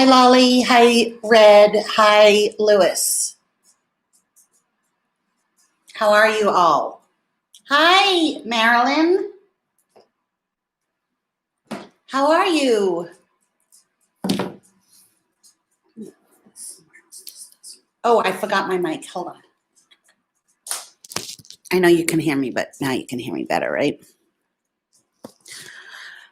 Hi, Lolly. Hi, Red. Hi, Lewis. How are you all? Hi, Marilyn. How are you? Oh, I forgot my mic. Hold on. I know you can hear me, but now you can hear me better, right?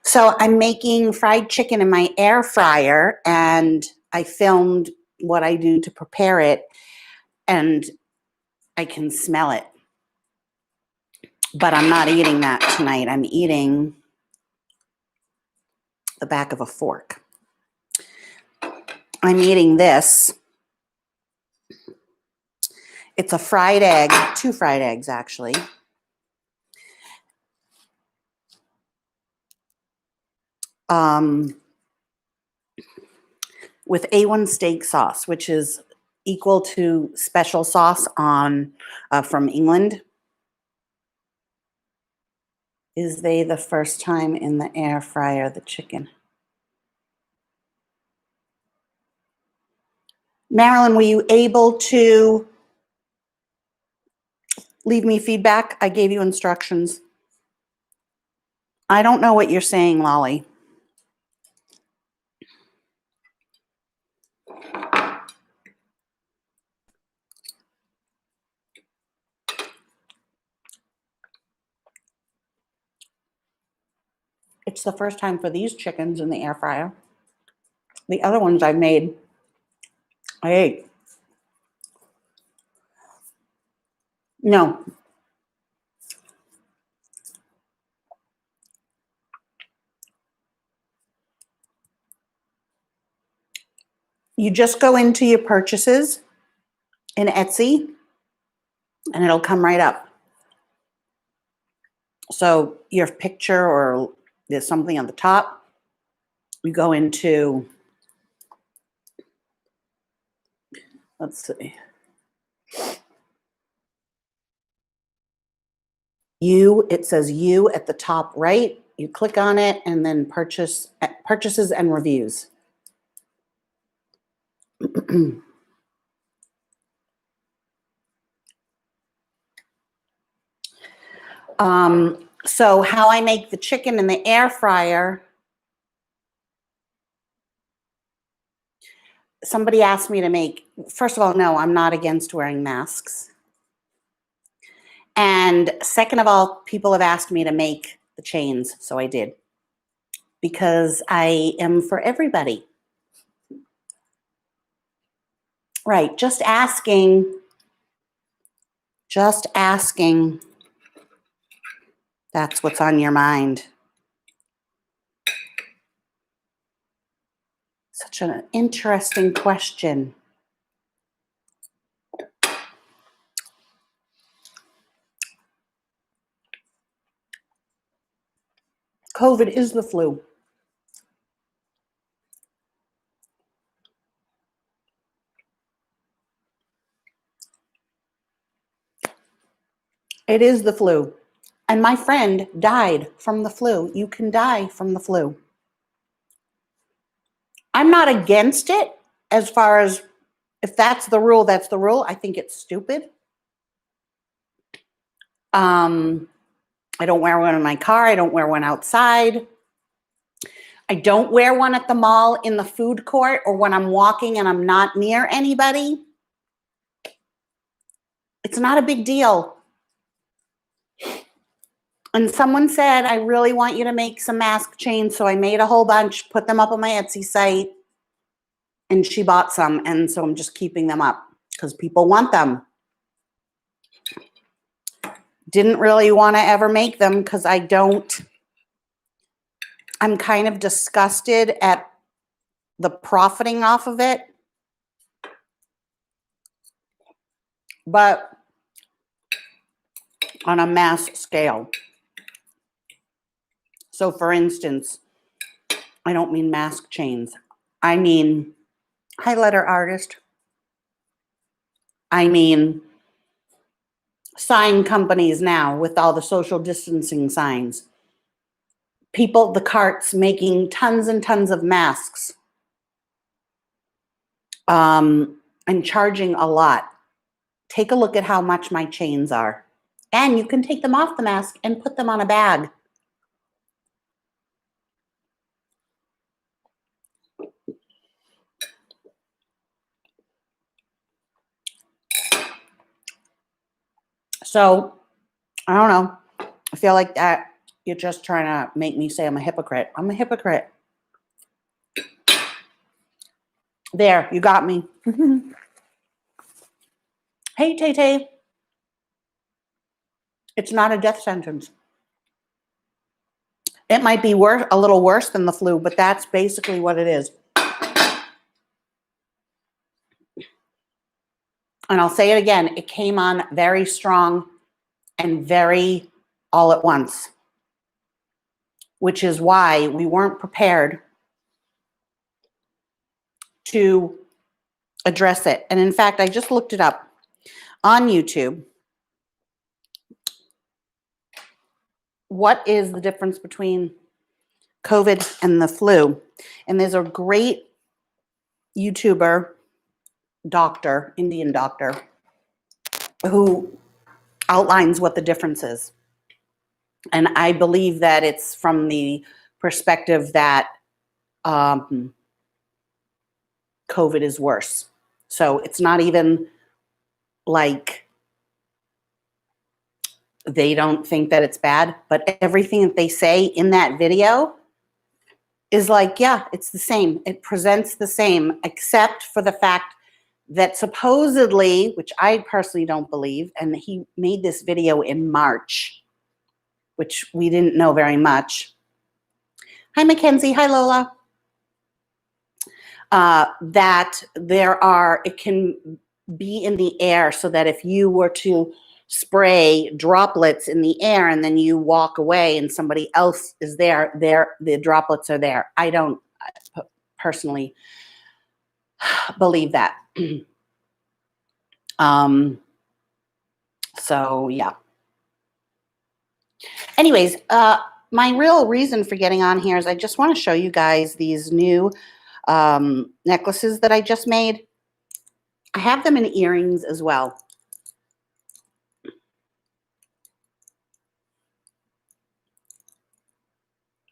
So I'm making fried chicken in my air fryer, and I filmed what I do to prepare it, and I can smell it. But I'm not eating that tonight. I'm eating the back of a fork. I'm eating this. It's a fried egg, 2 fried eggs actually. With A1 steak sauce, which is equal to special sauce on from England. Is they the first time in the air fryer, the chicken? Marilyn, were you able to leave me feedback? I gave you instructions. I don't know what you're saying, Lolly. It's the first time for these chickens in the air fryer. The other ones I've made, I ate. No. You just go into your purchases in Etsy and it'll come right up. So your picture or there's something on the top, you go into, let's see. It says you at the top right. You click on it and then purchases and reviews. So how I make the chicken in the air fryer. Somebody asked me to make, first of all, no, I'm not against wearing masks. And second of all, people have asked me to make the chains, so I did. Because I am for everybody. Right, just asking. That's what's on your mind. Such an interesting question. COVID is the flu. It is the flu. And my friend died from the flu. You can die from the flu. I'm not against it as far as if that's the rule, that's the rule. I think it's stupid. I don't wear one in my car. I don't wear one outside. I don't wear one at the mall in the food court or when I'm walking and I'm not near anybody. It's not a big deal. And someone said, I really want you to make some mask chains. So I made a whole bunch, put them up on my Etsy site, and she bought some. And so I'm just keeping them up because people want them. Didn't really want to ever make them because I'm kind of disgusted at the profiting off of it. But on a mass scale. So for instance, I don't mean mask chains. I mean highlighter artist. I mean sign companies now with all the social distancing signs. People, the carts making tons and tons of masks. and charging a lot. Take a look at how much my chains are. And you can take them off the mask and put them on a bag. So, I don't know. I feel like that you're just trying to make me say I'm a hypocrite. I'm a hypocrite. There, you got me. Hey, Tay Tay. It's not a death sentence. It might be a little worse than the flu, but that's basically what it is. And I'll say it again. It came on very strong and very all at once, which is why we weren't prepared to address it. And in fact, I just looked it up on YouTube. What is the difference between COVID and the flu? And there's a great YouTuber, doctor, Indian doctor, who outlines what the difference is. And I believe that it's from the perspective that COVID is worse. So it's not even like they don't think that it's bad, but everything that they say in that video is like, yeah, it's the same. It presents the same, except for the fact that supposedly, which I personally don't believe, and he made this video in March, which we didn't know very much. Hi, Mackenzie. Hi, Lola. That it can be in the air, so that if you were to spray droplets in the air and then you walk away and somebody else is there, the droplets are there. I don't personally believe that. So yeah. Anyways, my real reason for getting on here is I just want to show you guys these new necklaces that I just made. I have them in earrings as well.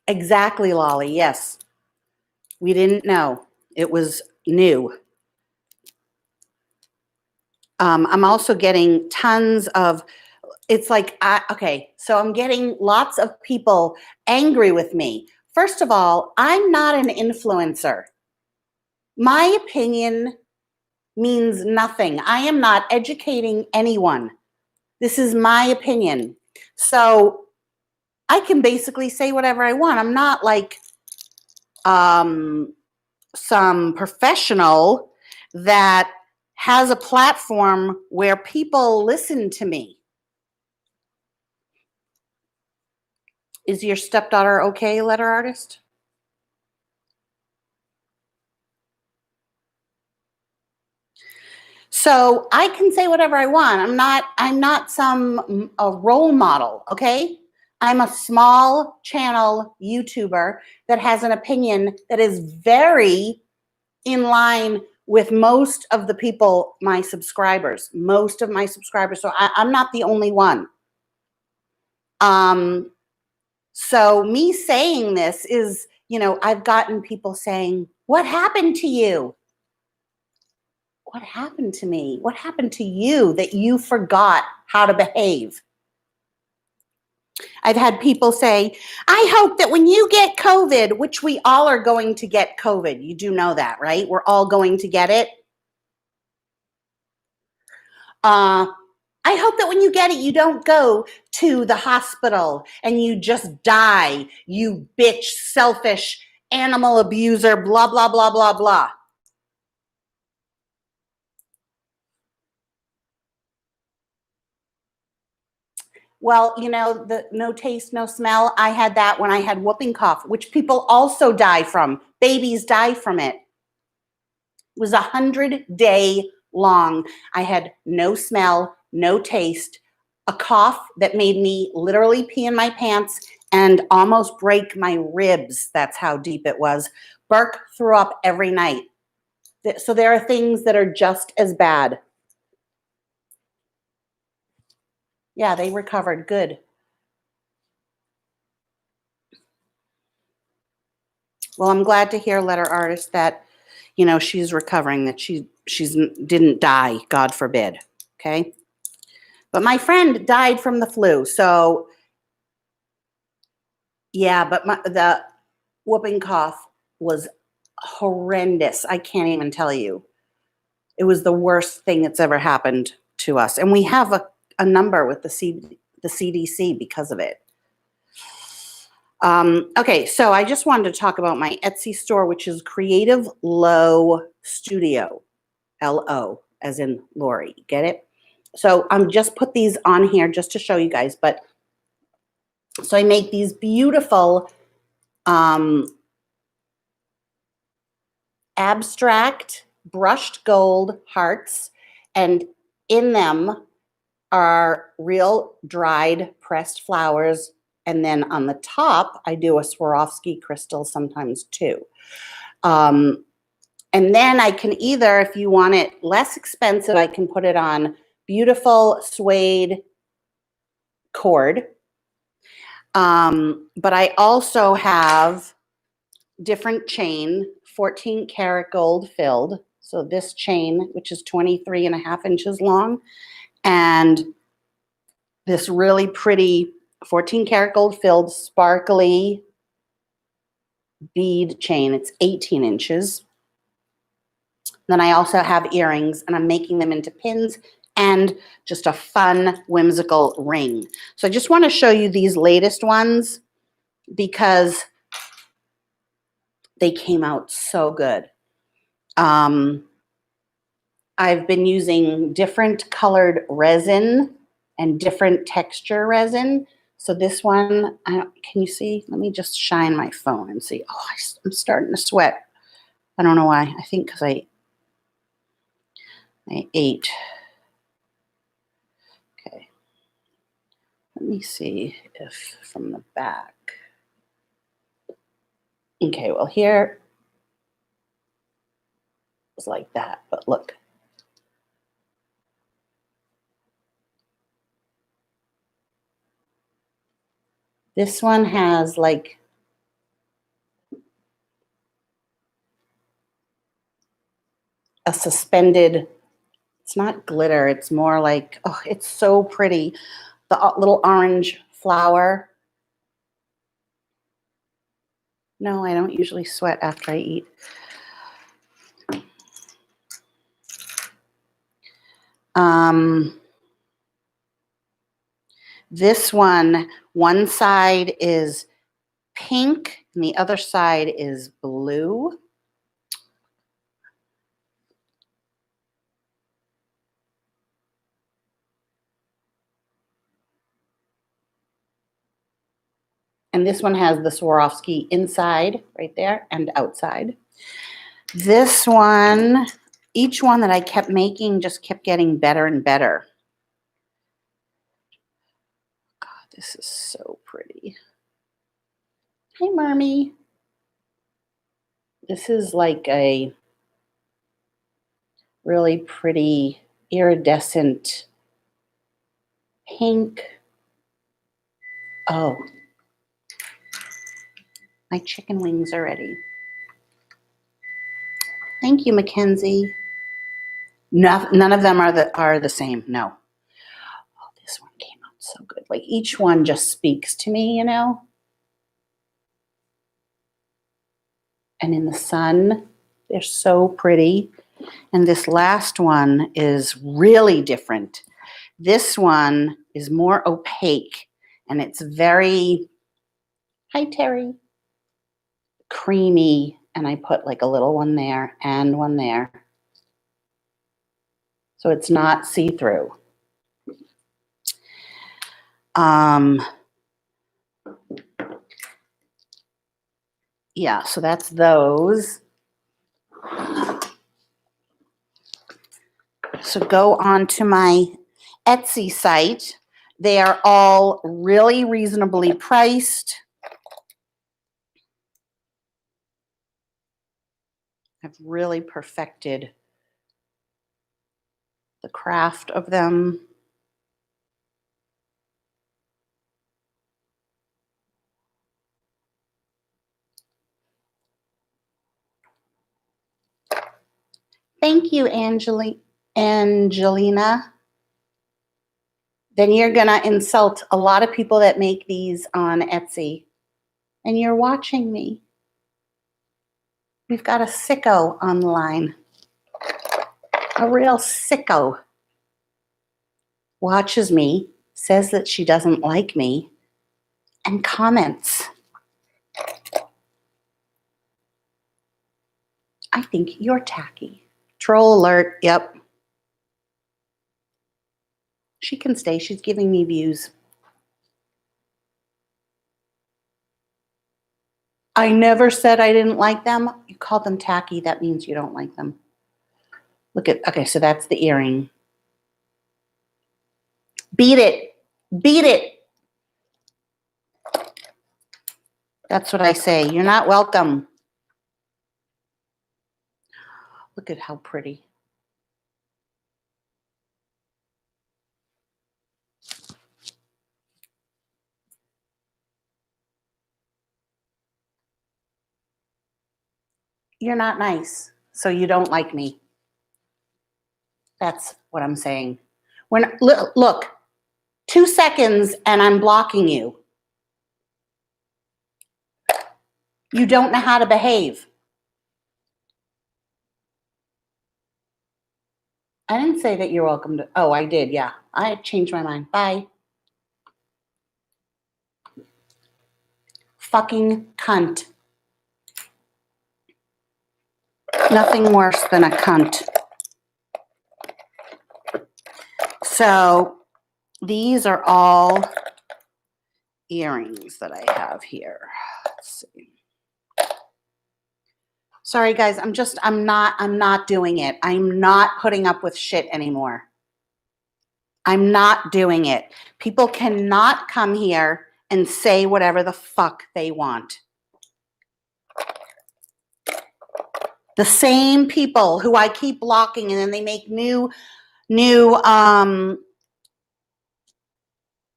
Exactly, Lolly. Yes. We didn't know. It was new. I'm also getting tons of, it's like, okay, so I'm getting lots of people angry with me. First of all, I'm not an influencer. My opinion means nothing. I am not educating anyone. This is my opinion. So I can basically say whatever I want. I'm not like some professional that has a platform where people listen to me. Is your stepdaughter okay, letter artist? So I can say whatever I want. I'm not some a role model, okay? I'm a small channel YouTuber that has an opinion that is very in line with most of the people, my subscribers, most of my subscribers. So I'm not the only one. So me saying this is, I've gotten people saying, what happened to you? What happened to me? What happened to you that you forgot how to behave? I've had people say, I hope that when you get COVID, which we all are going to get COVID. You do know that, right? We're all going to get it. I hope that when you get it, you don't go to the hospital and you just die, you bitch, selfish, animal abuser, blah, blah, blah, blah, blah. Well, the no taste, no smell, I had that when I had whooping cough, which people also die from. Babies die from it. It was 100-day long. I had no smell, no taste, a cough that made me literally pee in my pants and almost break my ribs. That's how deep it was. Burke threw up every night. So there are things that are just as bad. Yeah, they recovered. Good. Well, I'm glad to hear, letter artist, that, you know, she's recovering, that she's didn't die, God forbid. Okay. But my friend died from the flu. So yeah, but the whooping cough was horrendous. I can't even tell you. It was the worst thing that's ever happened to us. And we have a number with the CDC because of it. Okay, so I just wanted to talk about my Etsy store, which is Creative Low Studio, L-O, as in Lori. Get it? So I'm just put these on here just to show you guys. But so I make these beautiful abstract brushed gold hearts, and in them are real dried pressed flowers. And then on the top, I do a Swarovski crystal sometimes too. And then I can either, if you want it less expensive, I can put it on beautiful suede cord. But I also have different chain, 14 karat gold filled. So this chain, which is 23.5 inches long, and this really pretty 14 karat gold filled sparkly bead chain. It's 18 inches. Then I also have earrings, and I'm making them into pins and just a fun, whimsical ring. So I just want to show you these latest ones because they came out so good. I've been using different colored resin and different texture resin. So this one, can you see? Let me just shine my phone and see. Oh, I'm starting to sweat. I don't know why. I think because I ate. Okay. Let me see if from the back. Okay, well here it's like that, but look. This one has like a suspended, it's not glitter, it's more like, oh, it's so pretty. The little orange flower. No, I don't usually sweat after I eat. This one side is pink and the other side is blue. And this one has the Swarovski inside right there and outside. This one, each one that I kept making just kept getting better and better. God, this is so pretty. Hey, Marmy. This is like a really pretty iridescent pink. Oh, my chicken wings are ready. Thank you, Mackenzie. None of them are the same. No. Oh, this one came out so good. Like each one just speaks to me, you know. And in the sun, they're so pretty. And this last one is really different. This one is more opaque, and it's very, hi Terry, creamy. And I put like a little one there and one there. So it's not see-through. Yeah, so that's those. So go on to my Etsy site. They are all really reasonably priced. I've really perfected the craft of them. Thank you, Angelina. Then you're going to insult a lot of people that make these on Etsy. And you're watching me. We've got a sicko on the line. A real sicko. Watches me, says that she doesn't like me, and comments. I think you're tacky. Troll alert, yep. She can stay. She's giving me views. I never said I didn't like them. You called them tacky. That means you don't like them. Look at, okay, so that's the earring. Beat it. Beat it. That's what I say. You're not welcome. Look at how pretty. You're not nice, so you don't like me. That's what I'm saying. Look, 2 seconds and I'm blocking you. You don't know how to behave. I didn't say that you're welcome to. Oh, I did. Yeah. I changed my mind. Bye. Fucking cunt. Nothing worse than a cunt. So these are all earrings that I have here. Let's see. Sorry guys, I'm not doing it. I'm not putting up with shit anymore. I'm not doing it. People cannot come here and say whatever the fuck they want. The same people who I keep blocking, and then they make new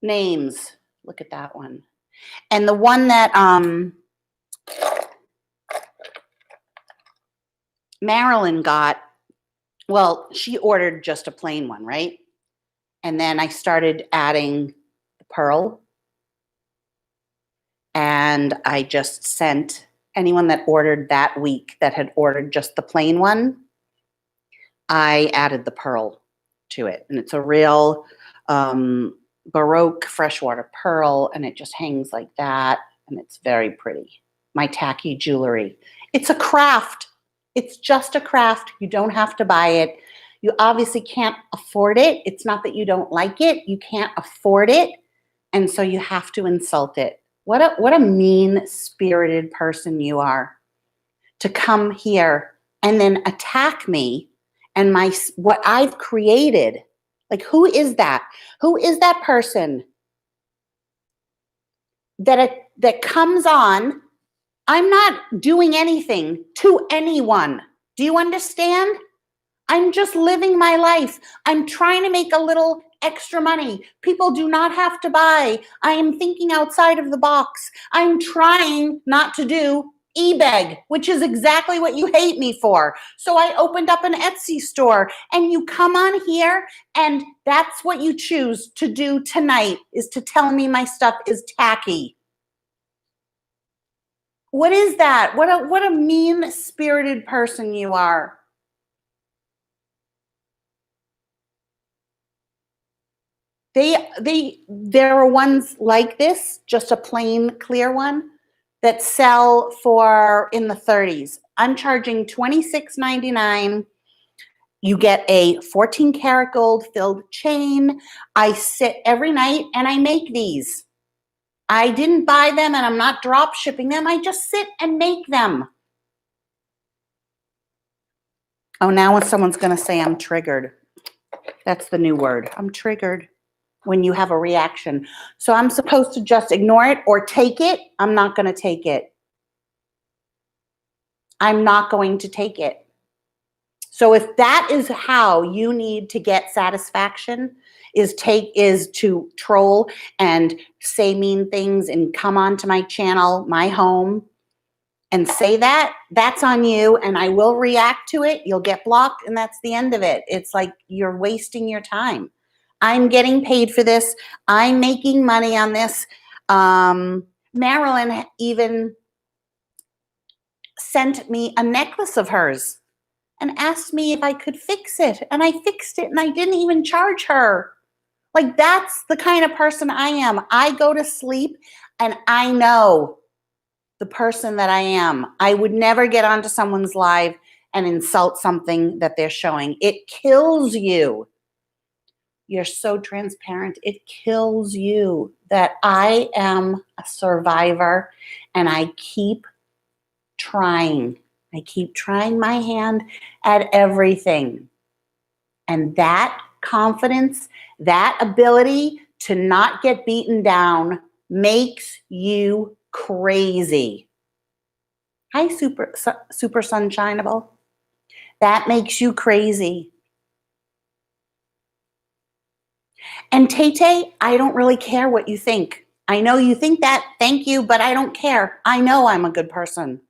names. Look at that one. And the one that Marilyn got, well, she ordered just a plain one, right? And then I started adding the pearl. And I just sent anyone that ordered that week that had ordered just the plain one, I added the pearl to it. And it's a real Baroque freshwater pearl, and it just hangs like that. And it's very pretty. My tacky jewelry. It's a craft. It's just a craft. You don't have to buy it. You obviously can't afford it. It's not that you don't like it. You can't afford it. And so you have to insult it. What a mean-spirited person you are to come here and then attack me and what I've created. Like, who is that? Who is that person that comes on? I'm not doing anything to anyone. Do you understand? I'm just living my life. I'm trying to make a little extra money. People do not have to buy. I am thinking outside of the box. I'm trying not to do eBay, which is exactly what you hate me for. So I opened up an Etsy store, and you come on here, and that's what you choose to do tonight, is to tell me my stuff is tacky. What is that? What a mean-spirited person you are. There are ones like this, just a plain clear one, that sell for in the 30s. I'm charging $26.99. You get a 14 karat gold filled chain. I sit every night and I make these. I didn't buy them, and I'm not drop shipping them. I just sit and make them. Oh, now when someone's going to say I'm triggered. That's the new word. I'm triggered. When you have a reaction. So I'm supposed to just ignore it or take it? I'm not going to take it. I'm not going to take it. So if that is how you need to get satisfaction, is to troll and say mean things and come onto my channel, my home, and say that, that's on you, and I will react to it. You'll get blocked, and that's the end of it. It's like you're wasting your time. I'm getting paid for this. I'm making money on this. Marilyn even sent me a necklace of hers and asked me if I could fix it. And I fixed it, and I didn't even charge her. Like, that's the kind of person I am. I go to sleep and I know the person that I am. I would never get onto someone's live and insult something that they're showing. It kills you. You're so transparent. It kills you that I am a survivor, and I keep trying. I keep trying my hand at everything. And that confidence, that ability to not get beaten down makes you crazy. Hi, super sunshineable. That makes you crazy. And Tay, I don't really care what you think. I know you think that, thank you, but I don't care. I know I'm a good person.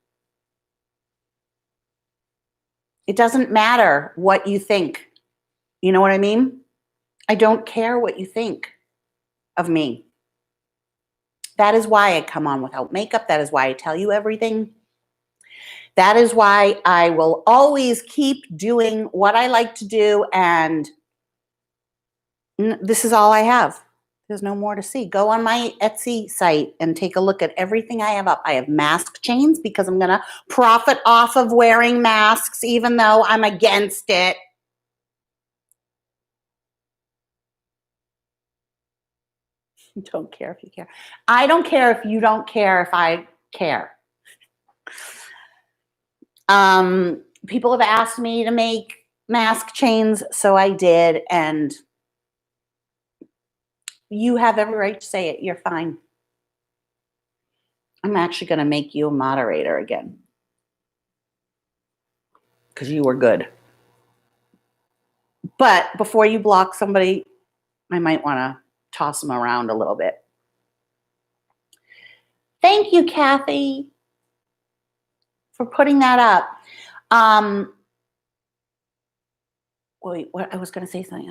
It doesn't matter what you think. You know what I mean? I don't care what you think of me. That is why I come on without makeup. That is why I tell you everything. That is why I will always keep doing what I like to do, and this is all I have. There's no more to see. Go on my Etsy site and take a look at everything I have up. I have mask chains because I'm going to profit off of wearing masks, even though I'm against it. Don't care if you care. I don't care if you don't care if I care. People have asked me to make mask chains, so I did, and you have every right to say it. You're fine. I'm actually going to make you a moderator again because you were good. But before you block somebody, I might want to toss them around a little bit. Thank you, Kathy, for putting that up. Wait, what I was going to say something.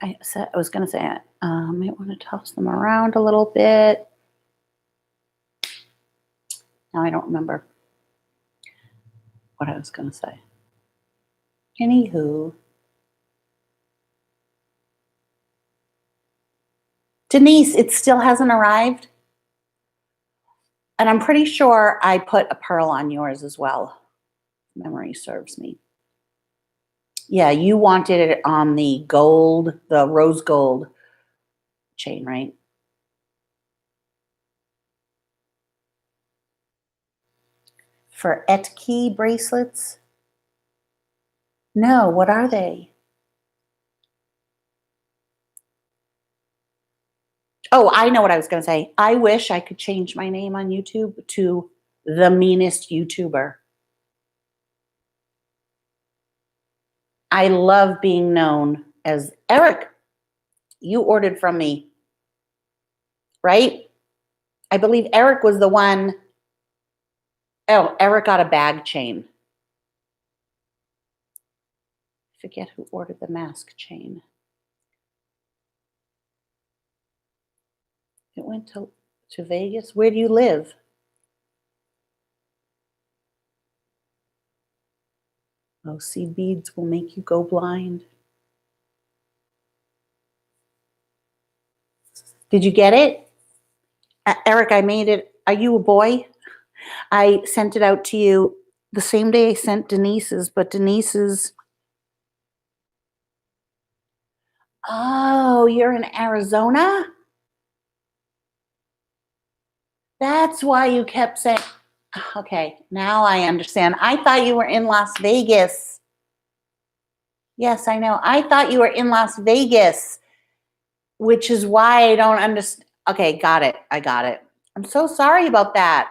I was going to say it. I might want to toss them around a little bit. Now I don't remember what I was going to say. Anywho. Denise, it still hasn't arrived. And I'm pretty sure I put a pearl on yours as well. Memory serves me. Yeah, you wanted it on the gold, the rose gold chain, right? For Etki bracelets? No, what are they? Oh, I know what I was going to say. I wish I could change my name on YouTube to the meanest YouTuber. I love being known as Eric. You ordered from me, right? I believe Eric was the one. Oh, Eric got a bag chain. I forget who ordered the mask chain. It went to Vegas. Where do you live? Oh, seed beads will make you go blind. Did you get it? Eric, I made it. Are you a boy? I sent it out to you the same day I sent Denise's, but Denise's. Oh, you're in Arizona? That's why you kept saying, okay, now I understand. I thought you were in Las Vegas. Yes, I know. I thought you were in Las Vegas, which is why I don't understand. Okay, got it. I got it. I'm so sorry about that.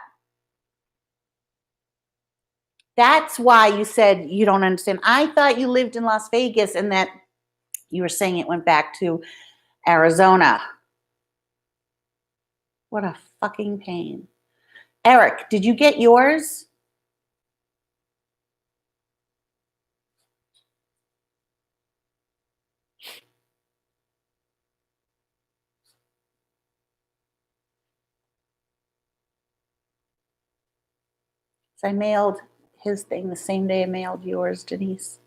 That's why you said you don't understand. I thought you lived in Las Vegas and that you were saying it went back to Arizona. What a fucking pain. Eric, did you get yours? I mailed his thing the same day I mailed yours, Denise.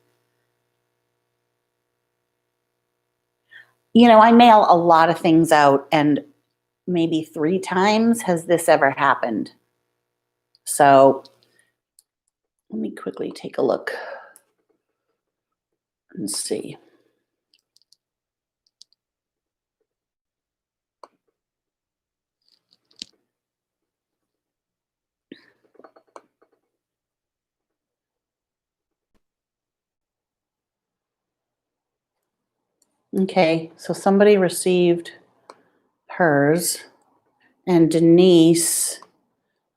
You know, I mail a lot of things out, and maybe 3 times has this ever happened. So let me quickly take a look and see. Okay, so somebody received hers, and Denise,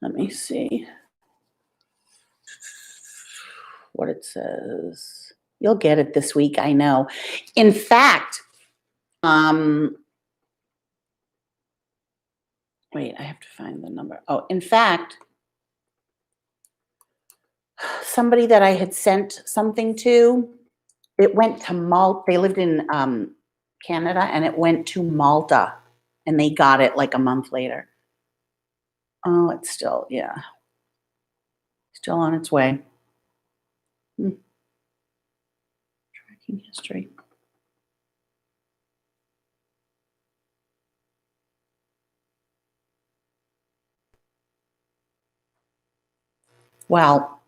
let me see what it says. You'll get it this week, I know. In fact, wait, I have to find the number. Oh, in fact, somebody that I had sent something to, it went to Malta. They lived in Canada, and it went to Malta, and they got it like a month later. Oh, it's still, yeah, still on its way. Tracking history. Well,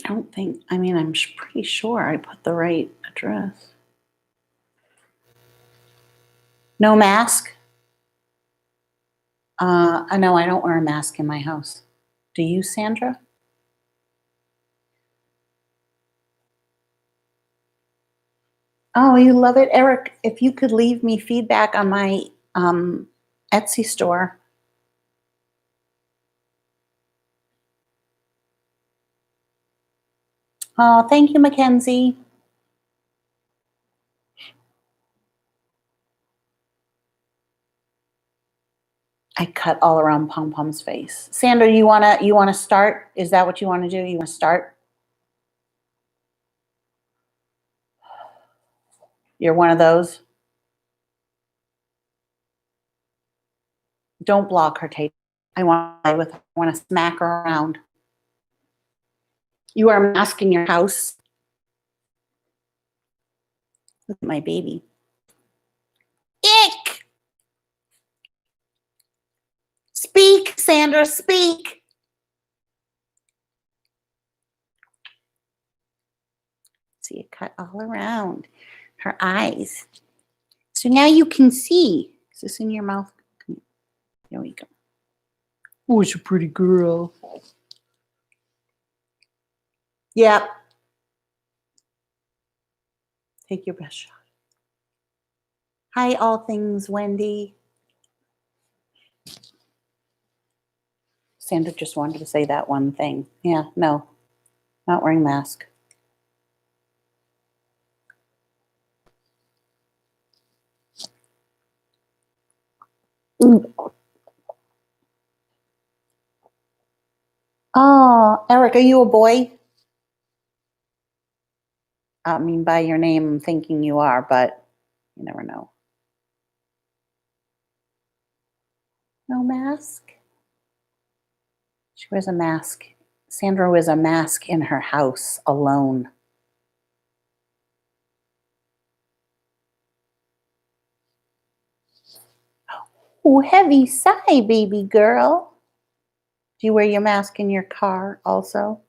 I don't think, I mean, I'm pretty sure I put the right address. No mask? No, I don't wear a mask in my house. Do you, Sandra? Oh, you love it, Eric. If you could leave me feedback on my Etsy store. Oh, thank you, Mackenzie. I cut all around Pom Pom's face. Sandra, you wanna start? Is that what you want to do? You want to start? You're one of those. Don't block her, Tate. I want to play with her. I want to smack her around. You wear a mask in your house. Look at my baby. Ick! Speak, Sandra, speak. See it cut all around her eyes. So now you can see. Is this in your mouth? There we go. Oh, it's a pretty girl. Yep. Take your best shot. Hi, all things Wendy. Sandra just wanted to say that one thing. Yeah, no, not wearing mask. Oh, Eric, are you a boy? I mean, by your name, I'm thinking you are, but you never know. No mask? She wears a mask. Sandra wears a mask in her house alone. Oh, heavy sigh, baby girl. Do you wear your mask in your car also?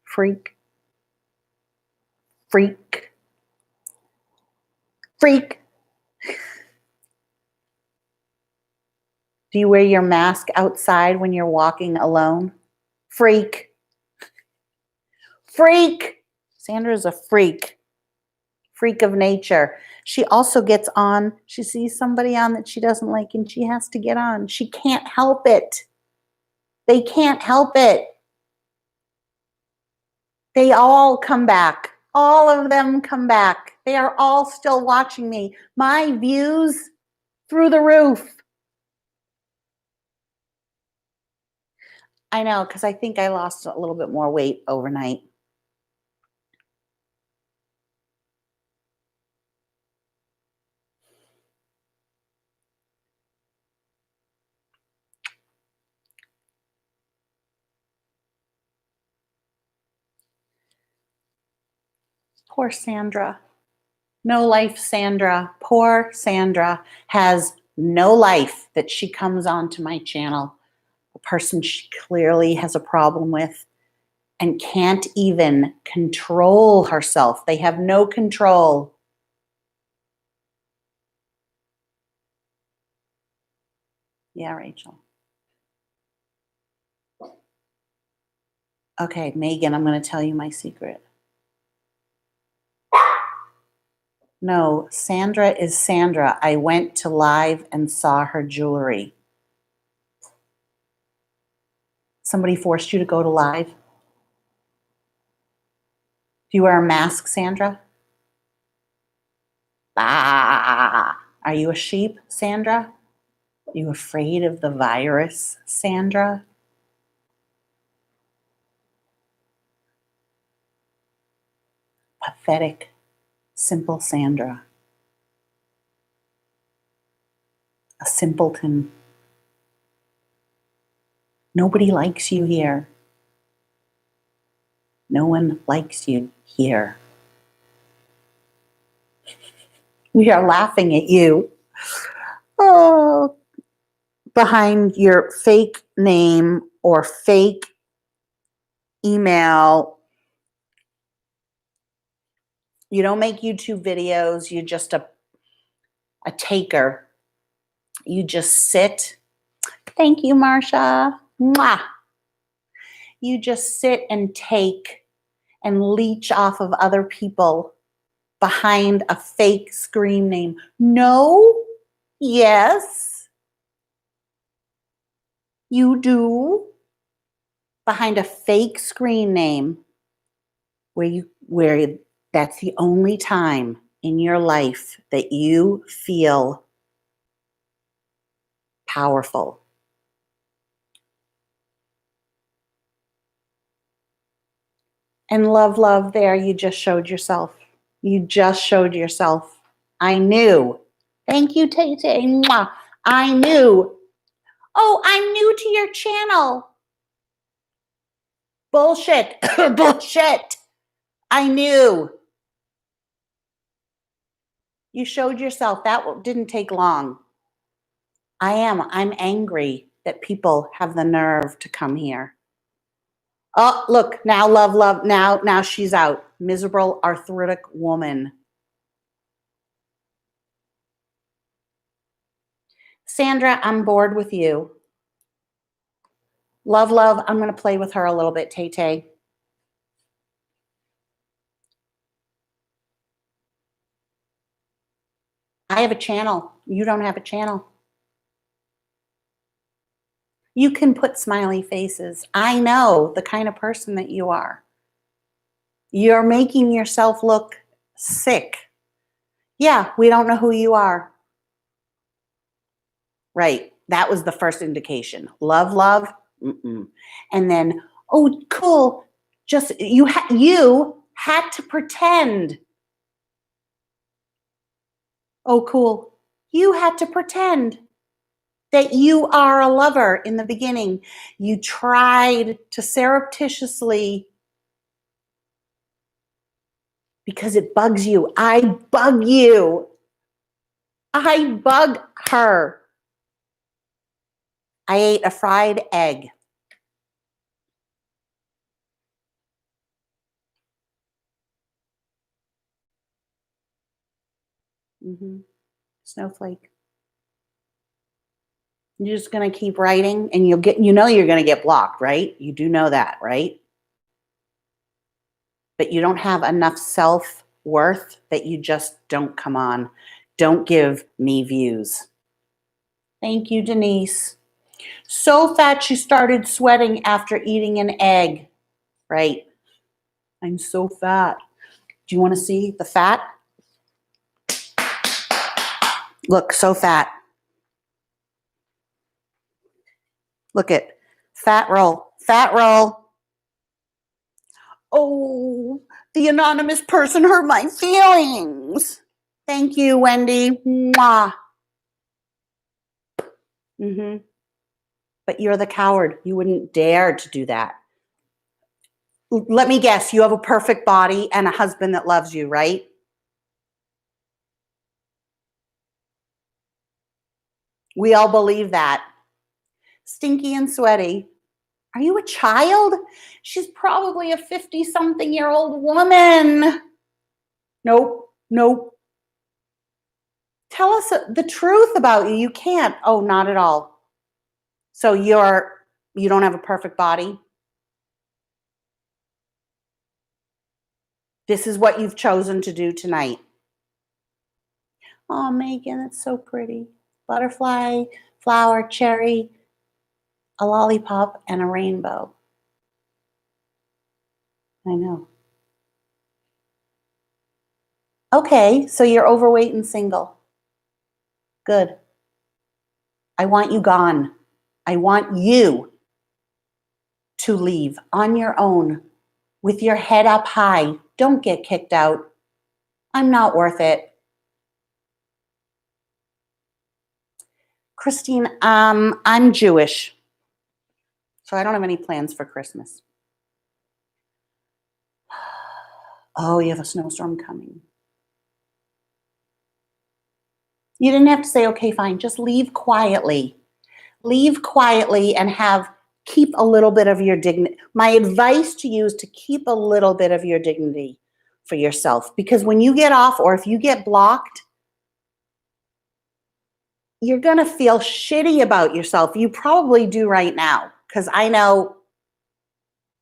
Freak. Freak. Freak. Do you wear your mask outside when you're walking alone? Freak. Freak. Sandra's a freak. Freak of nature. She also gets on. She sees somebody on that she doesn't like and she has to get on. She can't help it. They can't help it. They all come back. All of them come back. They are all still watching me. My views through the roof. I know, because I think I lost a little bit more weight overnight. Poor Sandra. No life, Sandra. Poor Sandra has no life that she comes onto my channel. A person she clearly has a problem with and can't even control herself. They have no control. Yeah, Rachel. Okay, Megan, I'm going to tell you my secret. No, Sandra is Sandra. I went to live and saw her jewelry. Somebody forced you to go to live? Do you wear a mask, Sandra? Ah, are you a sheep, Sandra? Are you afraid of the virus, Sandra? Pathetic, simple Sandra. A simpleton. Nobody likes you here. No one likes you here. We are laughing at you. Oh, behind your fake name or fake email. You don't make YouTube videos. You're just a taker. You just sit. Thank you, Marsha. Mwah. You just sit and take and leech off of other people behind a fake screen name. No, yes, you do. Behind a fake screen name where that's the only time in your life that you feel powerful. And love, there, you just showed yourself. You just showed yourself. I knew. Thank you, Tay Tay. Mwah. I knew. Oh, I'm new to your channel. Bullshit. Bullshit. I knew. You showed yourself. That didn't take long. I'm angry that people have the nerve to come here. Oh, look, now love. Now she's out. Miserable arthritic woman. Sandra, I'm bored with you. Love, I'm going to play with her a little bit, Tay Tay. I have a channel. You don't have a channel. You can put smiley faces. I know the kind of person that you are. You're making yourself look sick. Yeah, we don't know who you are. Right. That was the first indication. Love. Mm-mm. And then, oh, cool. Just you had to pretend. Oh, cool. You had to pretend that you are a lover in the beginning. You tried to surreptitiously, because it bugs you. I bug you. I bug her. I ate a fried egg. Mm-hmm. Snowflake. You're just going to keep writing and you're going to get blocked, right? You do know that, right? But you don't have enough self-worth that you just don't come on. Don't give me views. Thank you, Denise. So fat she started sweating after eating an egg. Right. I'm so fat. Do you want to see the fat? Look, so fat. Look at fat roll, fat roll. Oh, the anonymous person hurt my feelings. Thank you, Wendy. Mwah. Mm-hmm. But you're the coward. You wouldn't dare to do that. Let me guess, you have a perfect body and a husband that loves you, right? We all believe that. Stinky and sweaty. Are you a child? She's probably a 50-something-year-old woman. Nope, nope. Tell us the truth about you. You can't. Oh, not at all. So you don't have a perfect body? This is what you've chosen to do tonight. Oh, Megan, it's so pretty. Butterfly, flower, cherry, a lollipop, and a rainbow. I know. Okay, so you're overweight and single. Good. I want you gone. I want you to leave on your own with your head up high. Don't get kicked out. I'm not worth it. Christine, I'm Jewish, so I don't have any plans for Christmas. Oh, you have a snowstorm coming. You didn't have to say, okay, fine, just leave quietly. Leave quietly and keep a little bit of your dignity. My advice to you is to keep a little bit of your dignity for yourself, because when you get off or if you get blocked, you're going to feel shitty about yourself. You probably do right now, because I know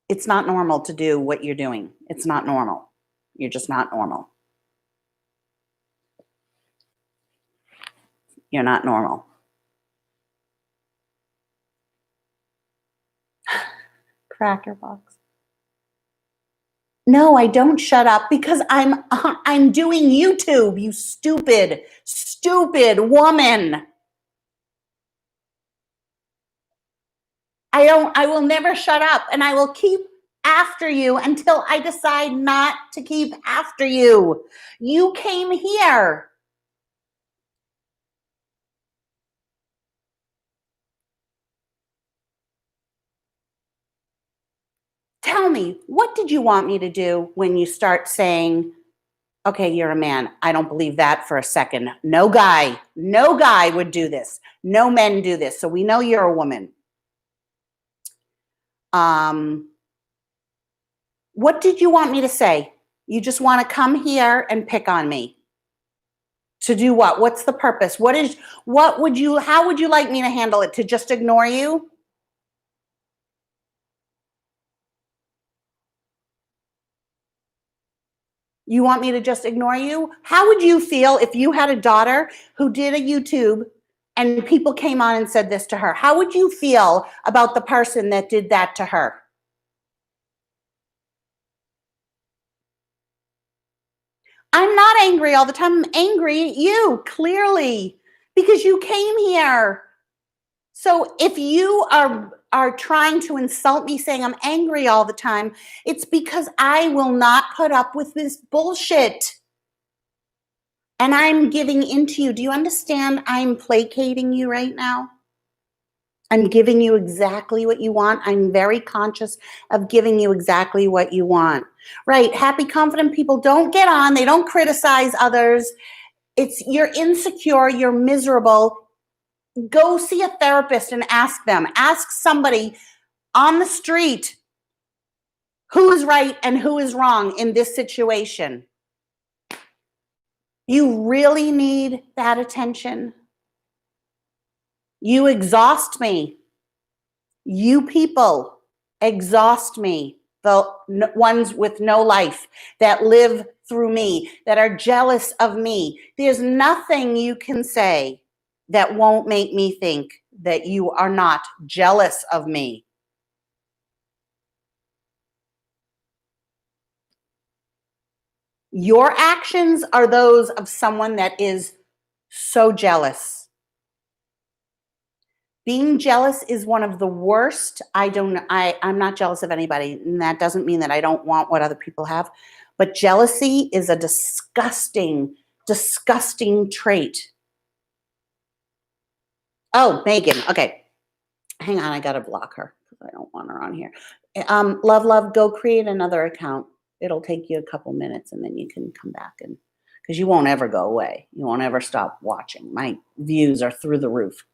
it's not normal to do what you're doing. It's not normal. You're just not normal. You're not normal. Cracker box. No, I don't shut up because I'm doing YouTube, you stupid, stupid woman. I will never shut up, and I will keep after you until I decide not to keep after you. You came here. Tell me, what did you want me to do when you start saying, okay, you're a man? I don't believe that for a second. No guy would do this. No men do this. So we know you're a woman. What did you want me to say? You just want to come here and pick on me. To do what? What's the purpose? How would you like me to handle it? To just ignore you? You want me to just ignore you? How would you feel if you had a daughter who did a YouTube and people came on and said this to her? How would you feel about the person that did that to her? I'm not angry all the time. I'm angry at you, clearly, because you came here. So if you are trying to insult me saying I'm angry all the time, it's because I will not put up with this bullshit. And I'm giving into you. Do you understand? I'm placating you right now. I'm giving you exactly what you want. I'm very conscious of giving you exactly what you want. Right. Happy, confident people don't get on. They don't criticize others. You're insecure. You're miserable. Go see a therapist and ask them. Ask somebody on the street who is right and who is wrong in this situation. You really need that attention. You exhaust me. You people exhaust me. The ones with no life that live through me, that are jealous of me. There's nothing you can say that won't make me think that you are not jealous of me. Your actions are those of someone that is so jealous. Being jealous is one of the worst. I'm not jealous of anybody, and that doesn't mean that I don't want what other people have. But jealousy is a disgusting, disgusting trait. Oh, Megan. Okay. Hang on. I got to block her because I don't want her on here. Love, go create another account. It'll take you a couple minutes and then you can come back and because you won't ever go away. You won't ever stop watching. My views are through the roof.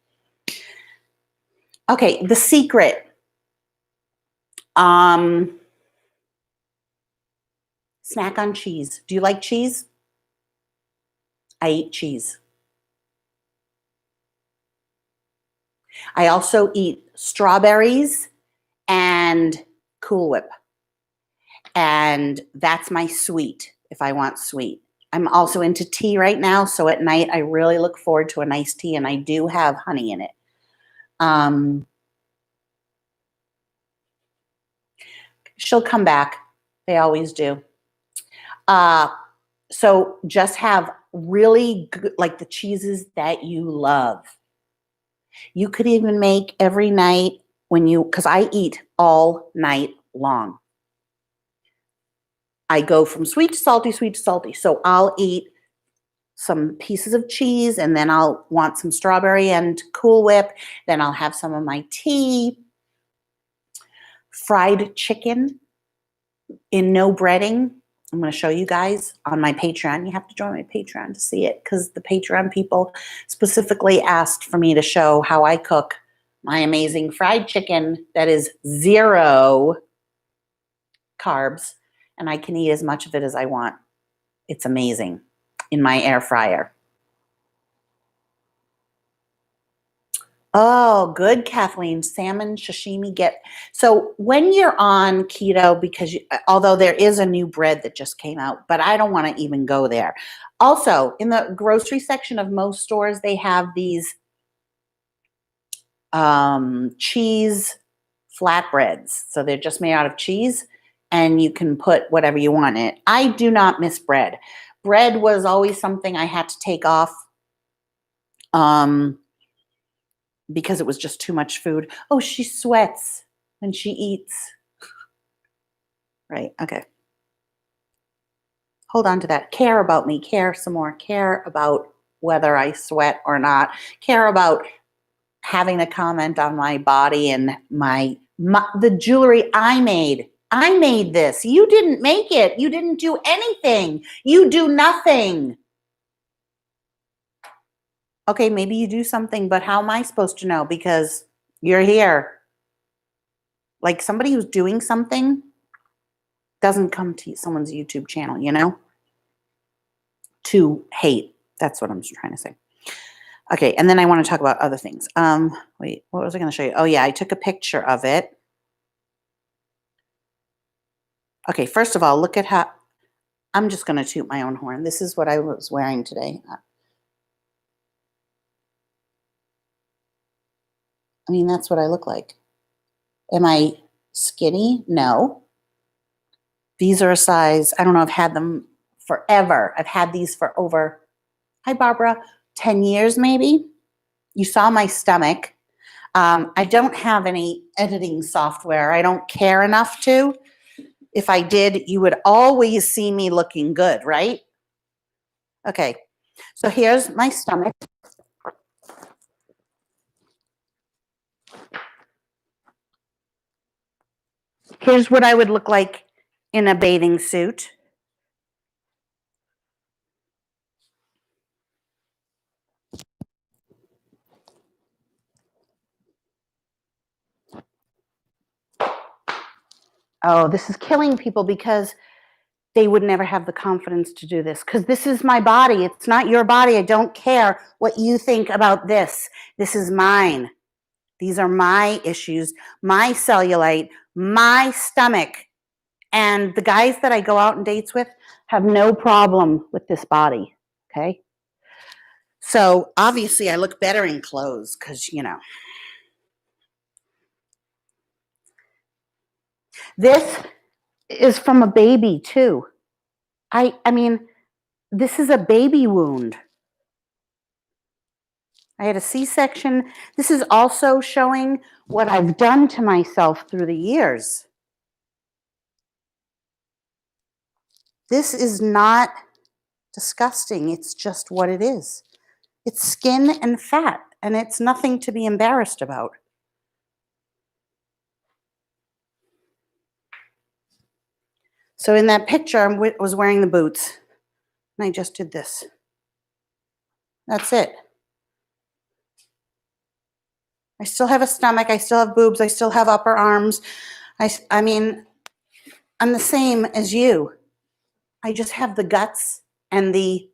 Okay. The secret. Snack on cheese. Do you like cheese? I eat cheese. I also eat strawberries and Cool Whip. And that's my sweet if I want sweet. I'm also into tea right now. So at night, I really look forward to a nice tea, and I do have honey in it. She'll come back. They always do. So just have really good, like the cheeses that you love. You could even make every night because I eat all night long. I go from sweet to salty, sweet to salty. So I'll eat some pieces of cheese and then I'll want some strawberry and Cool Whip. Then I'll have some of my tea. Fried chicken in no breading. I'm going to show you guys on my Patreon. You have to join my Patreon to see it because the Patreon people specifically asked for me to show how I cook my amazing fried chicken that is 0 carbs, and I can eat as much of it as I want. It's amazing in my air fryer. Oh, good, Kathleen. Salmon sashimi. So when you're on keto, because although there is a new bread that just came out, but I don't want to even go there. Also, in the grocery section of most stores, they have these cheese flatbreads. So they're just made out of cheese, and you can put whatever you want in it. I do not miss bread. Bread was always something I had to take off. Because it was just too much food. Oh, she sweats when she eats. Right, okay. Hold on to that. Care about me. Care some more. Care about whether I sweat or not. Care about having a comment on my body and the jewelry I made. I made this. You didn't make it. You didn't do anything. You do nothing. Okay, maybe you do something, but how am I supposed to know? Because you're here. Like somebody who's doing something doesn't come to someone's YouTube channel, to hate. That's what I'm trying to say. Okay, and then I want to talk about other things. Wait, what was I going to show you? Oh, yeah, I took a picture of it. Okay, first of all, look at how I'm just going to toot my own horn. This is what I was wearing today. I mean, that's what I look like. Am I skinny? No. These are a size, I don't know, I've had them forever. I've had these for over, hi, Barbara, 10 years maybe. You saw my stomach. I don't have any editing software. I don't care enough to. If I did, you would always see me looking good, right? Okay, so here's my stomach. Here's what I would look like in a bathing suit. Oh, this is killing people because they would never have the confidence to do this because this is my body. It's not your body. I don't care what you think about this. This is mine. These are my issues, my cellulite, my stomach. And the guys that I go out on dates with have no problem with this body, okay? So obviously I look better in clothes because, This is from a baby too. I mean, this is a baby wound. I had a C-section. This is also showing what I've done to myself through the years. This is not disgusting. It's just what it is. It's skin and fat, and it's nothing to be embarrassed about. So in that picture, I was wearing the boots, and I just did this. That's it. I still have a stomach. I still have boobs. I still have upper arms. I mean, I'm the same as you. I just have the guts and the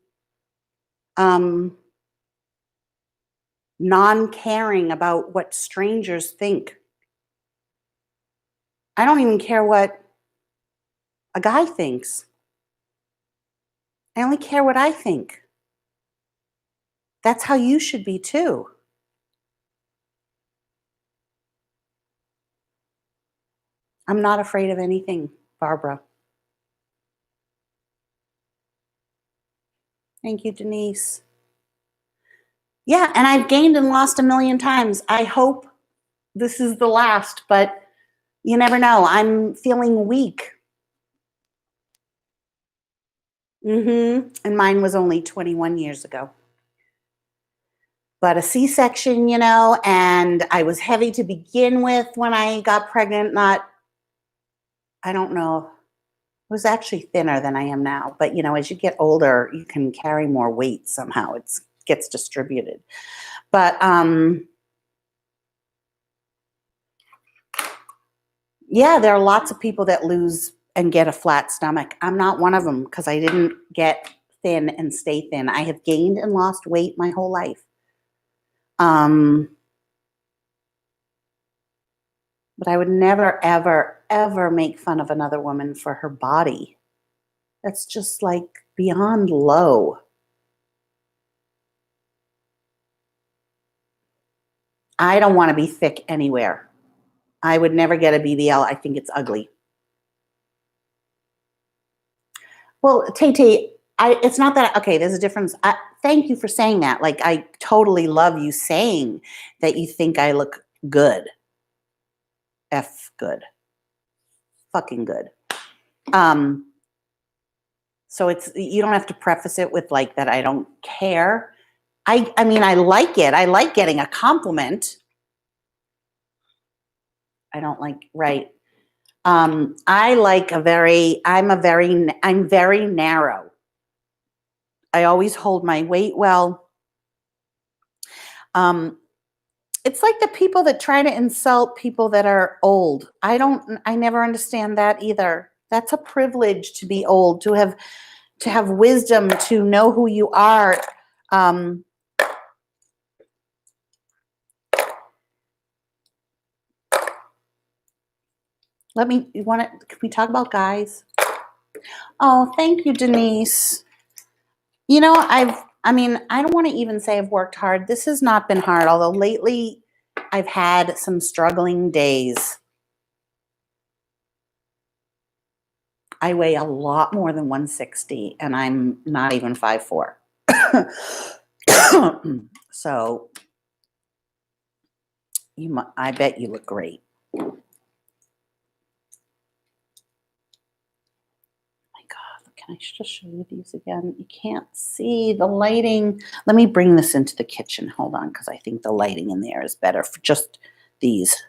non-caring about what strangers think. I don't even care what a guy thinks. I only care what I think. That's how you should be too. I'm not afraid of anything, Barbara. Thank you, Denise. Yeah, and I've gained and lost a million times. I hope this is the last, but you never know. I'm feeling weak. And mine was only 21 years ago. But a C-section, you know, and I was heavy to begin with when I got pregnant. I don't know. I was actually thinner than I am now. But, you know, as you get older, you can carry more weight somehow. It gets distributed. But, yeah, there are lots of people that lose and get a flat stomach. I'm not one of them because I didn't get thin and stay thin. I have gained and lost weight my whole life. But I would never, ever, ever make fun of another woman for her body. That's just like beyond low. I don't want to be thick anywhere. I would never get a BBL. I think it's ugly. Well, Tay, it's not that, okay, there's a difference. Thank you for saying that. Like, I totally love you saying that you think I look good. Good. Fucking good. So you don't have to preface it with like that I don't care. I mean, I like it. I like getting a compliment. I don't like, right. I'm very narrow. I always hold my weight well. It's like the people that try to insult people that are old. I never understand that either. That's a privilege to be old, to have wisdom, to know who you are. Can we talk about guys? Oh, thank you, Denise. You know, I don't want to even say I've worked hard. This has not been hard, although lately I've had some struggling days. I weigh a lot more than 160, and I'm not even 5'4". So, I bet you look great. Can I just show you these again? You can't see the lighting. Let me bring this into the kitchen. Hold on, because I think the lighting in there is better for just these.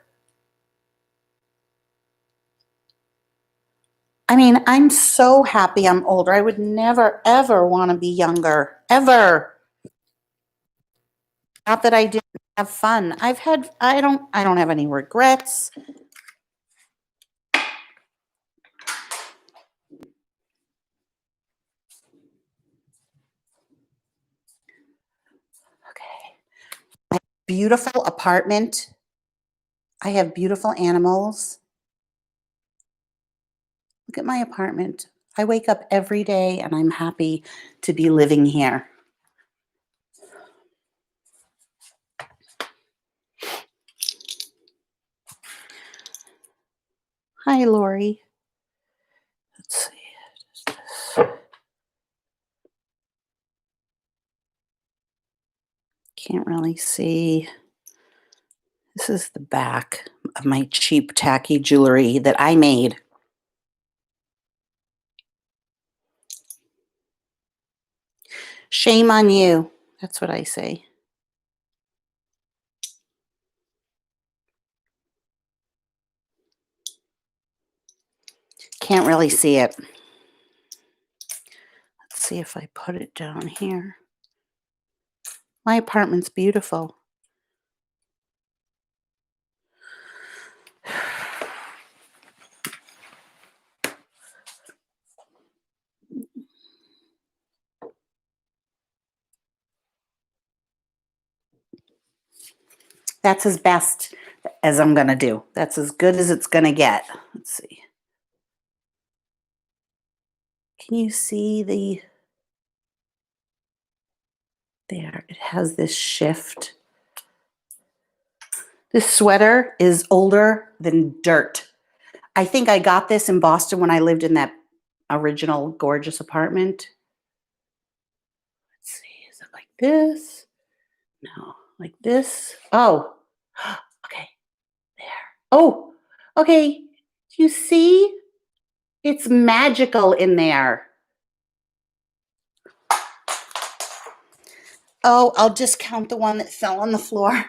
I mean, I'm so happy I'm older. I would never, ever want to be younger. Ever. Not that I didn't have fun. I don't have any regrets. Okay. My beautiful apartment. I have beautiful animals. Look at my apartment. I wake up every day and I'm happy to be living here. Hi, Lori. Let's see. Can't really see. This is the back of my cheap tacky jewelry that I made. Shame on you. That's what I say. Can't really see it. Let's see if I put it down here. My apartment's beautiful. That's as best as I'm going to do. That's as good as it's going to get. Let's see. Can you see the... There, it has this shift. This sweater is older than dirt. I think I got this in Boston when I lived in that original gorgeous apartment. Let's see, is it like this? No, like this. Oh, okay, there. Oh, okay. Do you see? It's magical in there. Oh, I'll discount the one that fell on the floor.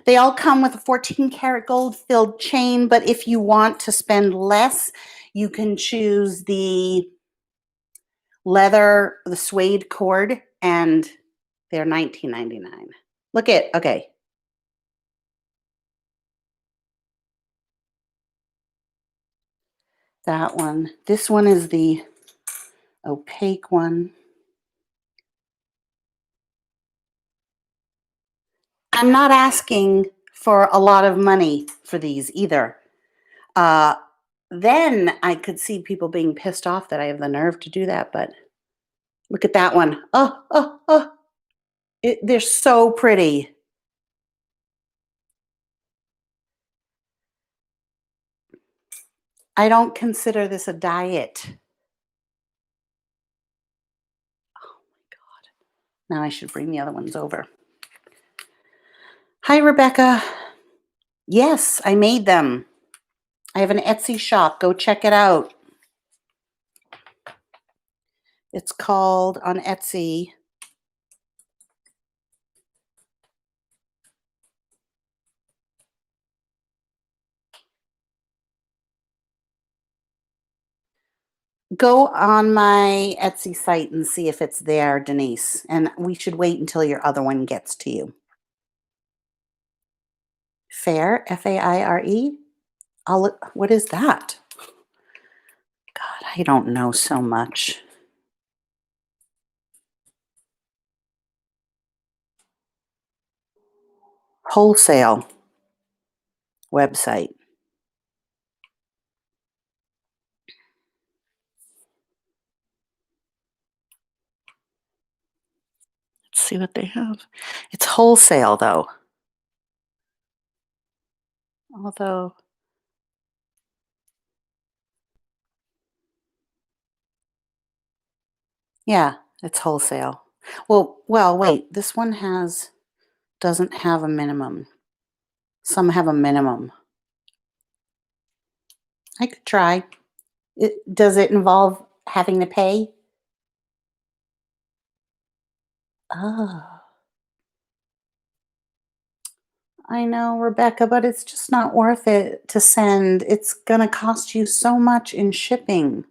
They all come with a 14 karat gold filled chain, but if you want to spend less, you can choose the leather, the suede cord, and they're $19.99. Look at, okay. That one. This one is the opaque one. I'm not asking for a lot of money for these either. Then I could see people being pissed off that I have the nerve to do that, but look at that one. Oh. They're so pretty. I don't consider this a diet. Oh my God. Now I should bring the other ones over. Hi, Rebecca. Yes, I made them. I have an Etsy shop. Go check it out. It's called on Etsy. Go on my Etsy site and see if it's there, Denise. And we should wait until your other one gets to you. Fair, F-A-I-R-E? What is that? God, I don't know so much. Wholesale website. Let's see what they have. It's wholesale, though. Although, yeah, it's wholesale. Well, wait. This one doesn't have a minimum. Some have a minimum. I could try. Does it involve having to pay? Oh, I know, Rebecca, but it's just not worth it to send. It's going to cost you so much in shipping.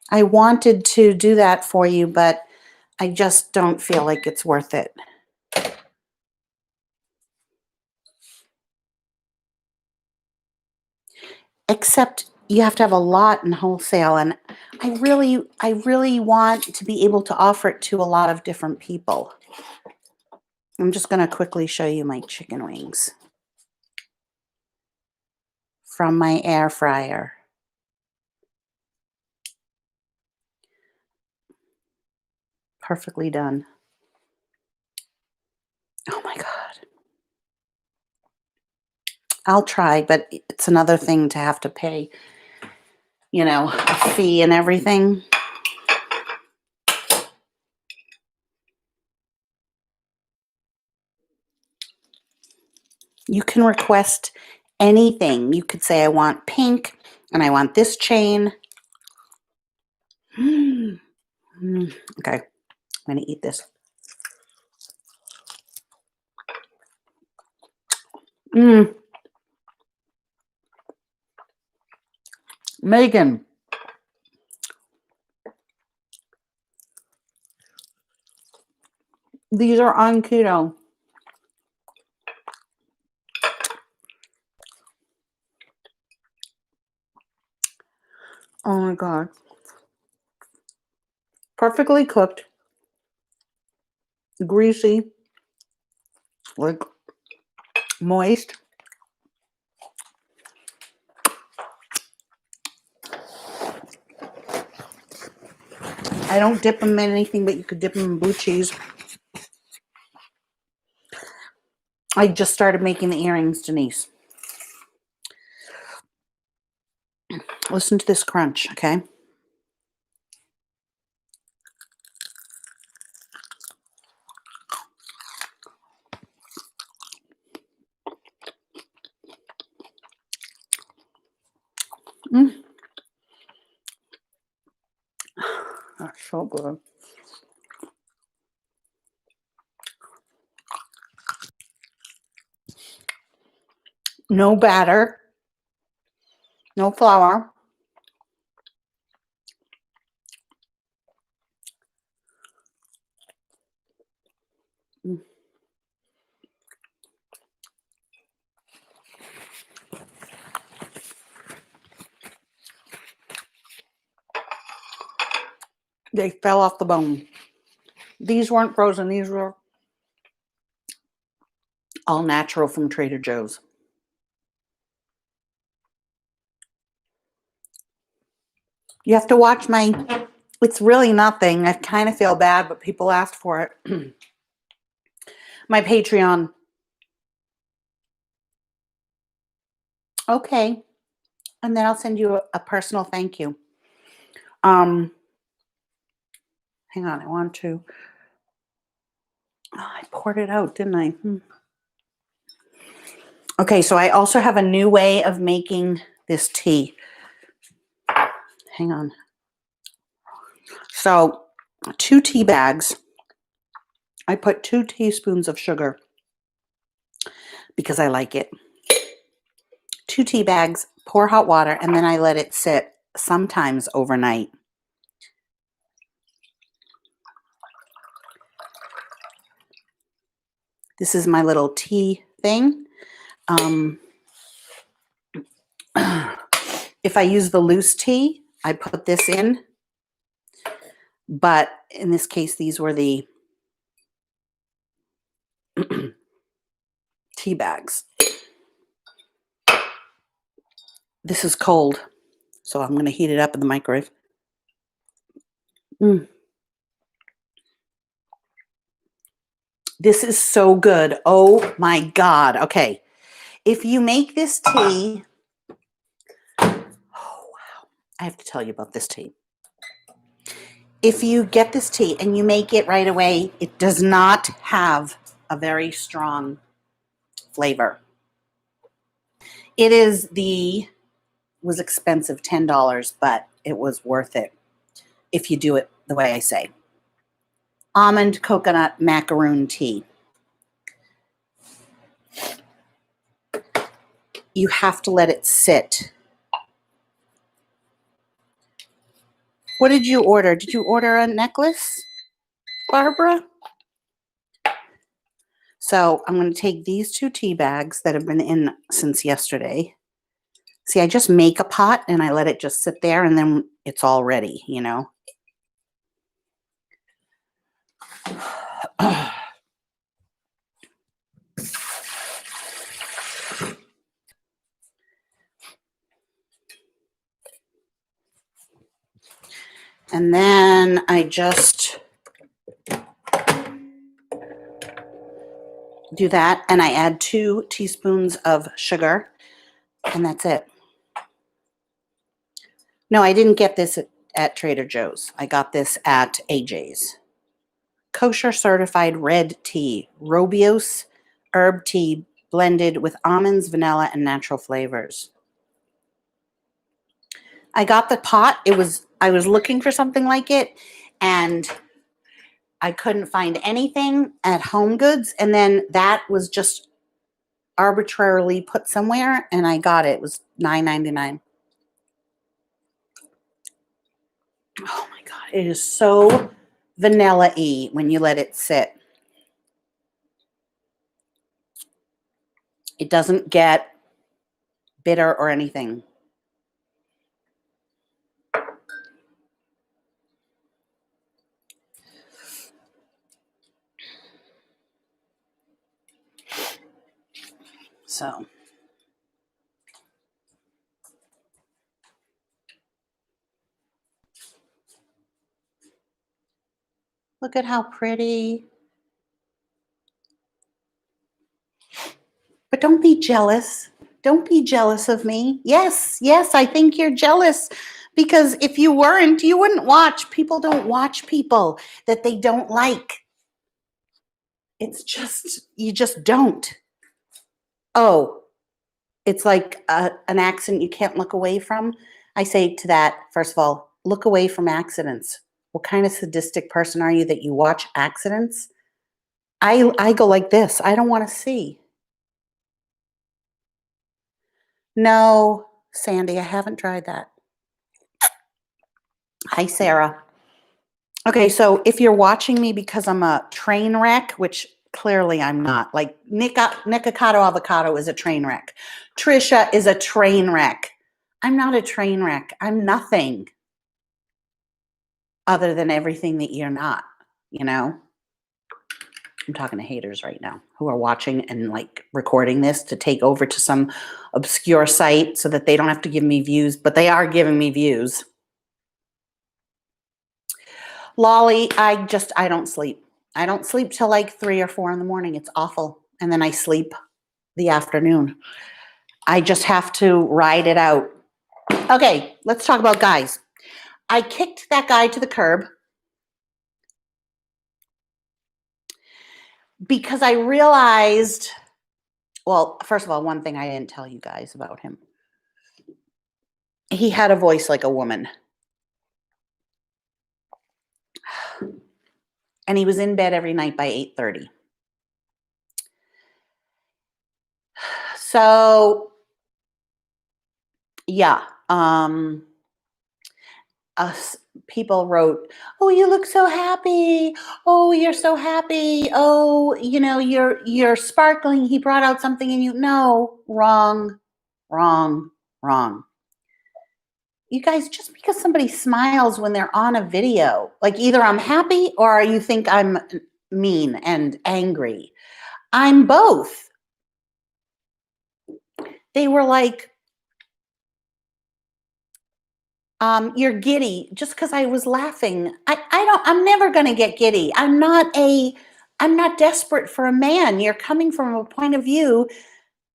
I wanted to do that for you, but I just don't feel like it's worth it. Except you have to have a lot in wholesale, and I really want to be able to offer it to a lot of different people. I'm just going to quickly show you my chicken wings from my air fryer. Perfectly done. Oh my God. I'll try, but it's another thing to have to pay, a fee and everything. You can request anything. You could say, I want pink and I want this chain. Okay, I'm going to eat this. Megan. These are on keto. Oh my God. Perfectly cooked. Greasy. Like moist. I don't dip them in anything, but you could dip them in blue cheese. I just started making the earrings, Denise. Listen to this crunch, okay? That's so good. No batter. No flour. They fell off the bone. These weren't frozen. These were all natural from Trader Joe's. You have to watch my, it's really nothing. I kind of feel bad, but people asked for it. My Patreon. Okay. And then I'll send you a personal thank you. Hang on, I want to. Oh, I poured it out, didn't I? Okay, so I also have a new way of making this tea. Hang on. So 2 tea bags. I put 2 teaspoons of sugar because I like it. 2 tea bags, pour hot water, and then I let it sit sometimes overnight. This is my little tea thing. If I use the loose tea, I put this in. But in this case, these were the tea bags. This is cold, so I'm going to heat it up in the microwave. This is so good. Oh my God. Okay. If you make this tea, oh wow, I have to tell you about this tea. If you get this tea and you make it right away, it does not have a very strong flavor. It was expensive, $10, but it was worth it if you do it the way I say. Almond coconut macaroon tea. You have to let it sit. What did you order? Did you order a necklace, Barbara? So I'm going to take these 2 tea bags that have been in since yesterday. See, I just make a pot and I let it just sit there and then it's all ready, you know. And then I just do that and I add 2 teaspoons of sugar and that's it. No, I didn't get this at Trader Joe's. I got this at AJ's. Kosher certified red tea, Robios herb tea blended with almonds, vanilla, and natural flavors. I got the pot. I was looking for something like it, and I couldn't find anything at Home Goods, and then that was just arbitrarily put somewhere, and I got it. It was $9.99. Oh my God, it is so vanilla-y when you let it sit. It doesn't get bitter or anything. So look at how pretty. But don't be jealous. Don't be jealous of me. Yes, yes, I think you're jealous because if you weren't, you wouldn't watch. People don't watch people that they don't like. It's just, you just don't. Oh, it's like an accident you can't look away from. I say to that, first of all, look away from accidents. What kind of sadistic person are you that you watch accidents? I go like this. I don't want to see. No, Sandy, I haven't tried that. Hi, Sarah. Okay, so if you're watching me because I'm a train wreck, which clearly I'm not, like Nikocado Avocado is a train wreck. Trisha is a train wreck. I'm not a train wreck. I'm nothing other than everything that you're not, you know? I'm talking to haters right now who are watching and like recording this to take over to some obscure site so that they don't have to give me views, but they are giving me views. Lolly, I don't sleep. I don't sleep till like 3 or 4 in the morning. It's awful. And then I sleep the afternoon. I just have to ride it out. Okay, let's talk about guys. I kicked that guy to the curb because I realized, well, first of all, one thing I didn't tell you guys about him. He had a voice like a woman. And he was in bed every night by 8:30. So, yeah, us people wrote, "Oh, you look so happy. Oh, you're so happy. Oh, you know, you're sparkling. He brought out something in you." No, wrong, wrong, wrong. You guys, just because somebody smiles when they're on a video, like either I'm happy or you think I'm mean and angry. I'm both. They were like, you're giddy just because I was laughing. I'm never going to get giddy. I'm not desperate for a man. You're coming from a point of view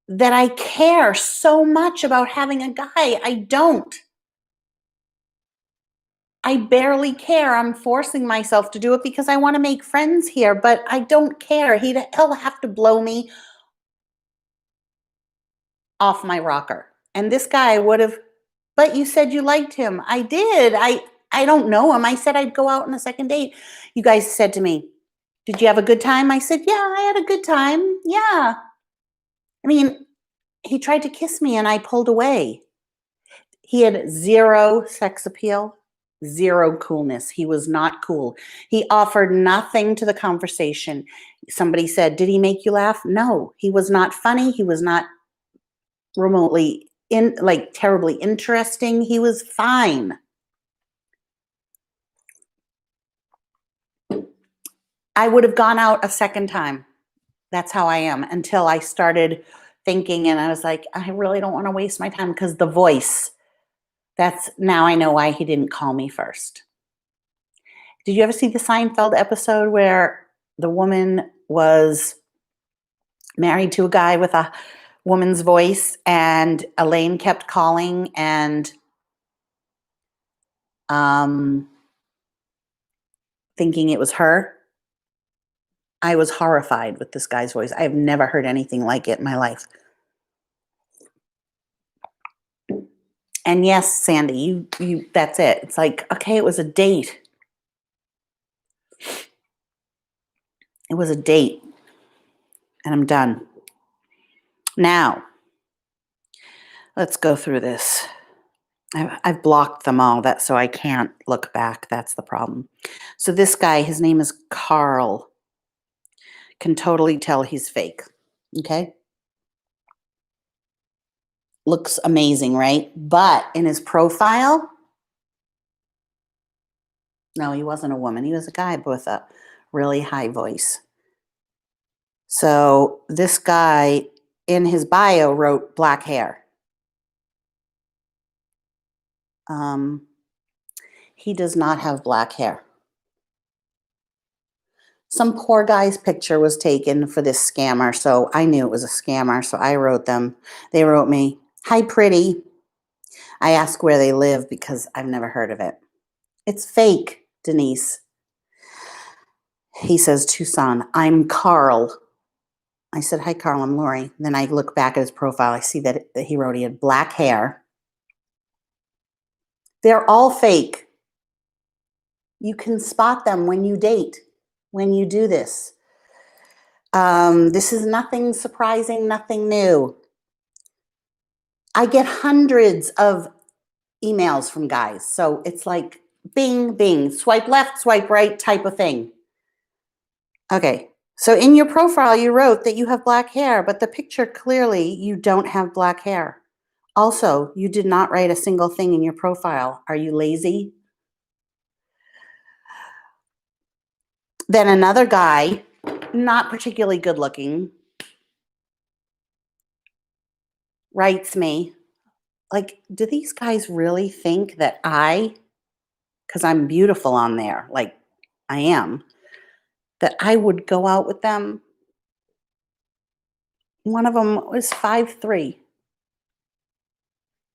that I care so much about having a guy. I don't. I barely care. I'm forcing myself to do it because I want to make friends here, but I don't care. He'll have to blow me off my rocker. And this guy would have, but you said you liked him. I did. I don't know him. I said I'd go out on a second date. You guys said to me, "Did you have a good time?" I said, "Yeah, I had a good time." Yeah. I mean, he tried to kiss me and I pulled away. He had zero sex appeal, zero coolness. He was not cool. He offered nothing to the conversation. Somebody said, "Did he make you laugh?" No, he was not funny. He was not remotely terribly interesting. He was fine. I would have gone out a second time. That's how I am until I started thinking and I was like, I really don't want to waste my time because the voice, now I know why he didn't call me first. Did you ever see the Seinfeld episode where the woman was married to a guy with a woman's voice and Elaine kept calling and thinking it was her? I was horrified with this guy's voice. I have never heard anything like it in my life. And yes, Sandy, you that's it. It's like, okay, it was a date. It was a date. And I'm done. Now, let's go through this. I've blocked them all, that so I can't look back. That's the problem. So this guy, his name is Carl. Can totally tell he's fake. Okay? Looks amazing, right? But in his profile, no, he wasn't a woman. He was a guy with a really high voice. So this guy in his bio wrote black hair. He does not have black hair. Some poor guy's picture was taken for this scammer, so I knew it was a scammer, so I wrote them. They wrote me, "Hi, pretty." I asked where they live because I've never heard of it. It's fake, Denise. He says, Tucson. I'm Carl. I said, "Hi, Carl, I'm Lori." Then I look back at his profile. I see that he wrote he had black hair. They're all fake. You can spot them when you date, when you do this. This is nothing surprising, nothing new. I get hundreds of emails from guys. So it's like bing, bing, swipe left, swipe right type of thing. Okay. So in your profile, you wrote that you have black hair, but the picture clearly you don't have black hair. Also, you did not write a single thing in your profile. Are you lazy? Then another guy, not particularly good looking, writes me, like, do these guys really think that because I'm beautiful on there, like I am, that I would go out with them? One of them was 5'3".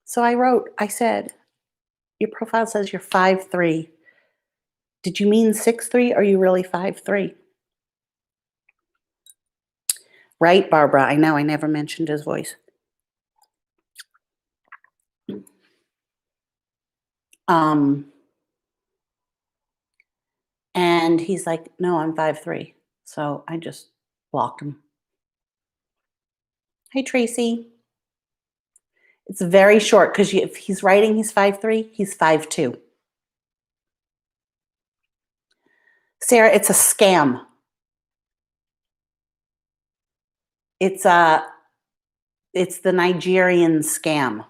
So I said, your profile says you're 5'3". Did you mean 6'3"? Are you really 5'3"? Right, Barbara? I know I never mentioned his voice. And he's like, no, I'm 5'3". So I just blocked him. Hey, Tracy. It's very short because if he's writing he's 5'3", he's 5'2". Sarah, it's a scam. It's the Nigerian scam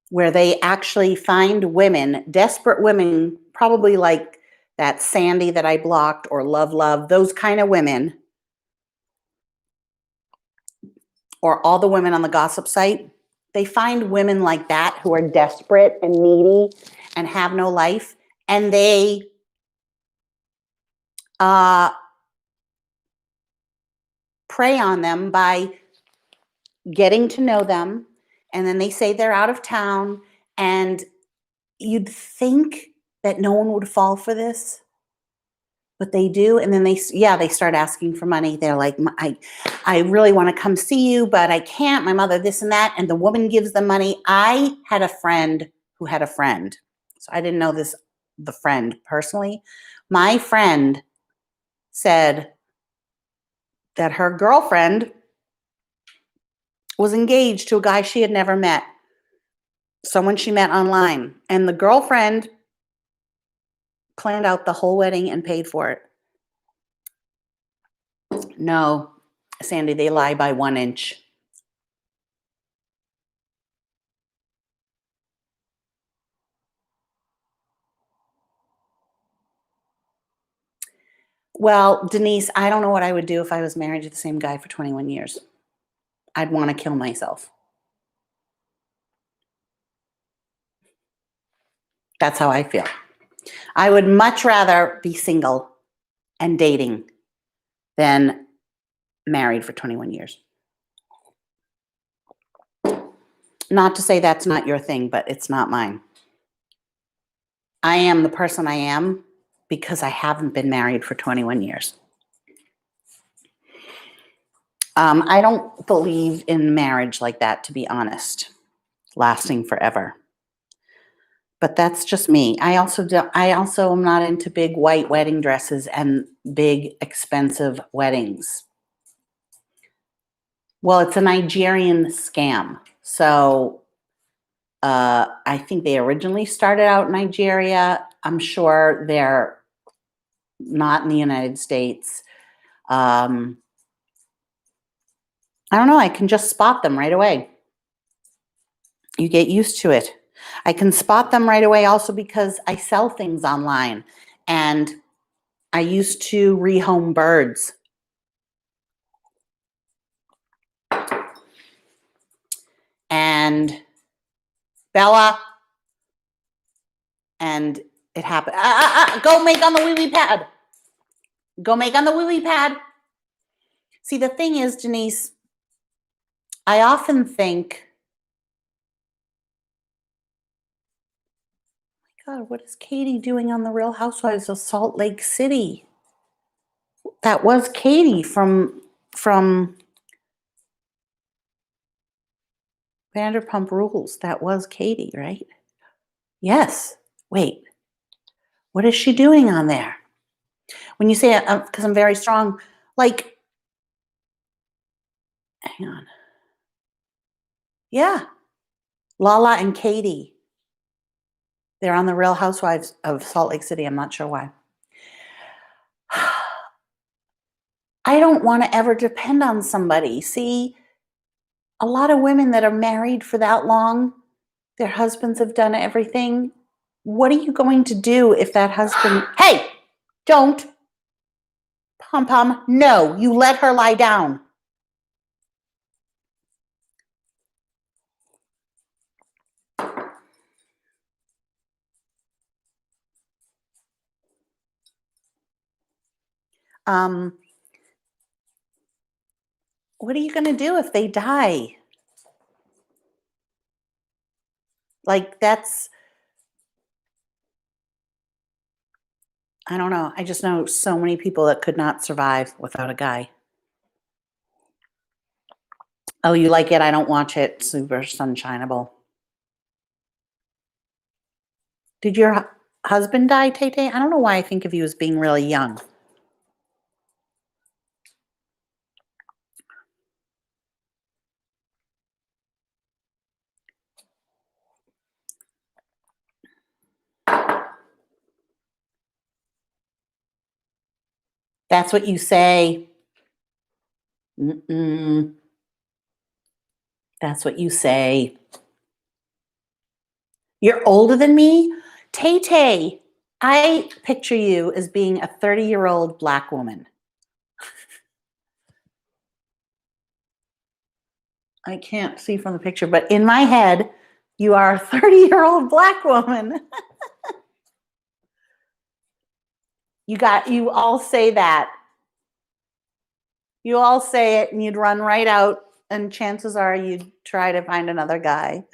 where they actually find women, desperate women, probably like that Sandy that I blocked or Love, those kind of women, or all the women on the gossip site. They find women like that who are desperate and needy and have no life, and they prey on them by getting to know them, and then they say they're out of town, and you'd think that no one would fall for this, but they do. And then they start asking for money. They're like, I really want to come see you, but I can't. My mother, this and that. And the woman gives them money. I had a friend who had a friend. So I didn't know the friend personally. My friend said that her girlfriend was engaged to a guy she had never met, someone she met online. And the girlfriend planned out the whole wedding and paid for it. No, Sandy, they lie by 1 inch. Well, Denise, I don't know what I would do if I was married to the same guy for 21 years. I'd want to kill myself. That's how I feel. I would much rather be single and dating than married for 21 years. Not to say that's not your thing, but it's not mine. I am the person I am because I haven't been married for 21 years. I don't believe in marriage like that, to be honest, lasting forever. But that's just me. I also am not into big white wedding dresses and big expensive weddings. Well, it's a Nigerian scam. So I think they originally started out in Nigeria. I'm sure they're not in the United States. I don't know. I can just spot them right away. You get used to it. I can spot them right away also because I sell things online and I used to rehome birds. And Bella, and it happened. Go make on the wee wee pad. Go make on the wee wee pad. See, the thing is, Denise, I often think, God, what is Katie doing on the Real Housewives of Salt Lake City? That was Katie from Vanderpump Rules. That was Katie, right? Yes. Wait, what is she doing on there? When you say, because I'm very strong, like, hang on. Yeah. Lala and Katie. They're on the Real Housewives of Salt Lake City. I'm not sure why. I don't want to ever depend on somebody. See, a lot of women that are married for that long, their husbands have done everything. What are you going to do if that husband, hey, don't, pom pom, no, you let her lie down. What are you going to do if they die? Like, that's, I don't know. I just know so many people that could not survive without a guy. Oh, you like it? I don't watch it. Super sunshineable. Did your husband die, Tay Tay? I don't know why I think of you as being really young. That's what you say. Mm-mm. That's what you say. You're older than me? Tay Tay, I picture you as being a 30-year-old Black woman. I can't see from the picture, but in my head, you are a 30-year-old Black woman. You all say that. You all say it and you'd run right out, and chances are you'd try to find another guy.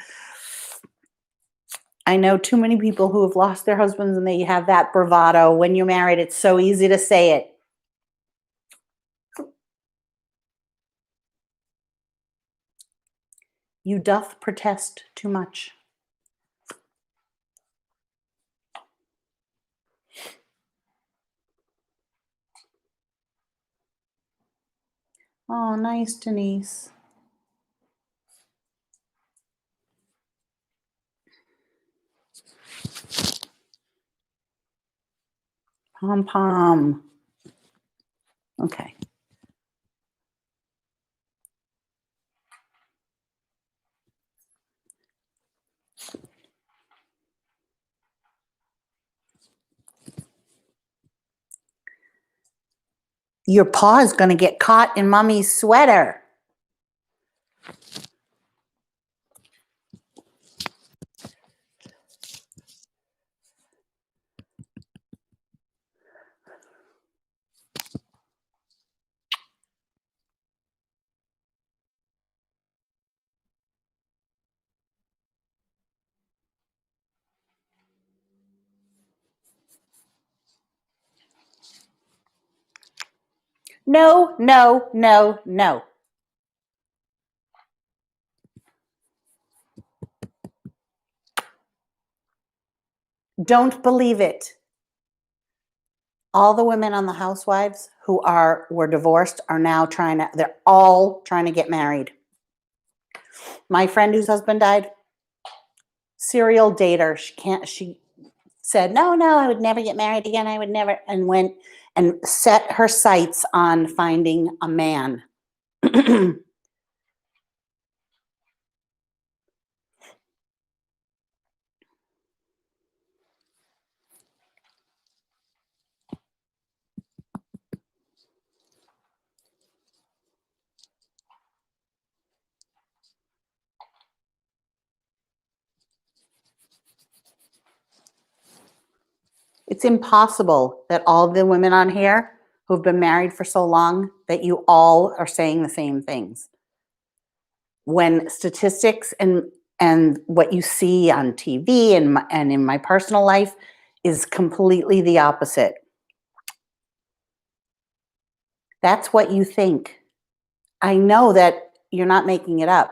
I know too many people who have lost their husbands and they have that bravado. When you're married, it's so easy to say it. You doth protest too much. Oh, nice, Denise. Pom pom. Okay. Your paw is going to get caught in mommy's sweater. No, no, no, no. don't believe it. All the women on the Housewives who were divorced are now they're all trying to get married. My friend whose husband died, serial dater. She said, no, I would never get married again. I would never, and went and set her sights on finding a man. It's impossible that all the women on here who've been married for so long, that you all are saying the same things. When statistics and what you see on TV and in my personal life is completely the opposite. That's what you think. I know that you're not making it up.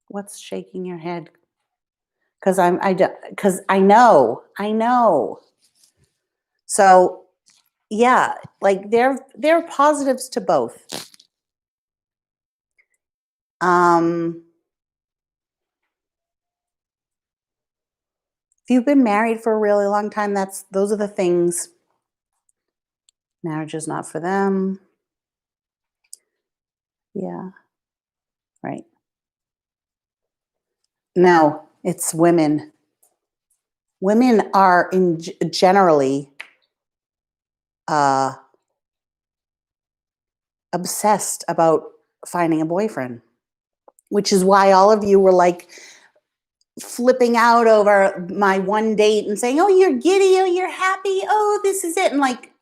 What's shaking your head? Because I know. So yeah, like there are positives to both. If you've been married for a really long time, those are the things. Marriage is not for them. Yeah, right. No, it's women. Women are generally obsessed about finding a boyfriend, which is why all of you were like flipping out over my one date and saying, oh, you're giddy, oh, you're happy, oh, this is it. And like,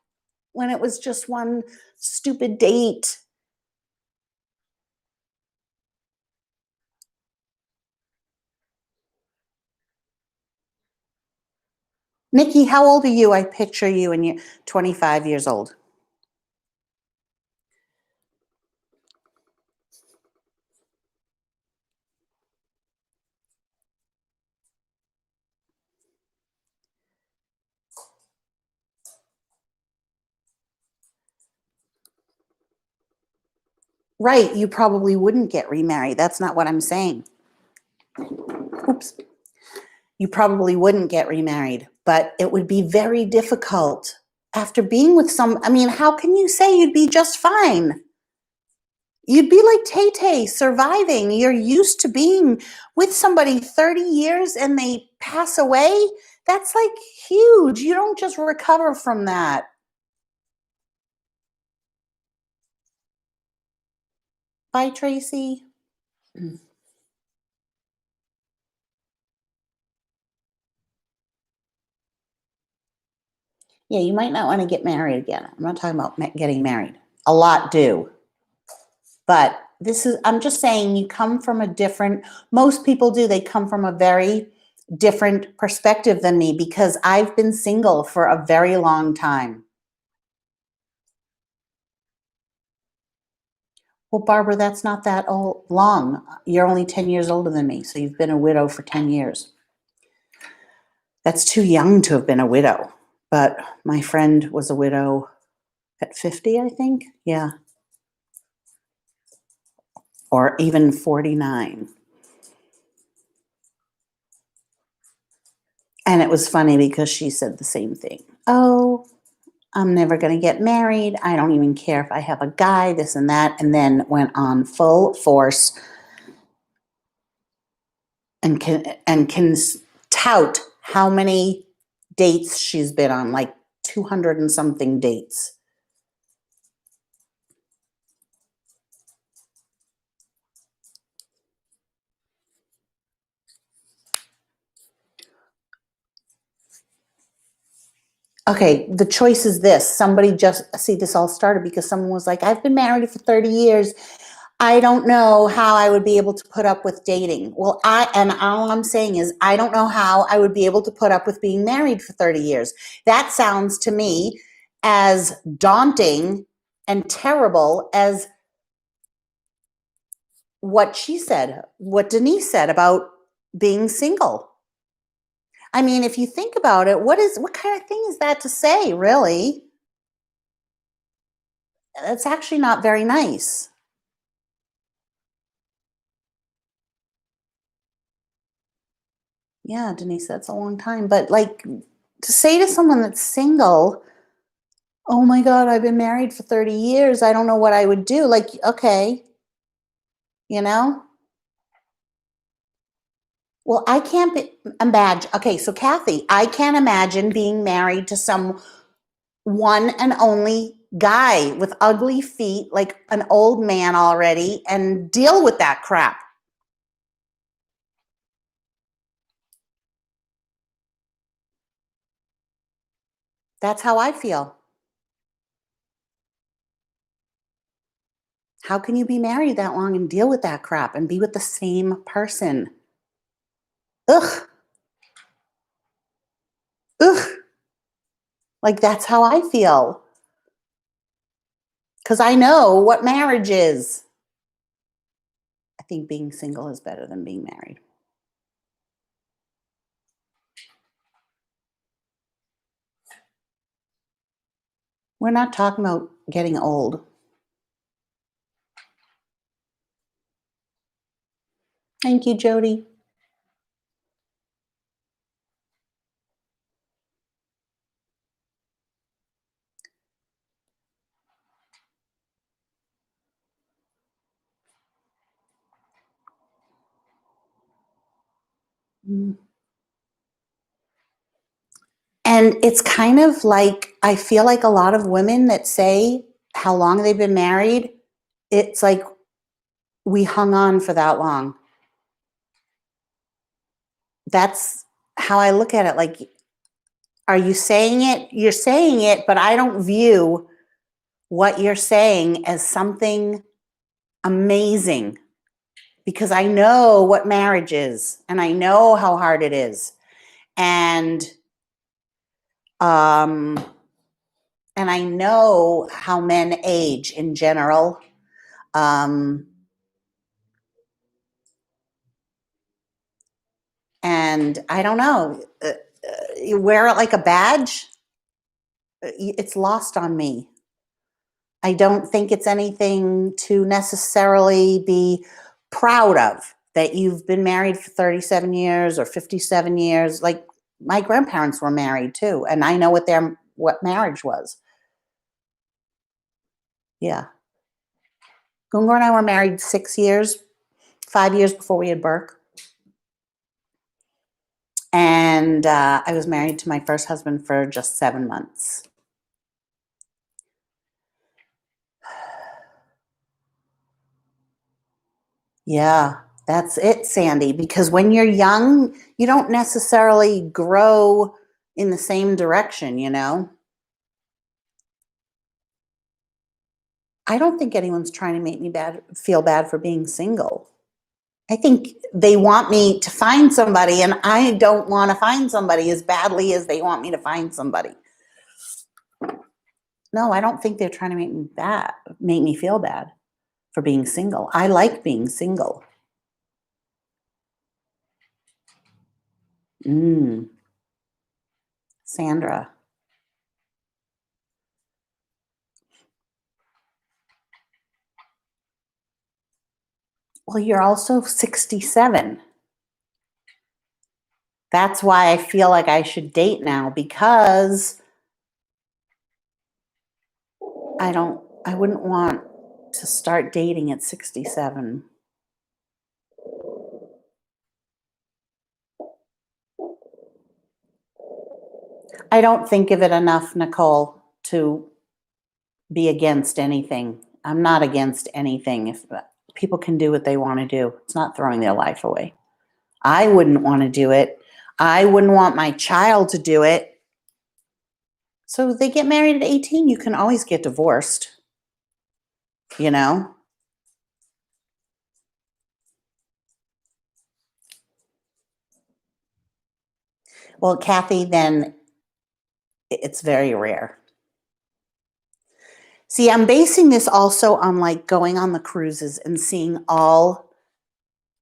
when it was just one stupid date. Nikki, how old are you? I picture you and you're 25 years old. Right, you probably wouldn't get remarried. That's not what I'm saying. Oops. You probably wouldn't get remarried, but it would be very difficult after being with how can you say you'd be just fine? You'd be like Tay-Tay, surviving. You're used to being with somebody 30 years and they pass away. That's like huge. You don't just recover from that. Bye, Tracy. Yeah, you might not want to get married again. I'm not talking about getting married. A lot do. But I'm just saying, you come from most people do, they come from a very different perspective than me because I've been single for a very long time. Well, Barbara, that's not that long. You're only 10 years older than me, so you've been a widow for 10 years. That's too young to have been a widow. But my friend was a widow at 50, I think. Yeah. Or even 49. And it was funny because she said the same thing. Oh, I'm never going to get married. I don't even care if I have a guy, this and that. And then went on full force and can tout how many dates she's been on, like 200 and something dates. Okay, the choice is this. This all started because someone was like, I've been married for 30 years. I don't know how I would be able to put up with dating. Well, all I'm saying is I don't know how I would be able to put up with being married for 30 years. That sounds to me as daunting and terrible as what she said, what Denise said about being single. I mean, if you think about it, what kind of thing is that to say, really? It's actually not very nice. Yeah, Denise, that's a long time. But like to say to someone that's single, oh my God, I've been married for 30 years. I don't know what I would do. Like, okay, you know? Well, I can't imagine. Okay, so Kathy, I can't imagine being married to some one and only guy with ugly feet, like an old man already, and deal with that crap. That's how I feel. How can you be married that long and deal with that crap and be with the same person? Ugh, ugh. Like that's how I feel. Because I know what marriage is. I think being single is better than being married. We're not talking about getting old. Thank you, Jody. Mm. And it's kind of like, I feel like a lot of women that say how long they've been married, it's like we hung on for that long. That's how I look at it. Like, are you saying it? You're saying it, but I don't view what you're saying as something amazing because I know what marriage is and I know how hard it is. And um and I know how men age in general. Um and I don't know, you wear it like a badge. It's lost on me. I don't think it's anything to necessarily be proud of that you've been married for 37 years or 57 years. Like my grandparents were married too, and I know what marriage was. Yeah. Gungar and I were married 6 years, 5 years before we had Burke. And I was married to my first husband for just 7 months. Yeah, that's it, Sandy. Because when you're young, you don't necessarily grow in the same direction, you know? I don't think anyone's trying to make me feel bad for being single. I think they want me to find somebody, and I don't want to find somebody as badly as they want me to find somebody. No, I don't think they're trying to make me feel bad for being single. I like being single. Mm, Sandra. Well, you're also 67. That's why I feel like I should date now because I wouldn't want to start dating at 67. I don't think of it enough, Nicole, to be against anything. I'm not against anything. If people can do what they want to do, it's not throwing their life away. I wouldn't want to do it. I wouldn't want my child to do it. So they get married at 18, you can always get divorced, you know? Well, Kathy, then it's very rare. See, I'm basing this also on like going on the cruises and seeing all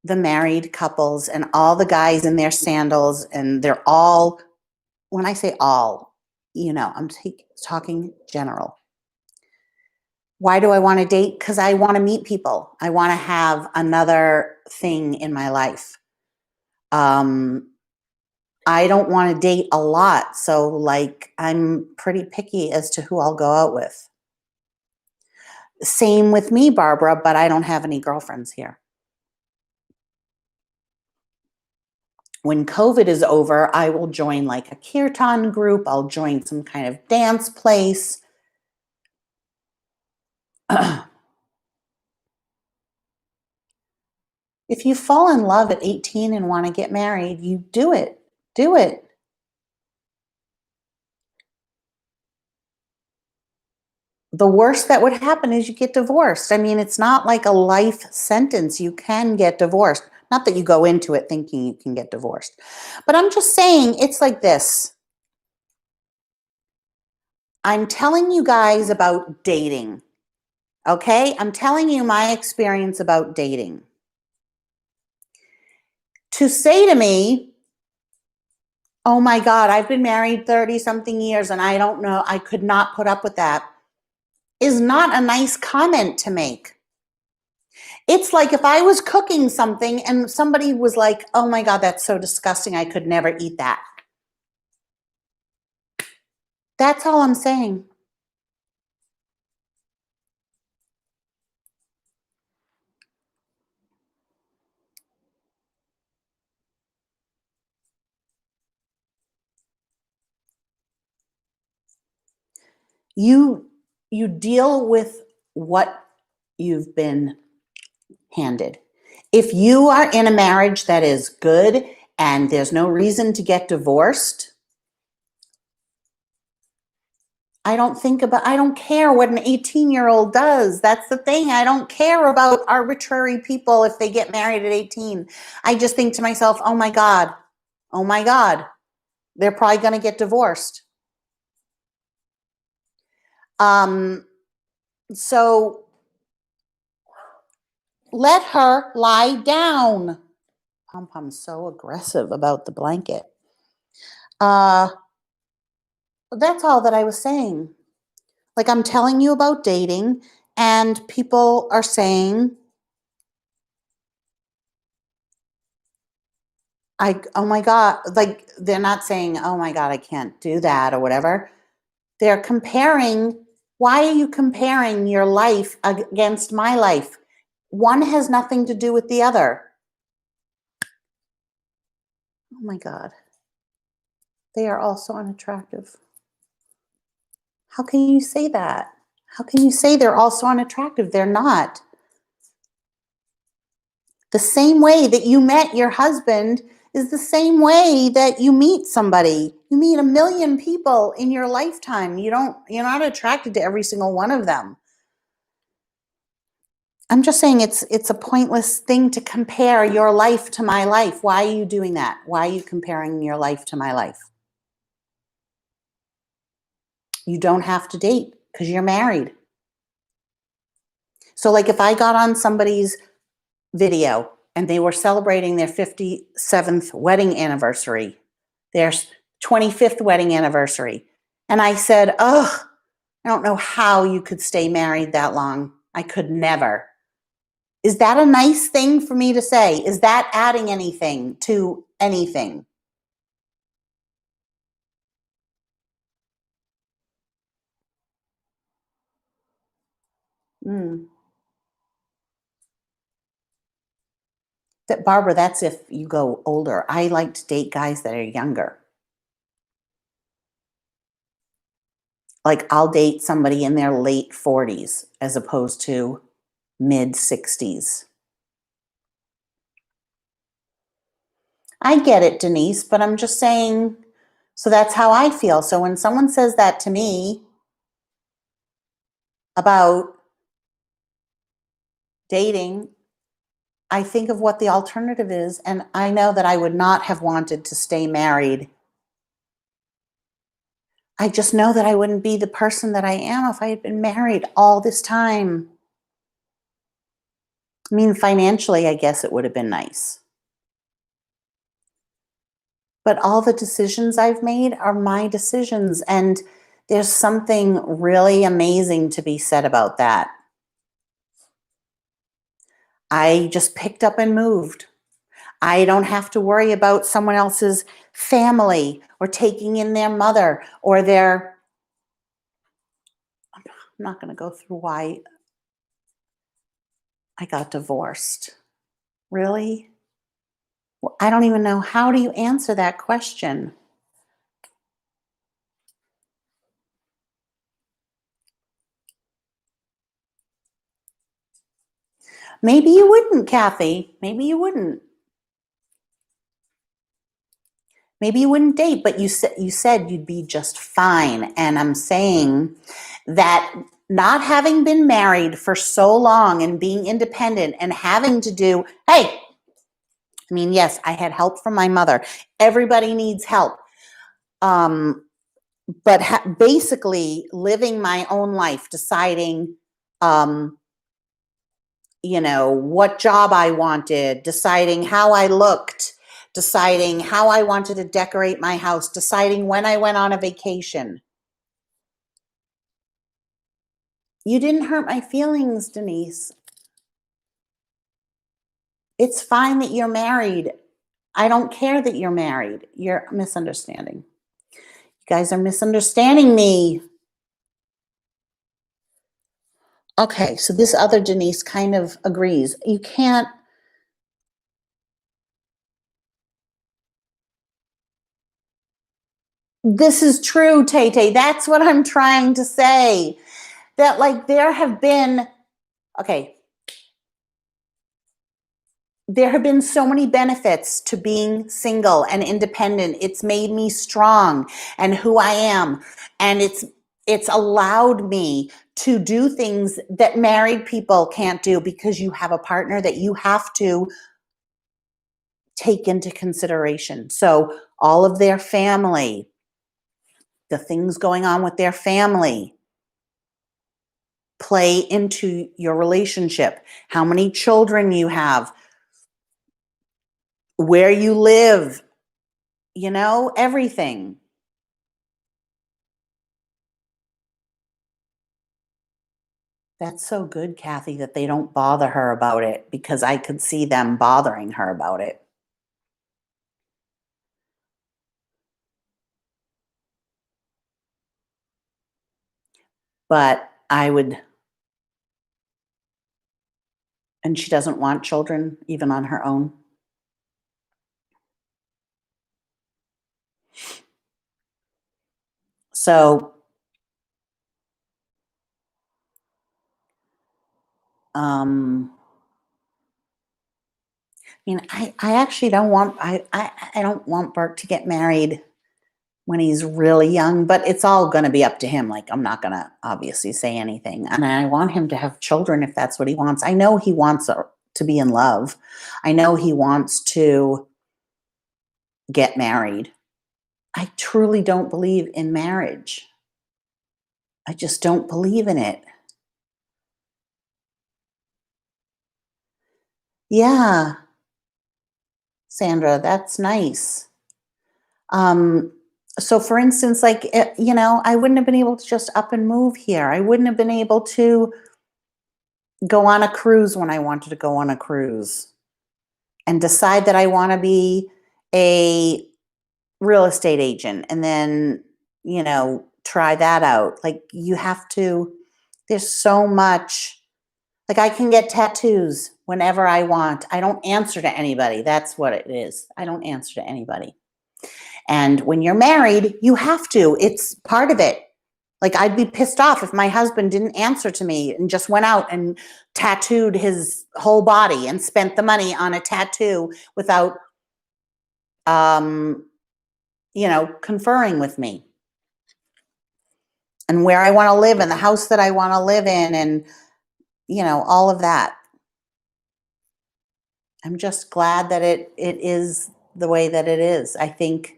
the married couples and all the guys in their sandals, and they're all, when I say all, I'm talking general. Why do I want to date? Because I want to meet people. I want to have another thing in my life. I don't want to date a lot. So, like, I'm pretty picky as to who I'll go out with. Same with me, Barbara, but I don't have any girlfriends here. When COVID is over, I will join like a kirtan group. I'll join some kind of dance place. If you fall in love at 18 and want to get married, you do it. Do it. The worst that would happen is you get divorced. I mean, it's not like a life sentence. You can get divorced. Not that you go into it thinking you can get divorced. But I'm just saying, it's like this. I'm telling you guys about dating. Okay? I'm telling you my experience about dating. To say to me, oh my God, I've been married 30 something years and I don't know, I could not put up with that, is not a nice comment to make. It's like if I was cooking something and somebody was like, oh my God, that's so disgusting, I could never eat that. That's all I'm saying. You deal with what you've been handed. If you are in a marriage that is good and there's no reason to get divorced, I don't care what an 18-year-old does. That's the thing. I don't care about arbitrary people if they get married at 18. I just think to myself, oh my God, they're probably going to get divorced. So let her lie down. Pom Pom's so aggressive about the blanket. That's all that I was saying. Like, I'm telling you about dating, and people are saying, oh my God, like, they're not saying, oh my God, I can't do that or whatever. They're comparing. Why are you comparing your life against my life? One has nothing to do with the other. Oh my God. They are all so unattractive. How can you say that? How can you say they're all so unattractive? They're not. The same way that you met your husband is the same way that you meet somebody. You meet a million people in your lifetime. You're not attracted to every single one of them. I'm just saying it's a pointless thing to compare your life to my life. Why are you doing that? Why are you comparing your life to my life? You don't have to date because you're married. So like if I got on somebody's video and they were celebrating their 57th wedding anniversary, their 25th wedding anniversary, and I said, oh, I don't know how you could stay married that long. I could never. Is that a nice thing for me to say? Is that adding anything to anything? That, Barbara, that's if you go older. I like to date guys that are younger. Like I'll date somebody in their late 40s as opposed to mid 60s. I get it, Denise, but I'm just saying, so that's how I feel. So when someone says that to me about dating, I think of what the alternative is, and I know that I would not have wanted to stay married. I just know that I wouldn't be the person that I am if I had been married all this time. I mean, financially, I guess it would have been nice. But all the decisions I've made are my decisions. And there's something really amazing to be said about that. I just picked up and moved. I don't have to worry about someone else's family or taking in their mother or their. I'm not going to go through why I got divorced. Really? Well, I don't even know. How do you answer that question? Maybe you wouldn't, Kathy. Maybe you wouldn't. Maybe you wouldn't date, but you said you'd be just fine. And I'm saying that not having been married for so long and being independent and having to do, hey, I mean, yes, I had help from my mother. Everybody needs help. Um, but basically living my own life, deciding, um, what job I wanted, deciding how I looked, deciding how I wanted to decorate my house, deciding when I went on a vacation. You didn't hurt my feelings, Denise. It's fine that you're married. I don't care that you're married. You're misunderstanding. You guys are misunderstanding me. Okay, so this other Denise kind of agrees. You can't. This is true, Tay Tay. That's what I'm trying to say. That, like, okay, there have been so many benefits to being single and independent. It's made me strong and who I am. And it's allowed me to do things that married people can't do because you have a partner that you have to take into consideration. So all of their family, the things going on with their family play into your relationship. How many children you have, where you live, everything. That's so good, Kathy, that they don't bother her about it because I could see them bothering her about it. But I would, and she doesn't want children even on her own. So, I mean, I actually don't want, I don't want Bert to get married when he's really young, but it's all going to be up to him. Like, I'm not going to obviously say anything. And I want him to have children if that's what he wants. I know he wants to be in love. I know he wants to get married. I truly don't believe in marriage. I just don't believe in it. Yeah, Sandra, that's nice. Um, so for instance, like, I wouldn't have been able to just up and move here. I wouldn't have been able to go on a cruise when I wanted to go on a cruise and decide that I want to be a real estate agent and then, try that out. Like, you have to, there's so much. Like, I can get tattoos whenever I want. I don't answer to anybody. That's what it is. I don't answer to anybody. And when you're married, you have to. It's part of it. Like, I'd be pissed off if my husband didn't answer to me and just went out and tattooed his whole body and spent the money on a tattoo without, um, conferring with me. And where I want to live and the house that I want to live in and, all of that. I'm just glad that it is the way that it is. I think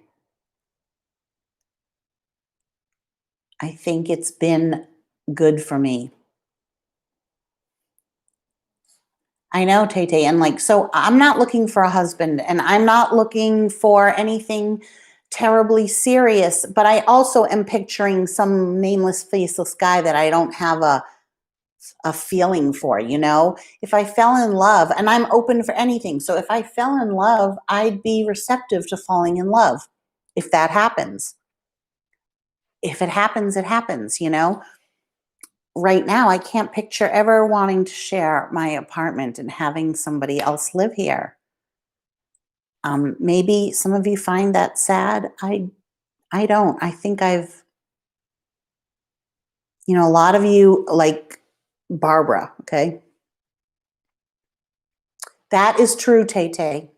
it's been good for me. I know, Tay Tay. And like, so I'm not looking for a husband and I'm not looking for anything terribly serious, but I also am picturing some nameless, faceless guy that I don't have a feeling for, you know? If I fell in love, and I'm open for anything. So if I fell in love, I'd be receptive to falling in love if that happens. If it happens, it happens, you know? Right now, I can't picture ever wanting to share my apartment and having somebody else live here. Maybe some of you find that sad. I don't. I think I've, a lot of you like Barbara. Okay, that is true, Tay Tay.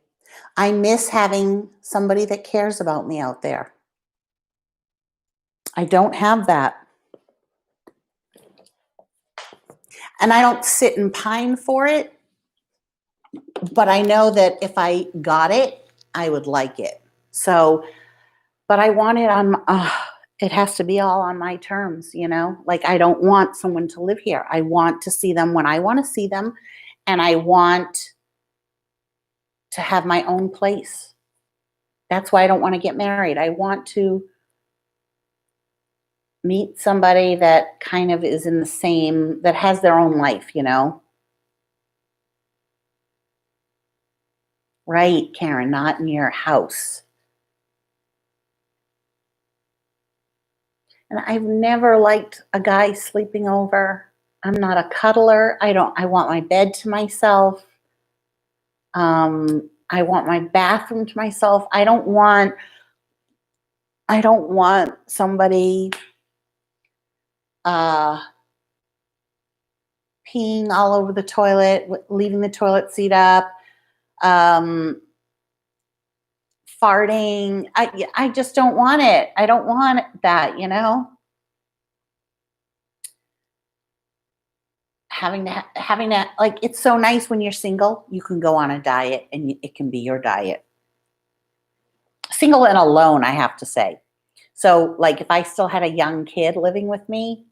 I miss having somebody that cares about me out there. I don't have that, and I don't sit and pine for it. But I know that if I got it, I would like it. So, but I want it on. It has to be all on my terms, you know? Like, I don't want someone to live here. I want to see them when I want to see them, and I want to have my own place. That's why I don't want to get married. I want to meet somebody that kind of is in the same, that has their own life, you know? Right, Karen, not in your house. And I've never liked a guy sleeping over. I'm not a cuddler. I want my bed to myself. I want my bathroom to myself. I don't want somebody uh peeing all over the toilet, leaving the toilet seat up, um farting. I just don't want it. I don't want that, you know? Having to like, it's so nice when you're single, you can go on a diet and it can be your diet. Single and alone, I have to say. So, like, if I still had a young kid living with me,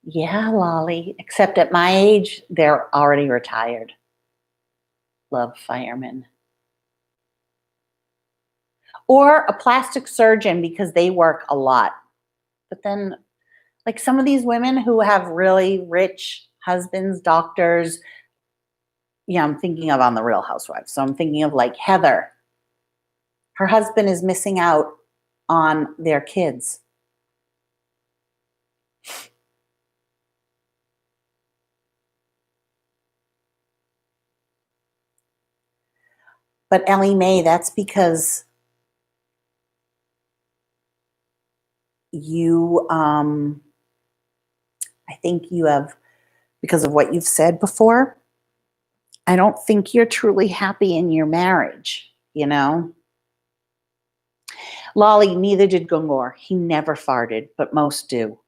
yeah, Lolly. Except at my age, they're already retired. Love firemen. Or a plastic surgeon because they work a lot. But then, like some of these women who have really rich husbands, doctors, yeah, I'm thinking of on the Real Housewives. So I'm thinking of like Heather. Her husband is missing out on their kids. But Ellie Mae, that's because you, I think you have, because of what you've said before, I don't think you're truly happy in your marriage, you know? Lolly, neither did Gungor. He never farted, but most do.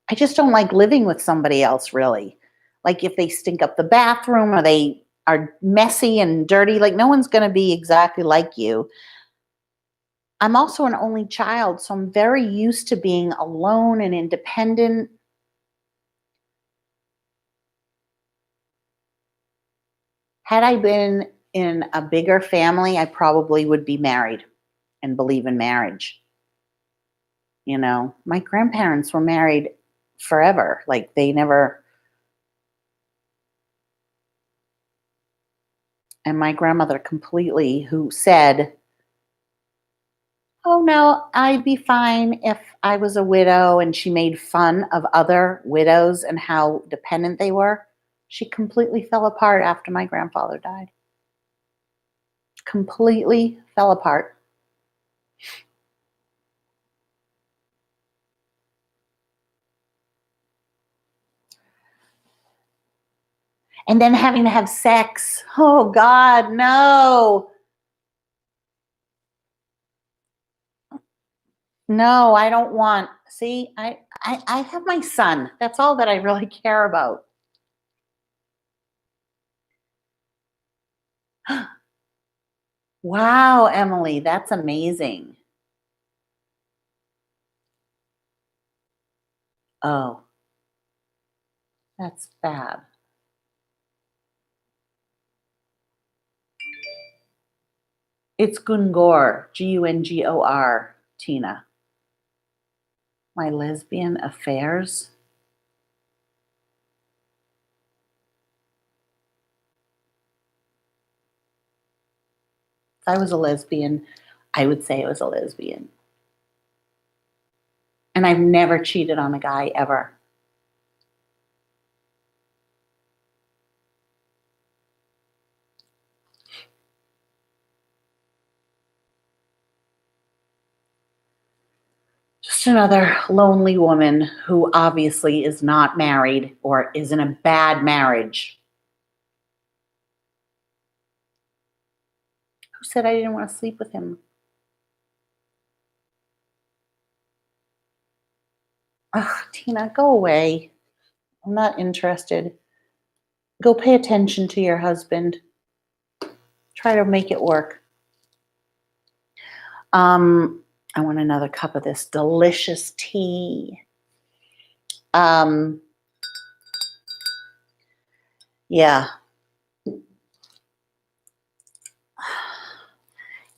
I just don't like living with somebody else, really. Like if they stink up the bathroom or they are messy and dirty, like no one's going to be exactly like you. I'm also an only child, so I'm very used to being alone and independent. Had I been in a bigger family, I probably would be married and believe in marriage. You know, my grandparents were married forever. Like they never, and my grandmother completely, who said, "Oh no, I'd be fine if I was a widow," and she made fun of other widows and how dependent they were. She completely fell apart after my grandfather died. Completely fell apart. And then having to have sex. Oh God, no. No, I don't want. See, I have my son. That's all that I really care about. Wow, Emily, that's amazing. Oh, that's fab. It's Gungor, Gungor, Tina. My lesbian affairs. If I was a lesbian, I would say I was a lesbian. And I've never cheated on a guy ever. Just another lonely woman who obviously is not married or is in a bad marriage. Who said I didn't want to sleep with him? Ugh, Tina, go away. I'm not interested. Go pay attention to your husband. Try to make it work. I want another cup of this delicious tea. Yeah.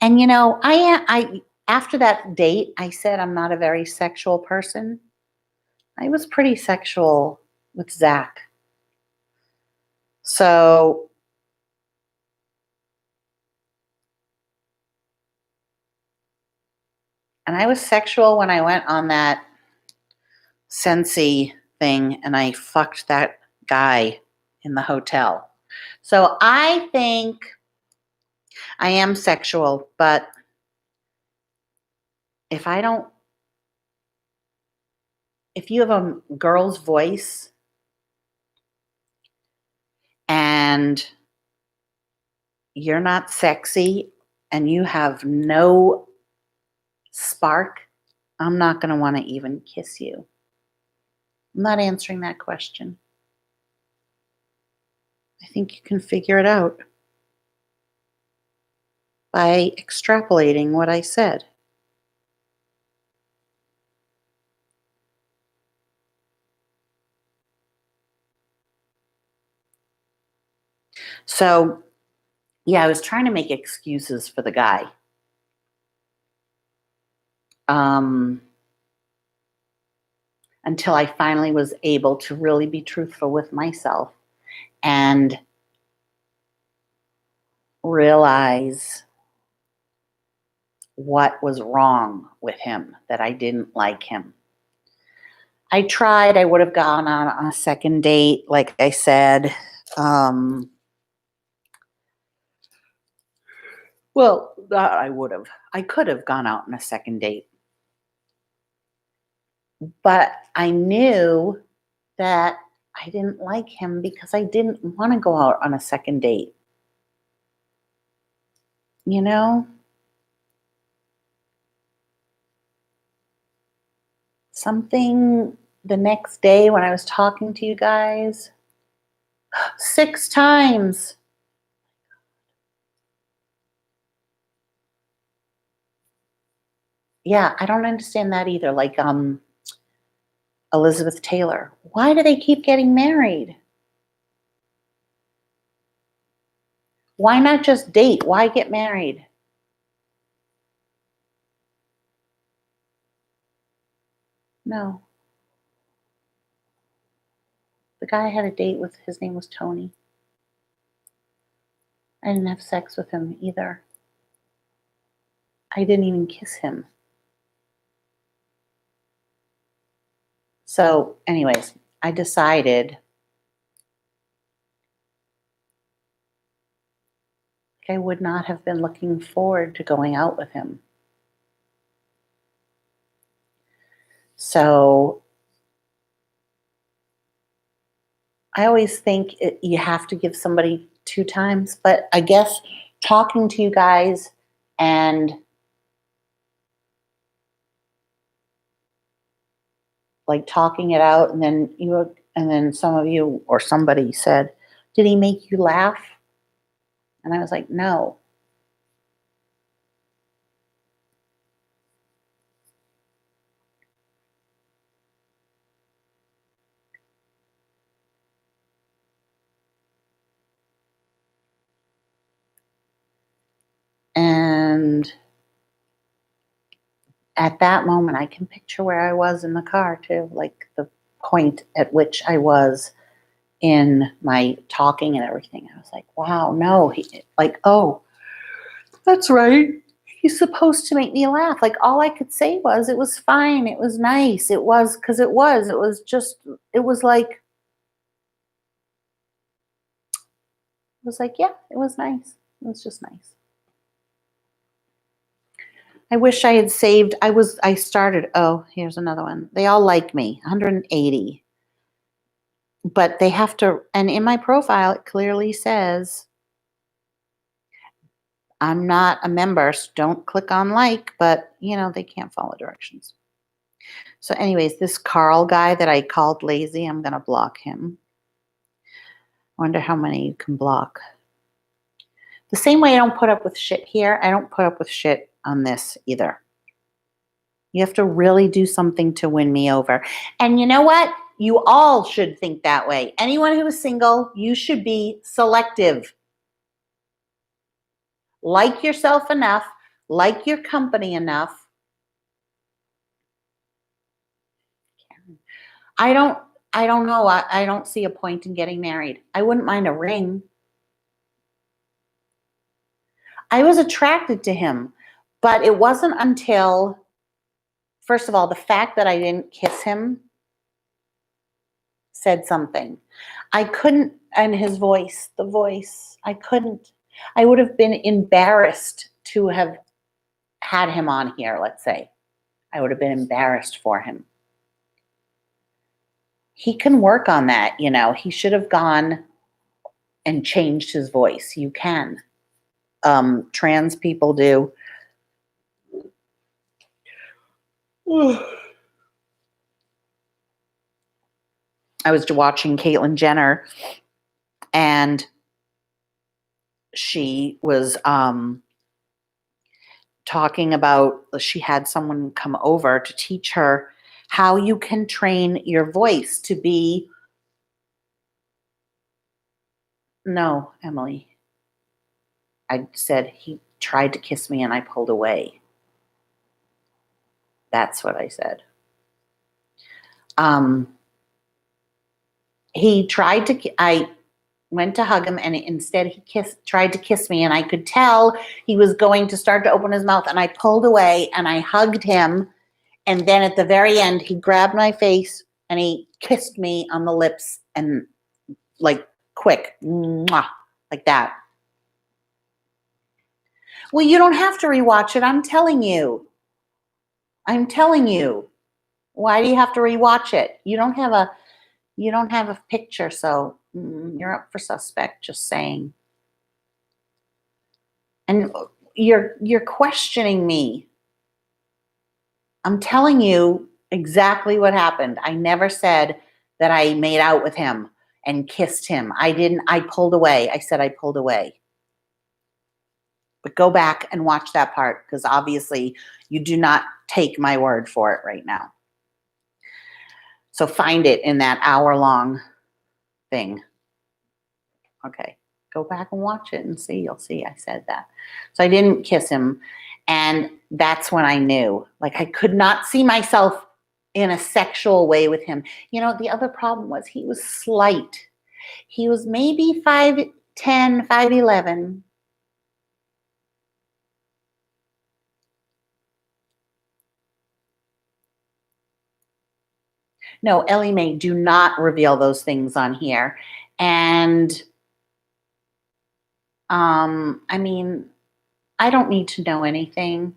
And I after that date, I said I'm not a very sexual person. I was pretty sexual with Zach. So, and I was sexual when I went on that Sensi thing and I fucked that guy in the hotel. So I think I am sexual, but if I don't, if you have a girl's voice and you're not sexy and you have no spark, I'm not going to want to even kiss you. I'm not answering that question. I think you can figure it out by extrapolating what I said. So, yeah, I was trying to make excuses for the guy. Until I finally was able to really be truthful with myself and realize what was wrong with him, that I didn't like him. I tried. I would have gone on a second date, like I said. Well, I would have. I could have gone out on a second date. But I knew that I didn't like him because I didn't want to go out on a second date. You know? Something the next day when I was talking to you guys, 6 times. Yeah, I don't understand that either. Like Elizabeth Taylor. Why do they keep getting married? Why not just date? Why get married? No. The guy I had a date with, his name was Tony. I didn't have sex with him either. I didn't even kiss him. So, anyways, I decided I would not have been looking forward to going out with him. So, I always think you have to give somebody 2 times, but I guess talking to you guys and like talking it out, and then some of you or somebody said, "Did he make you laugh?" And I was like, no. And at that moment, I can picture where I was in the car too, like the point at which I was in my talking and everything. I was like, wow, no, oh, that's right. He's supposed to make me laugh. Like all I could say was, it was fine. It was nice. It was, because it was just, it was like, yeah, it was nice. It was just nice. I wish I had saved. I started, oh, here's another one. They all like me, 180. But they have to, and in my profile, it clearly says, I'm not a member, so don't click on like, but they can't follow directions. So anyways, this Carl guy that I called lazy, I'm going to block him. I wonder how many you can block. The same way I don't put up with shit here, I don't put up with shit on this either. You have to really do something to win me over. And you know what? You all should think that way. Anyone who is single, you should be selective. Like yourself enough, like your company enough. I don't know. I don't see a point in getting married. I wouldn't mind a ring. I was attracted to him, but it wasn't until, first of all, the fact that I didn't kiss him said something. I couldn't, and his voice, the voice, I couldn't. I would have been embarrassed to have had him on here, let's say. I would have been embarrassed for him. He can work on that, He should have gone and changed his voice. You can. Trans people do. I was watching Caitlyn Jenner, and she was talking about, she had someone come over to teach her how you can train your voice to be, no, Emily. I said he tried to kiss me and I pulled away. That's what I said. He tried to, I went to hug him, and instead he tried to kiss me, and I could tell he was going to start to open his mouth, and I pulled away and I hugged him. And then at the very end, he grabbed my face and he kissed me on the lips, and like quick, mwah, like that. Well, you don't have to rewatch it. I'm telling you. Why do you have to rewatch it? You don't have a picture, so you're up for suspect, just saying. And you're questioning me. I'm telling you exactly what happened. I never said that I made out with him and kissed him. I didn't. I pulled away. I said I pulled away. But go back and watch that part, because obviously you do not take my word for it right now. So find it in that hour-long thing. Okay, go back and watch it and see. You'll see I said that. So I didn't kiss him, and that's when I knew. Like, I could not see myself in a sexual way with him. The other problem was he was slight. He was maybe 5'10", 5'11". No, Ellie Mae, do not reveal those things on here. And, I mean, I don't need to know anything.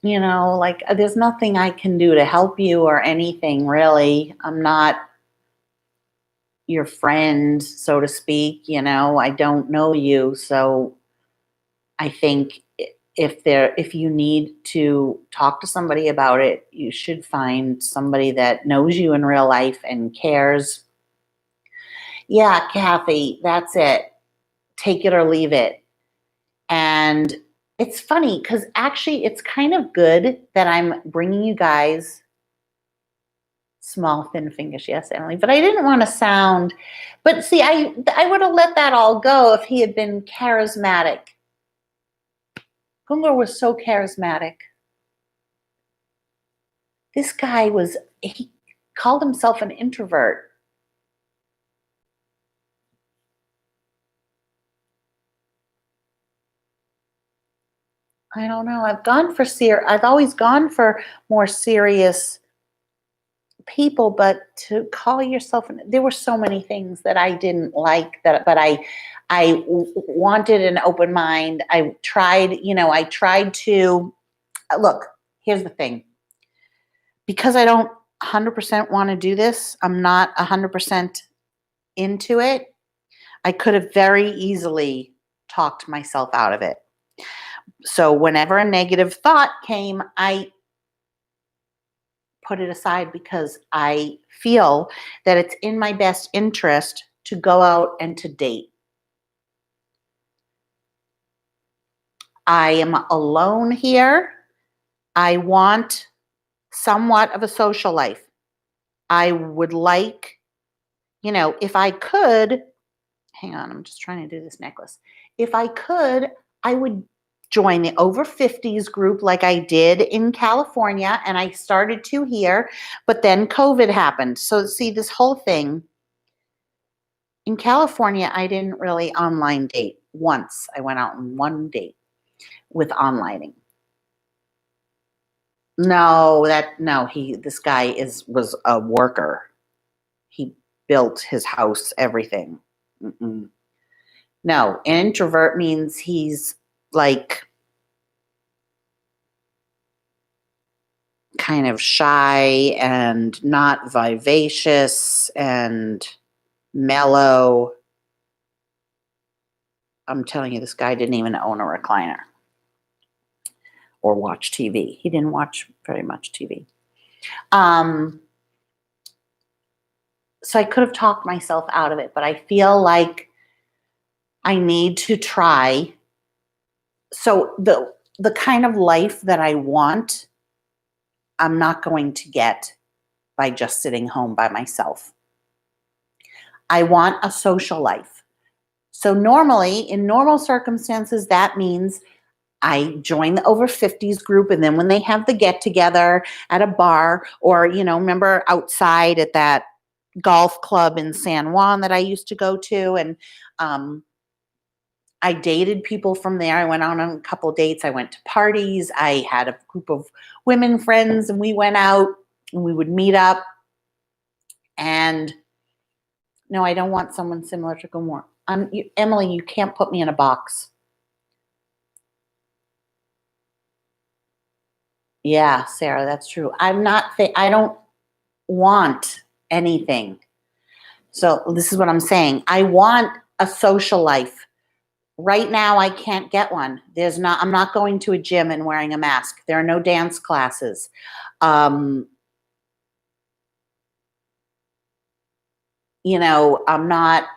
There's nothing I can do to help you or anything, really. I'm not your friend, so to speak. I don't know you. So I think if you need to talk to somebody about it, you should find somebody that knows you in real life and cares. Yeah, Kathy, that's it. Take it or leave it. And it's funny because actually it's kind of good that I'm bringing you guys small, thin fingers. Yes, Emily. But I didn't want to sound, but see, I would have let that all go if he had been charismatic. Gungar was so charismatic. This guy he called himself an introvert. I don't know. I've always gone for more serious people, but to call yourself there were so many things that I didn't like but wanted an open mind. I tried to look, here's the thing. Because I don't 100% want to do this, I'm not 100% into it. I could have very easily talked myself out of it. So whenever a negative thought came, I put it aside because I feel that it's in my best interest to go out and to date. I am alone here. I want somewhat of a social life. I would like, if I could, hang on, I'm just trying to do this necklace. If I could, I would join the over 50s group like I did in California, and I started to here, but then COVID happened. So see, this whole thing, in California, I didn't really online date once. I went out on one date with onlining. This guy was a worker. He built his house, everything. Mm-mm. No, an introvert means he's like kind of shy and not vivacious and mellow. I'm telling you, this guy didn't even own a recliner or watch TV. He didn't watch very much TV. So I could have talked myself out of it, but I feel like I need to try. So the kind of life that I want, I'm not going to get by just sitting home by myself. I want a social life. So normally, in normal circumstances, that means I join the over 50s group, and then when they have the get together at a bar or, remember outside at that golf club in San Juan that I used to go to, and I dated people from there. I went on a couple of dates. I went to parties. I had a group of women friends, and we went out and we would meet up. And no, I don't want someone similar to Gilmore. Emily, you can't put me in a box. Yeah, Sarah, that's true. I don't want anything. So this is what I'm saying. I want a social life. Right now, I can't get one. I'm not going to a gym and wearing a mask. There are no dance classes. I'm not,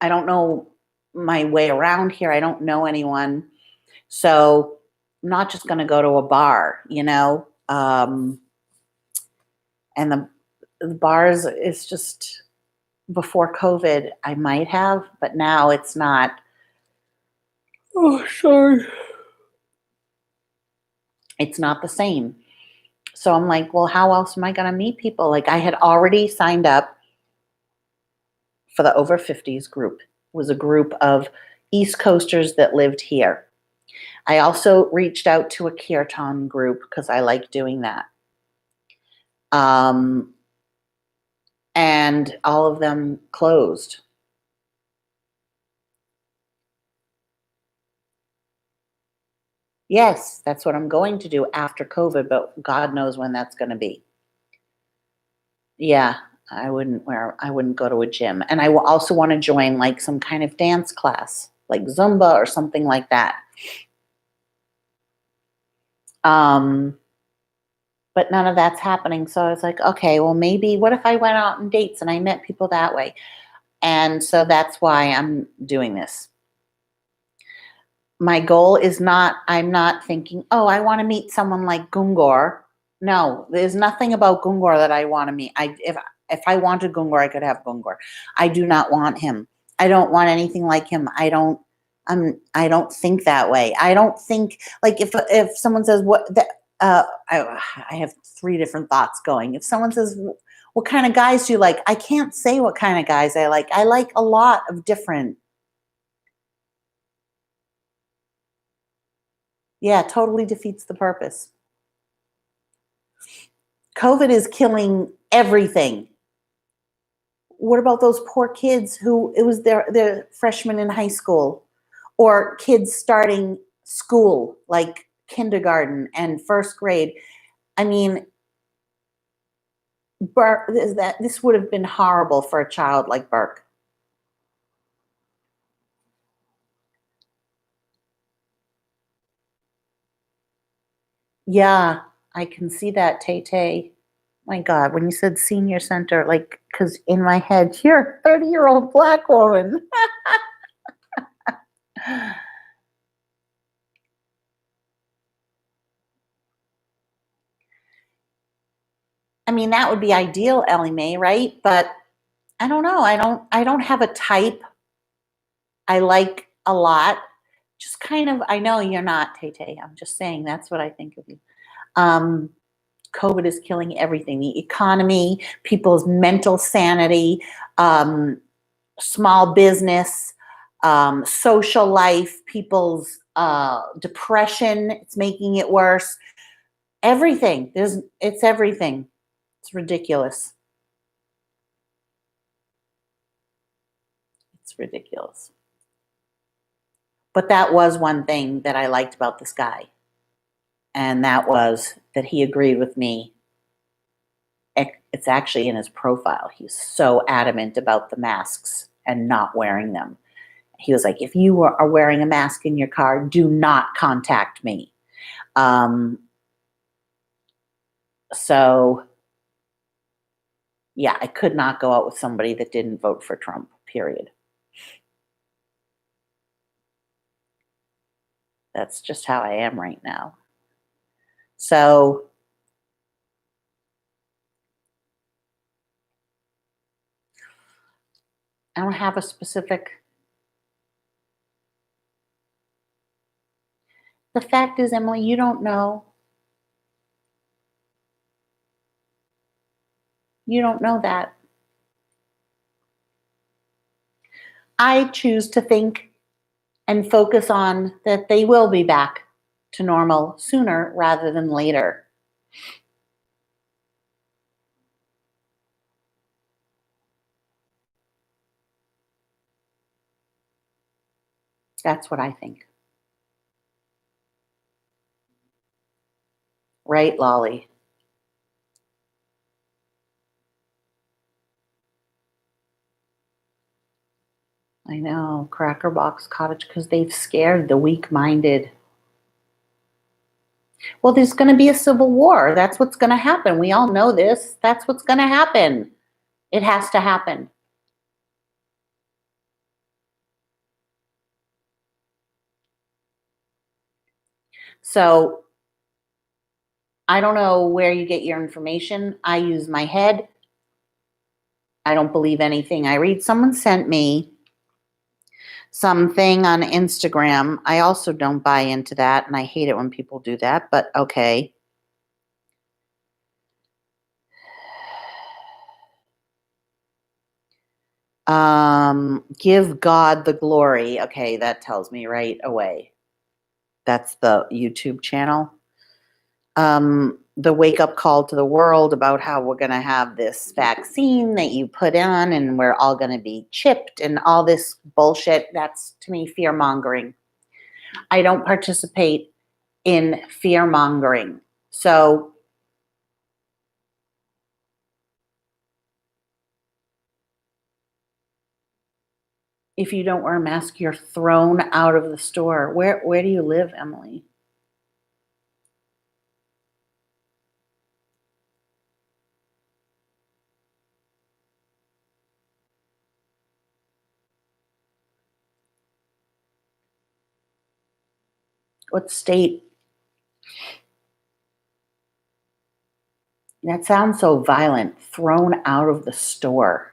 I don't know my way around here. I don't know anyone. So I'm not just going to go to a bar, and the bars is just, before COVID, I might have, but now it's not. Oh, sorry. It's not the same. So I'm like, well, how else am I going to meet people? Like, I had already signed up for the over 50s group. It was a group of East Coasters that lived here. I also reached out to a kirtan group because I like doing that. And all of them closed. Yes, that's what I'm going to do after COVID, but God knows when that's going to be. Yeah, I wouldn't go to a gym. And I will also want to join like some kind of dance class, like Zumba or something like that. but none of that's happening. So I was like, okay, well, maybe what if I went out on dates and I met people that way? And so that's why I'm doing this. My goal is not, I'm not thinking, oh, I want to meet someone like Gungor. No, there's nothing about Gungor that I want to meet. If I wanted Gungor, I could have Gungor. I do not want him. I don't want anything like him. I don't think that way. I don't think like if someone says what that I have three different thoughts going. If someone says what kind of guys do you like? I can't say what kind of guys I like. I like a lot of different. Yeah, totally defeats the purpose. COVID is killing everything. What about those poor kids who it was their freshmen in high school or kids starting school like kindergarten and first grade? I mean, this would have been horrible for a child like Burke. Yeah, I can see that, Tay Tay. My God, when you said senior center, like, because in my head, you're a 30-year-old black woman. I mean, that would be ideal, Ellie Mae, right? But I don't know. I don't have a type I like a lot. Just kind of, I know you're not, Tay Tay. I'm just saying that's what I think of you. Um, COVID is killing everything, the economy, people's mental sanity, um, small business, social life, people's depression. It's making it worse. Everything. It's everything. It's ridiculous. It's ridiculous. But that was one thing that I liked about this guy. And that was that he agreed with me. It's actually in his profile. He's so adamant about the masks and not wearing them. He was like, if you are wearing a mask in your car, do not contact me. So, yeah, I could not go out with somebody that didn't vote for Trump, period. That's just how I am right now. So, I don't have a specific. The fact is, Emily, you don't know. You don't know that. I choose to think and focus on that they will be back to normal sooner rather than later. That's what I think. Right, Lolly? I know, Cracker Box Cottage, because they've scared the weak minded. Well, there's going to be a civil war. That's what's going to happen. We all know this. That's what's going to happen. It has to happen. So I don't know where you get your information. I use my head. I don't believe anything I read. Someone sent me something on Instagram. I also don't buy into that, and I hate it when people do that, but okay. Give God the glory. Okay, that tells me right away. That's the YouTube channel. The wake up call to the world about how we're going to have this vaccine that you put on and we're all going to be chipped and all this bullshit. That's to me fear mongering. I don't participate in fear mongering. So if you don't wear a mask, you're thrown out of the store. Where do you live, Emily? What state? That sounds so violent. Thrown out of the store.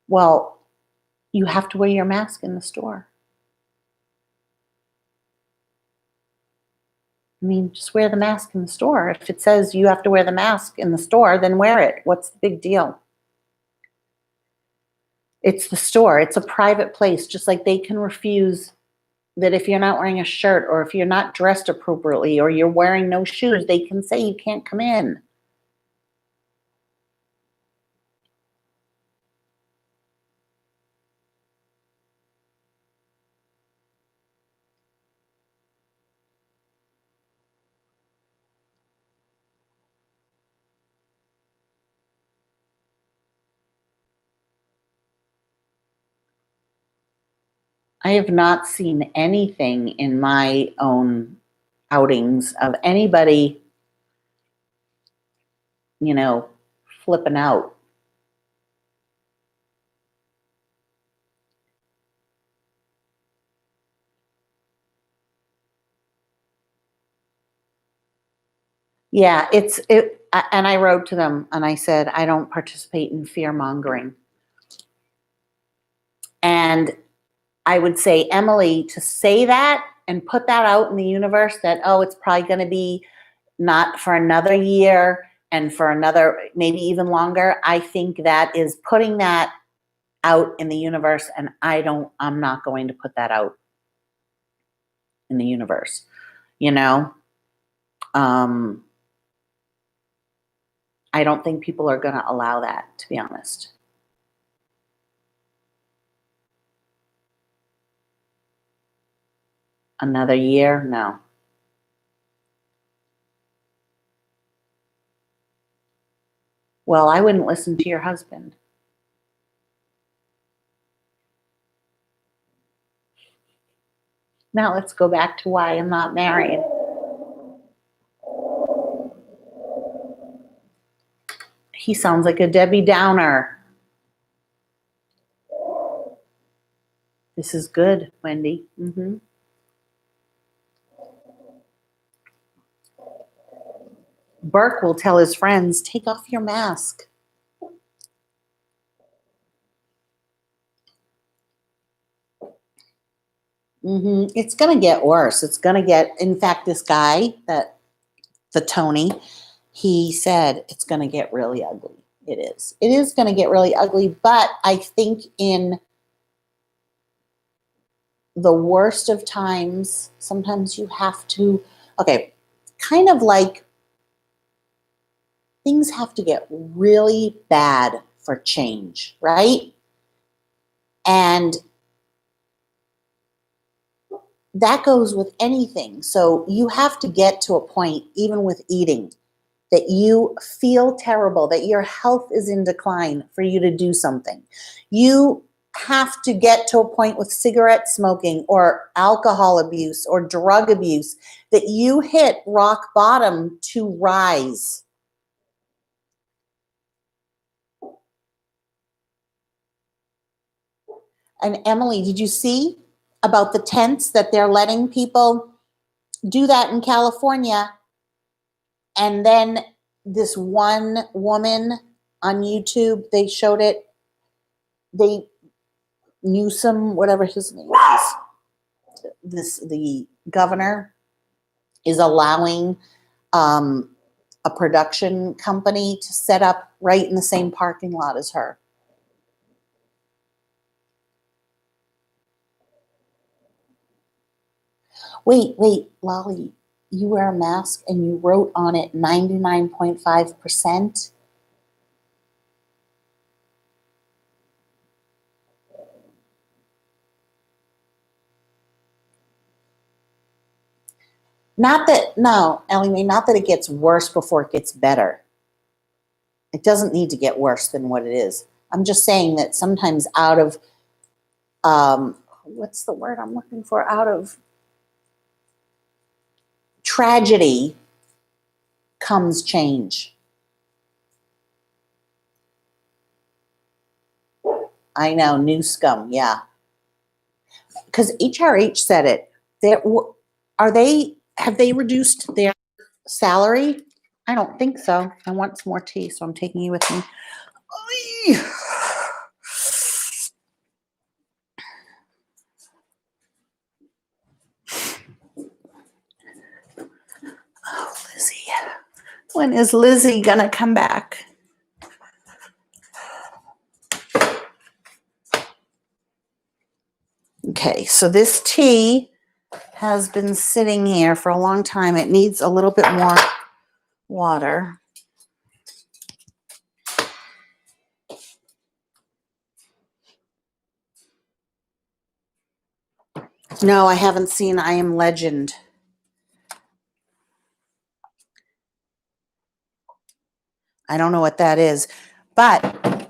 Well, you have to wear your mask in the store. I mean, just wear the mask in the store. If it says you have to wear the mask in the store, then wear it. What's the big deal? It's the store. It's a private place, just like they can refuse that if you're not wearing a shirt or if you're not dressed appropriately or you're wearing no shoes, they can say you can't come in. I have not seen anything in my own outings of anybody, flipping out. Yeah, and I wrote to them and I said, I don't participate in fear mongering. And I would say, Emily, to say that and put that out in the universe that, oh, it's probably going to be not for another year and for another, maybe even longer. I think that is putting that out in the universe. And I'm not going to put that out in the universe, I don't think people are going to allow that, to be honest. Another year? No. Well, I wouldn't listen to your husband. Now let's go back to why I'm not married. He sounds like a Debbie Downer. This is good, Wendy. Mm-hmm. Burke will tell his friends, take off your mask. Mm-hmm. It's going to get worse. It's going to get, in fact, this guy, the Tony, he said it's going to get really ugly. It is. It is going to get really ugly, but I think in the worst of times, sometimes you have to, kind of like things have to get really bad for change, right? And that goes with anything. So you have to get to a point, even with eating, that you feel terrible, that your health is in decline for you to do something. You have to get to a point with cigarette smoking or alcohol abuse or drug abuse that you hit rock bottom to rise. And Emily, did you see about the tents that they're letting people do that in California? And then this one woman on YouTube, they showed it. They Newsom, whatever his name is, the governor is allowing a production company to set up right in the same parking lot as her. Wait, Lolly, you wear a mask and you wrote on it 99.5%. Ellie, not that it gets worse before it gets better. It doesn't need to get worse than what it is. I'm just saying that sometimes out of, what's the word I'm looking for? Out of tragedy comes change. I know, new scum, yeah. Because HRH said it. Are they, have they reduced their salary? I don't think so. I want some more tea, so I'm taking you with me. Oh, Lizzie. When is Lizzie gonna come back? Okay, so this tea has been sitting here for a long time. It needs a little bit more water. No, I haven't seen I Am Legend. I don't know what that is, but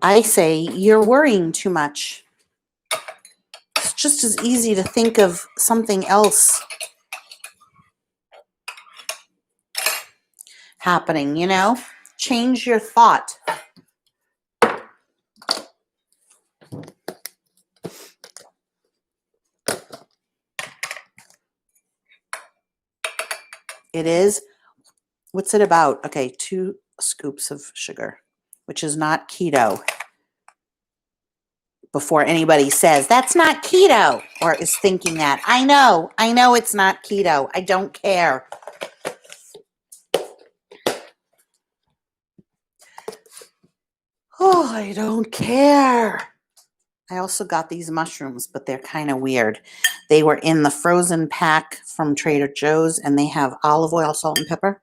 I say you're worrying too much. It's just as easy to think of something else happening, you know? Change your thought. It is, what's it about? Okay, 2 scoops of sugar, which is not keto. Before anybody says, that's not keto, or is thinking that. I know it's not keto. I don't care. Oh, I don't care. I also got these mushrooms, but they're kind of weird. They were in the frozen pack from Trader Joe's, and they have olive oil, salt, and pepper.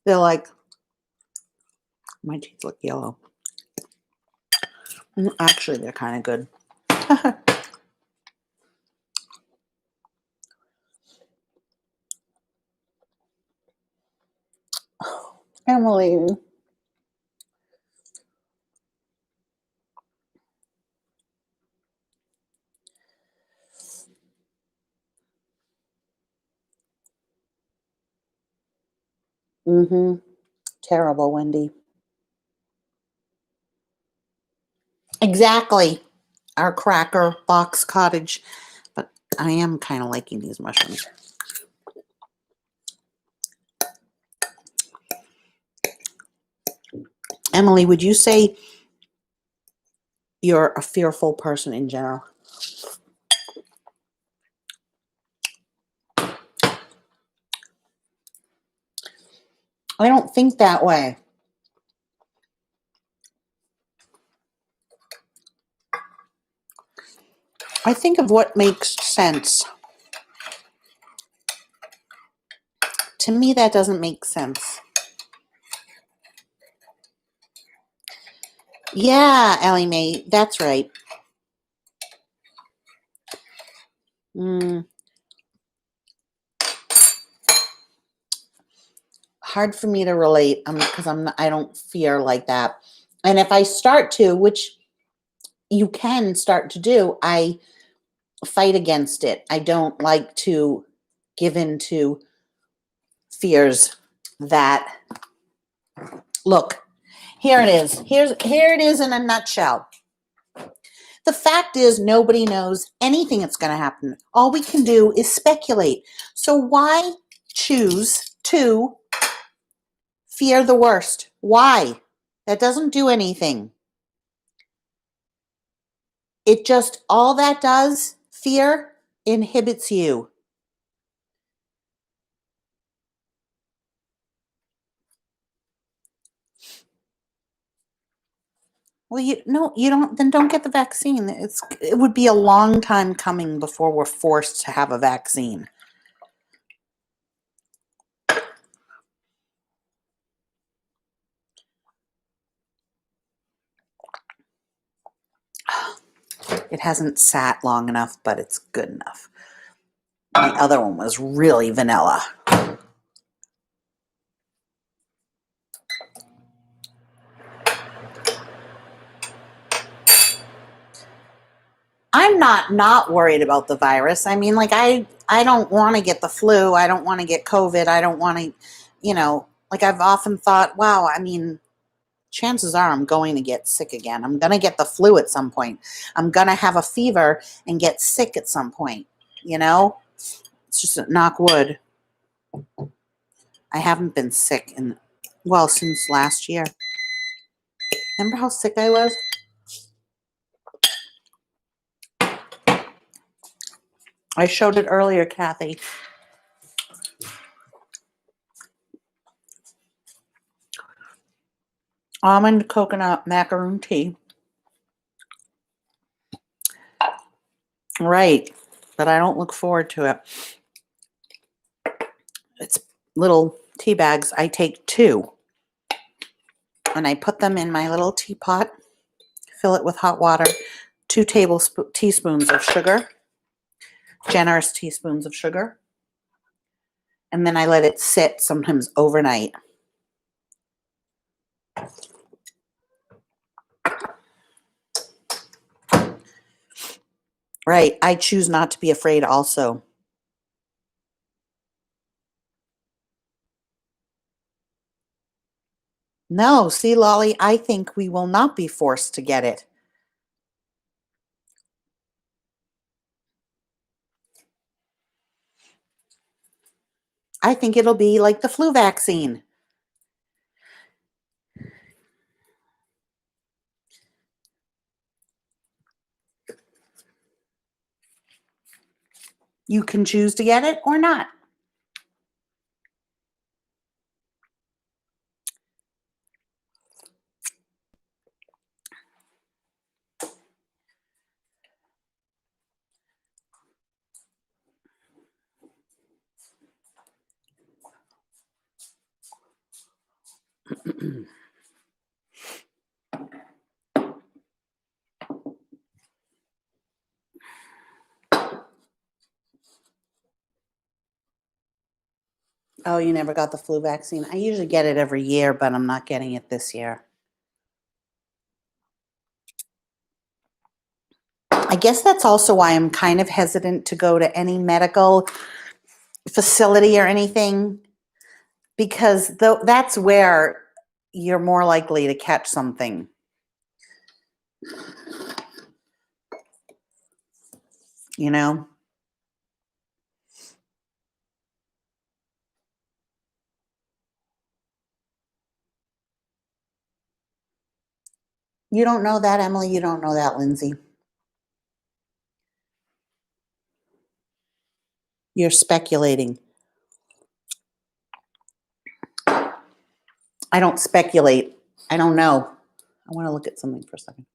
They're like, my teeth look yellow. Actually, they're kind of good. Emily. Terrible, Wendy. Exactly. Our cracker box cottage. But I am kind of liking these mushrooms. Emily, would you say you're a fearful person in general? I don't think that way. I think of what makes sense. To me, that doesn't make sense. Yeah, Ellie Mae, that's right. Hard for me to relate because I don't fear like that. And if I start to, which you can start to do, I fight against it. I don't like to give in to fears that, look, here it is. Here it is in a nutshell. The fact is, nobody knows anything that's going to happen. All we can do is speculate. So why choose to fear the worst? Why? That doesn't do anything. It just, all that does, fear inhibits you. Well, you don't, then don't get the vaccine. It would be a long time coming before we're forced to have a vaccine. It hasn't sat long enough, but it's good enough. The other one was really vanilla. I'm not worried about the virus. I mean, like, I don't want to get the flu. I don't want to get COVID. I don't want to, like, I've often thought, wow, I mean, chances are I'm going to get sick again. I'm going to get the flu at some point. I'm going to have a fever and get sick at some point. You know, it's just a knock wood. I haven't been sick since last year. Remember how sick I was? I showed it earlier, Kathy. Almond coconut macaroon tea. Right, but I don't look forward to it. It's little tea bags. I take 2 and I put them in my little teapot, fill it with hot water, 2 teaspoons of sugar, generous teaspoons of sugar, and then I let it sit sometimes overnight. Right, I choose not to be afraid also. No, see, Lolly, I think we will not be forced to get it. I think it'll be like the flu vaccine. You can choose to get it or not. Oh, you never got the flu vaccine? I usually get it every year, but I'm not getting it this year. I guess that's also why I'm kind of hesitant to go to any medical facility or anything, because that's where you're more likely to catch something. You know? You don't know that, Emily. You don't know that, Lindsay. You're speculating. I don't speculate. I don't know. I want to look at something for a second.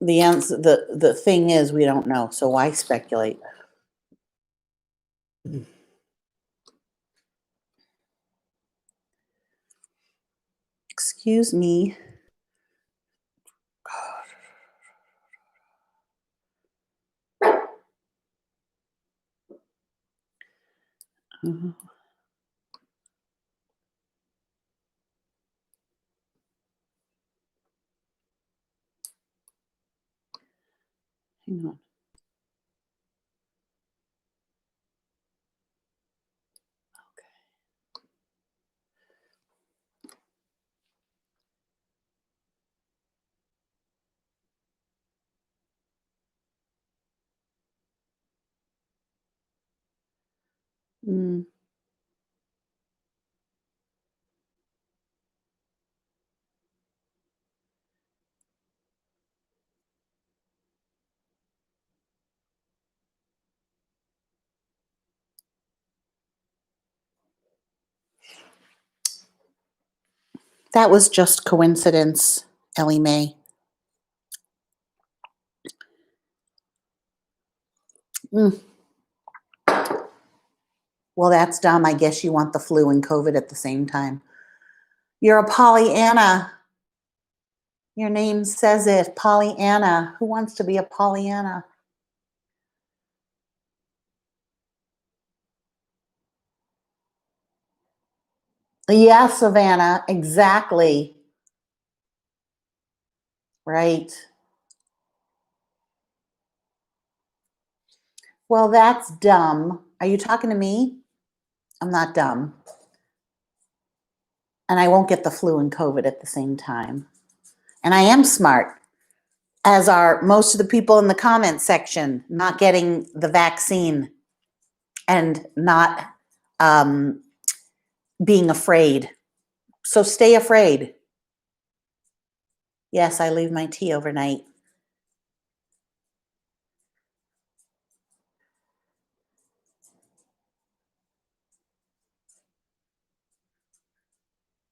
The answer, the thing is, we don't know. So why speculate? Excuse me. Mhm. Hang on. Mm. That was just coincidence, Ellie Mae. Mm. Well, that's dumb. I guess you want the flu and COVID at the same time. You're a Pollyanna. Your name says it, Pollyanna. Who wants to be a Pollyanna? Yeah, Savannah, exactly. Right. Well, that's dumb. Are you talking to me? I'm not dumb. and I won't get the flu and COVID at the same time. And I am smart, as are most of the people in the comment section, not getting the vaccine and not being afraid. So stay afraid. Yes, I leave my tea overnight.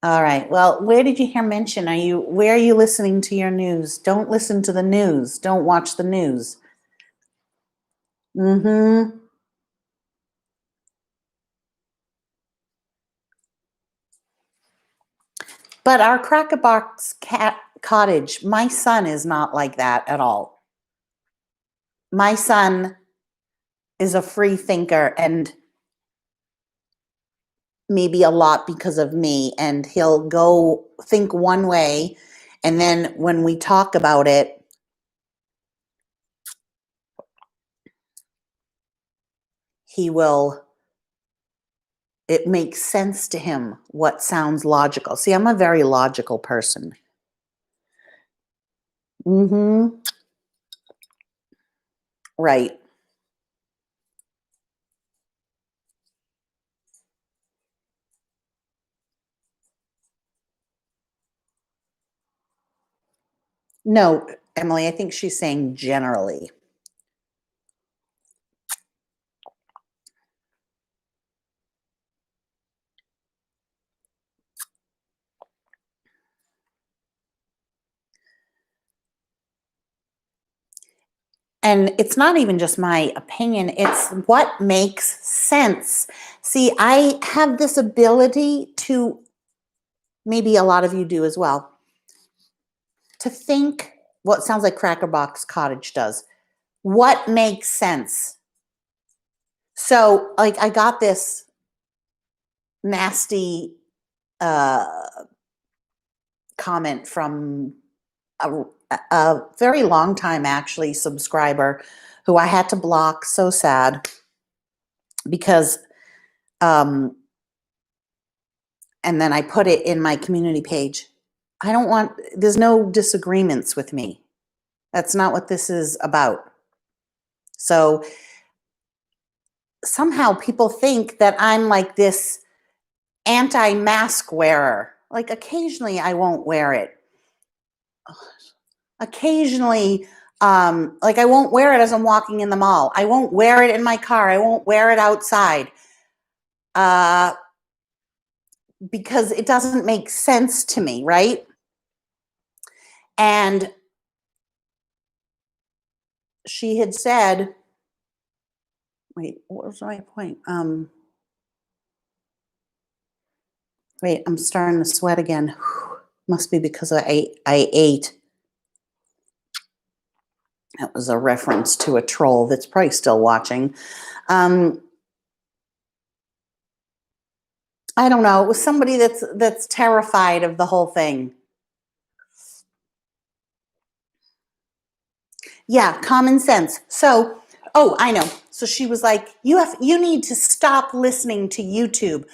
All right. Well, where did you hear mention? Where are you listening to your news? Don't listen to the news. Don't watch the news. Mm-hmm. But our Crackerbox cat cottage, my son is not like that at all. My son is a free thinker, and maybe a lot because of me, and he'll go think one way, and then when we talk about it, it makes sense to him what sounds logical. See, I'm a very logical person. Mm-hmm. Right. No, Emily, I think she's saying generally. And it's not even just my opinion, it's what makes sense. See, I have this ability to, maybe a lot of you do as well, to think what sounds like Crackerbox Cottage does. What makes sense? So, like, I got this nasty uh, comment from a very long time, actually, subscriber who I had to block. So sad, because and then I put it in my community page. There's no disagreements with me. That's not what this is about. So somehow people think that I'm like this anti-mask wearer. Like, occasionally I won't wear it. Occasionally, like, I won't wear it as I'm walking in the mall. I won't wear it in my car. I won't wear it outside. Because it doesn't make sense to me, right? And she had said, wait, what was my point? Wait, I'm starting to sweat again. Must be because I ate. That was a reference to a troll that's probably still watching. I don't know. It was somebody that's terrified of the whole thing. Yeah, common sense. So, oh, I know. So she was like, you need to stop listening to YouTube.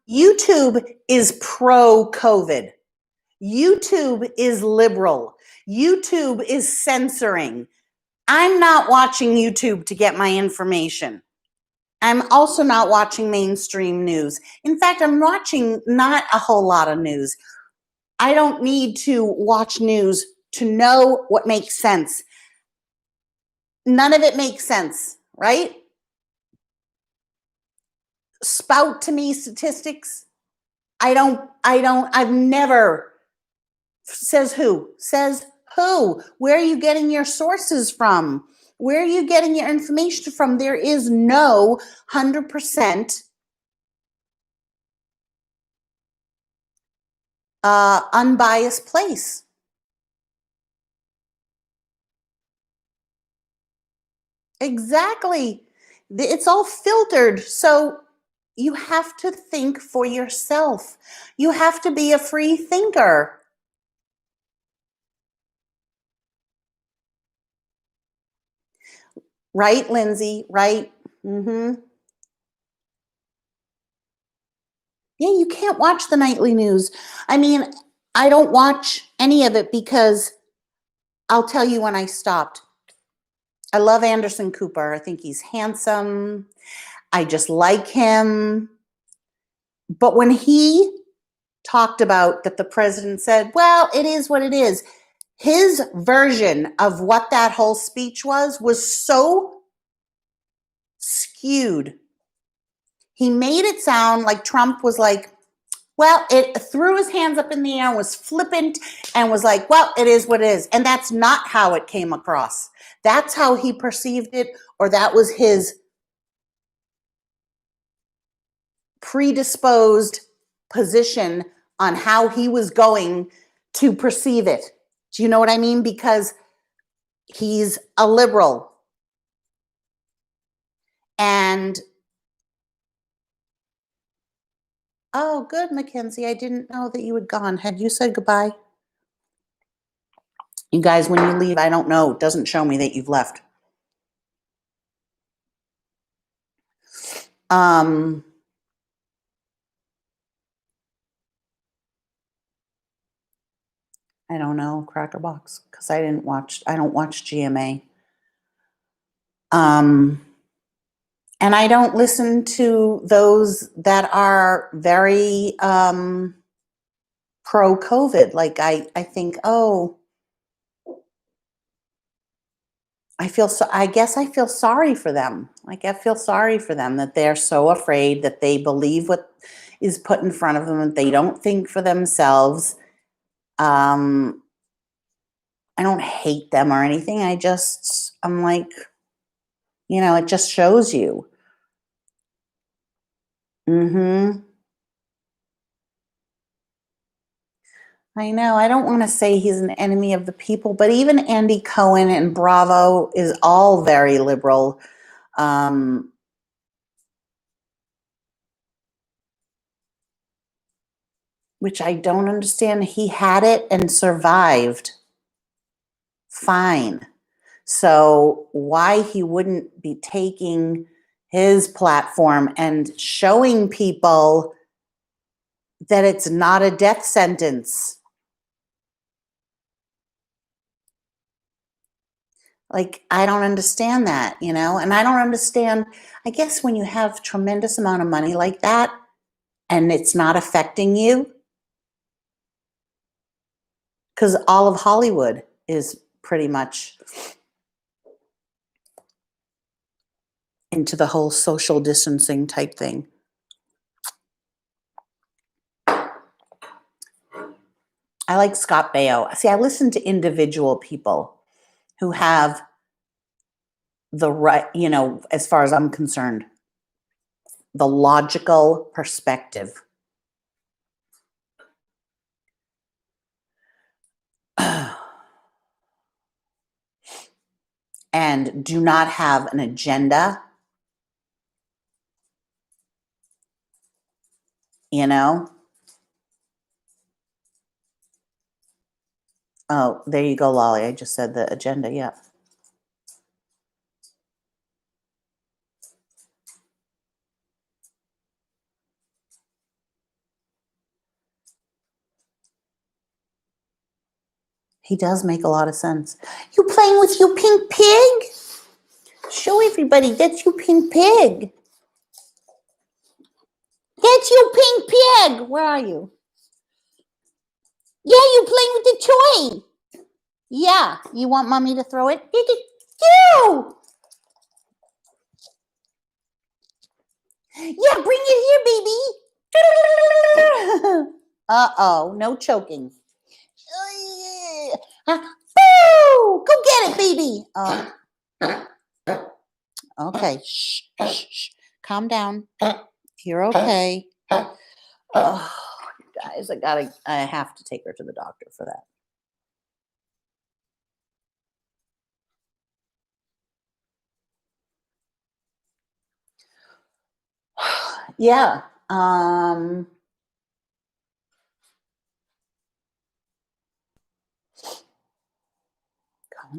YouTube is pro-COVID. YouTube is liberal. YouTube is censoring. I'm not watching YouTube to get my information. I'm also not watching mainstream news. In fact, I'm watching not a whole lot of news. I don't need to watch news to know what makes sense. None of it makes sense, right? Spout to me statistics. I've never. Says who? Says who? Where are you getting your sources from? Where are you getting your information from? There is no 100% unbiased place. Exactly. It's all filtered. So you have to think for yourself. You have to be a free thinker. Right, Lindsay? Right? Mm-hmm. Yeah, you can't watch the nightly news. I mean, I don't watch any of it because I'll tell you when I stopped. I love Anderson Cooper. I think he's handsome. I just like him. But when he talked about that the president said, well, it is what it is, his version of what that whole speech was so skewed. He made it sound like Trump was like, well, it threw his hands up in the air, was flippant, and was like, well, it is what it is. And that's not how it came across. That's how he perceived it, or that was his predisposed position on how he was going to perceive it. Do you know what I mean? Because he's a liberal. And oh, good, Mackenzie. I didn't know that you had gone. Had you said goodbye? You guys, when you leave, I don't know. It doesn't show me that you've left. I don't know, Crackerbox, because I don't watch GMA. And I don't listen to those that are very pro-COVID. Like I think, oh, I guess I feel sorry for them. Like I feel sorry for them that they're so afraid, that they believe what is put in front of them, that they don't think for themselves. I don't hate them or anything. I'm like, it just shows you. Mm-hmm. I know. I don't want to say he's an enemy of the people, but even Andy Cohen and Bravo is all very liberal. Which I don't understand. He had it and survived fine. So why he wouldn't be taking his platform and showing people that it's not a death sentence? Like, I don't understand that, and I don't understand, I guess when you have tremendous amount of money like that and it's not affecting you, because all of Hollywood is pretty much into the whole social distancing type thing. I like Scott Baio. See, I listen to individual people who have the right, as far as I'm concerned, the logical perspective. And do not have an agenda, Oh, there you go, Lolly. I just said the agenda. Yeah. He does make a lot of sense. You playing with your pink pig? Show everybody. That's your pink pig. That's your pink pig. Where are you? Yeah, you playing with the toy. Yeah. You want mommy to throw it? Go. Yeah, bring it here, baby. Uh-oh, no choking. Boo! Go get it, baby. Okay. Shh, shh, shh. Calm down. You're okay. Oh, guys, I have to take her to the doctor for that. Yeah. Common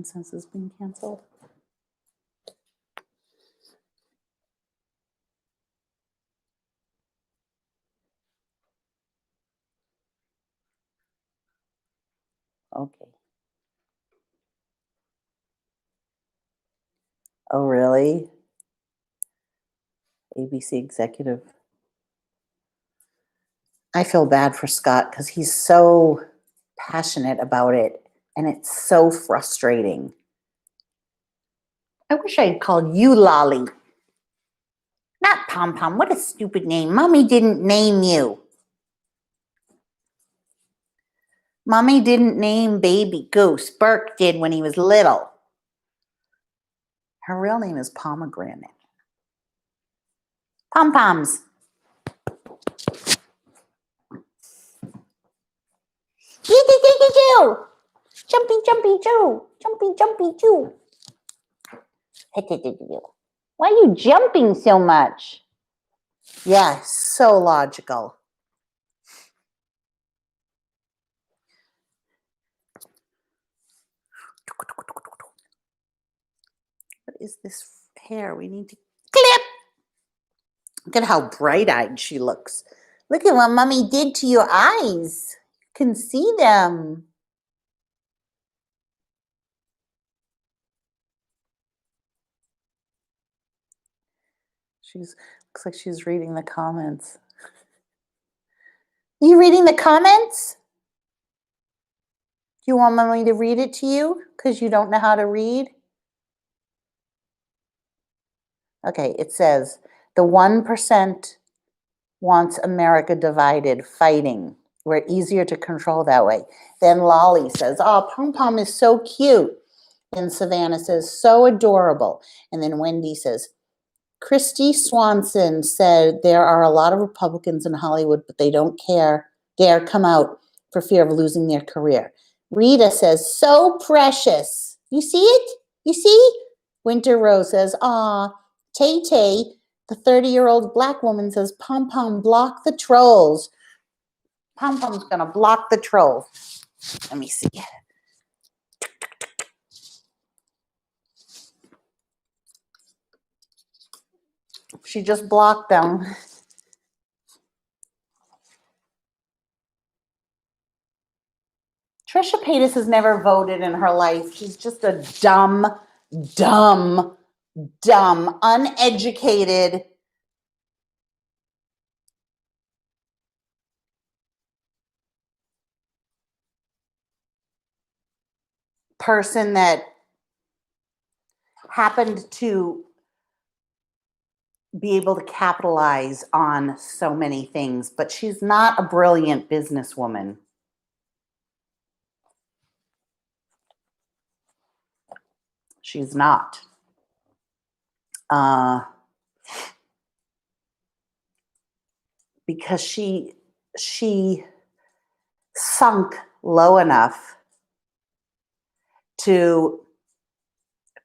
Sense has been canceled. Okay. Oh, really? ABC executive. I feel bad for Scott because he's so passionate about it and it's so frustrating. I wish I had called you Lolly. Not Pom Pom. What a stupid name. Mommy didn't name you. Mommy didn't name baby Goose. Burke did when he was little. Her real name is Pomegranate. Pom Poms. Jumpy, jumpy, Joe. Jumpy, jumpy, Joe. Why are you jumping so much? Yeah, so logical. What is this hair? We need to clip. Look at how bright-eyed she looks. Look at what Mommy did to your eyes. You can see them. Looks like she's reading the comments. Are you reading the comments? Do you want Mommy to read it to you because you don't know how to read? Okay, it says, the 1% wants America divided, fighting. We're easier to control that way. Then Lolly says, oh, Pom Pom is so cute. And Savannah says, so adorable. And then Wendy says, Christy Swanson said there are a lot of Republicans in Hollywood, but they don't dare come out for fear of losing their career. Rita says, so precious. You see it? You see? Winter Rose says, aw. Tay Tay, the 30-year-old black woman, says, Pom Pom, block the trolls. Pom Pom's going to block the trolls. Let me see. She just blocked them. Trisha Paytas has never voted in her life. She's just a dumb, uneducated person that happened to be able to capitalize on so many things, but she's not a brilliant businesswoman. She's not. Because she sunk low enough to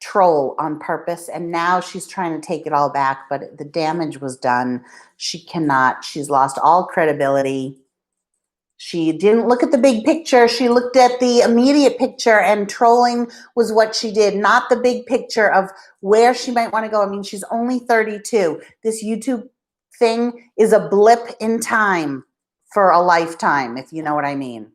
troll on purpose, and now she's trying to take it all back, but the damage was done. She cannot. She's lost all credibility. She didn't look at the big picture. She looked at the immediate picture, and trolling was what she did, not the big picture of where she might want to go. I mean, she's only 32. This YouTube thing is a blip in time for a lifetime, if you know what I mean.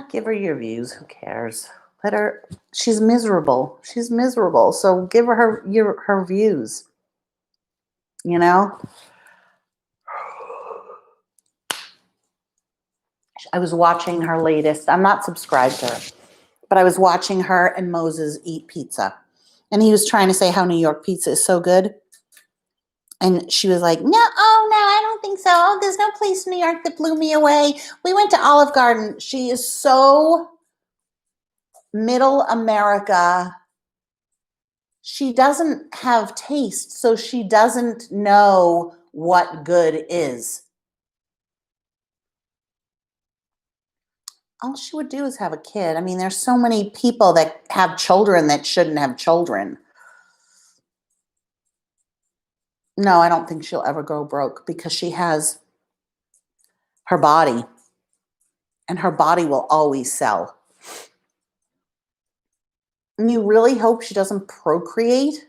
Give her your views. Who cares? Let her. She's miserable. She's miserable. So give her her views. You know. I was watching her latest. I'm not subscribed to her, but I was watching her and Moses eat pizza, and he was trying to say how New York pizza is so good, and she was like, "No, oh no, I don't think so. Oh, there's no place in New York that blew me away. We went to Olive Garden." She is so middle America. She doesn't have taste, so she doesn't know what good is. All she would do is have a kid. I mean, there's so many people that have children that shouldn't have children. No, I don't think she'll ever go broke because she has her body, and her body will always sell. And you really hope she doesn't procreate?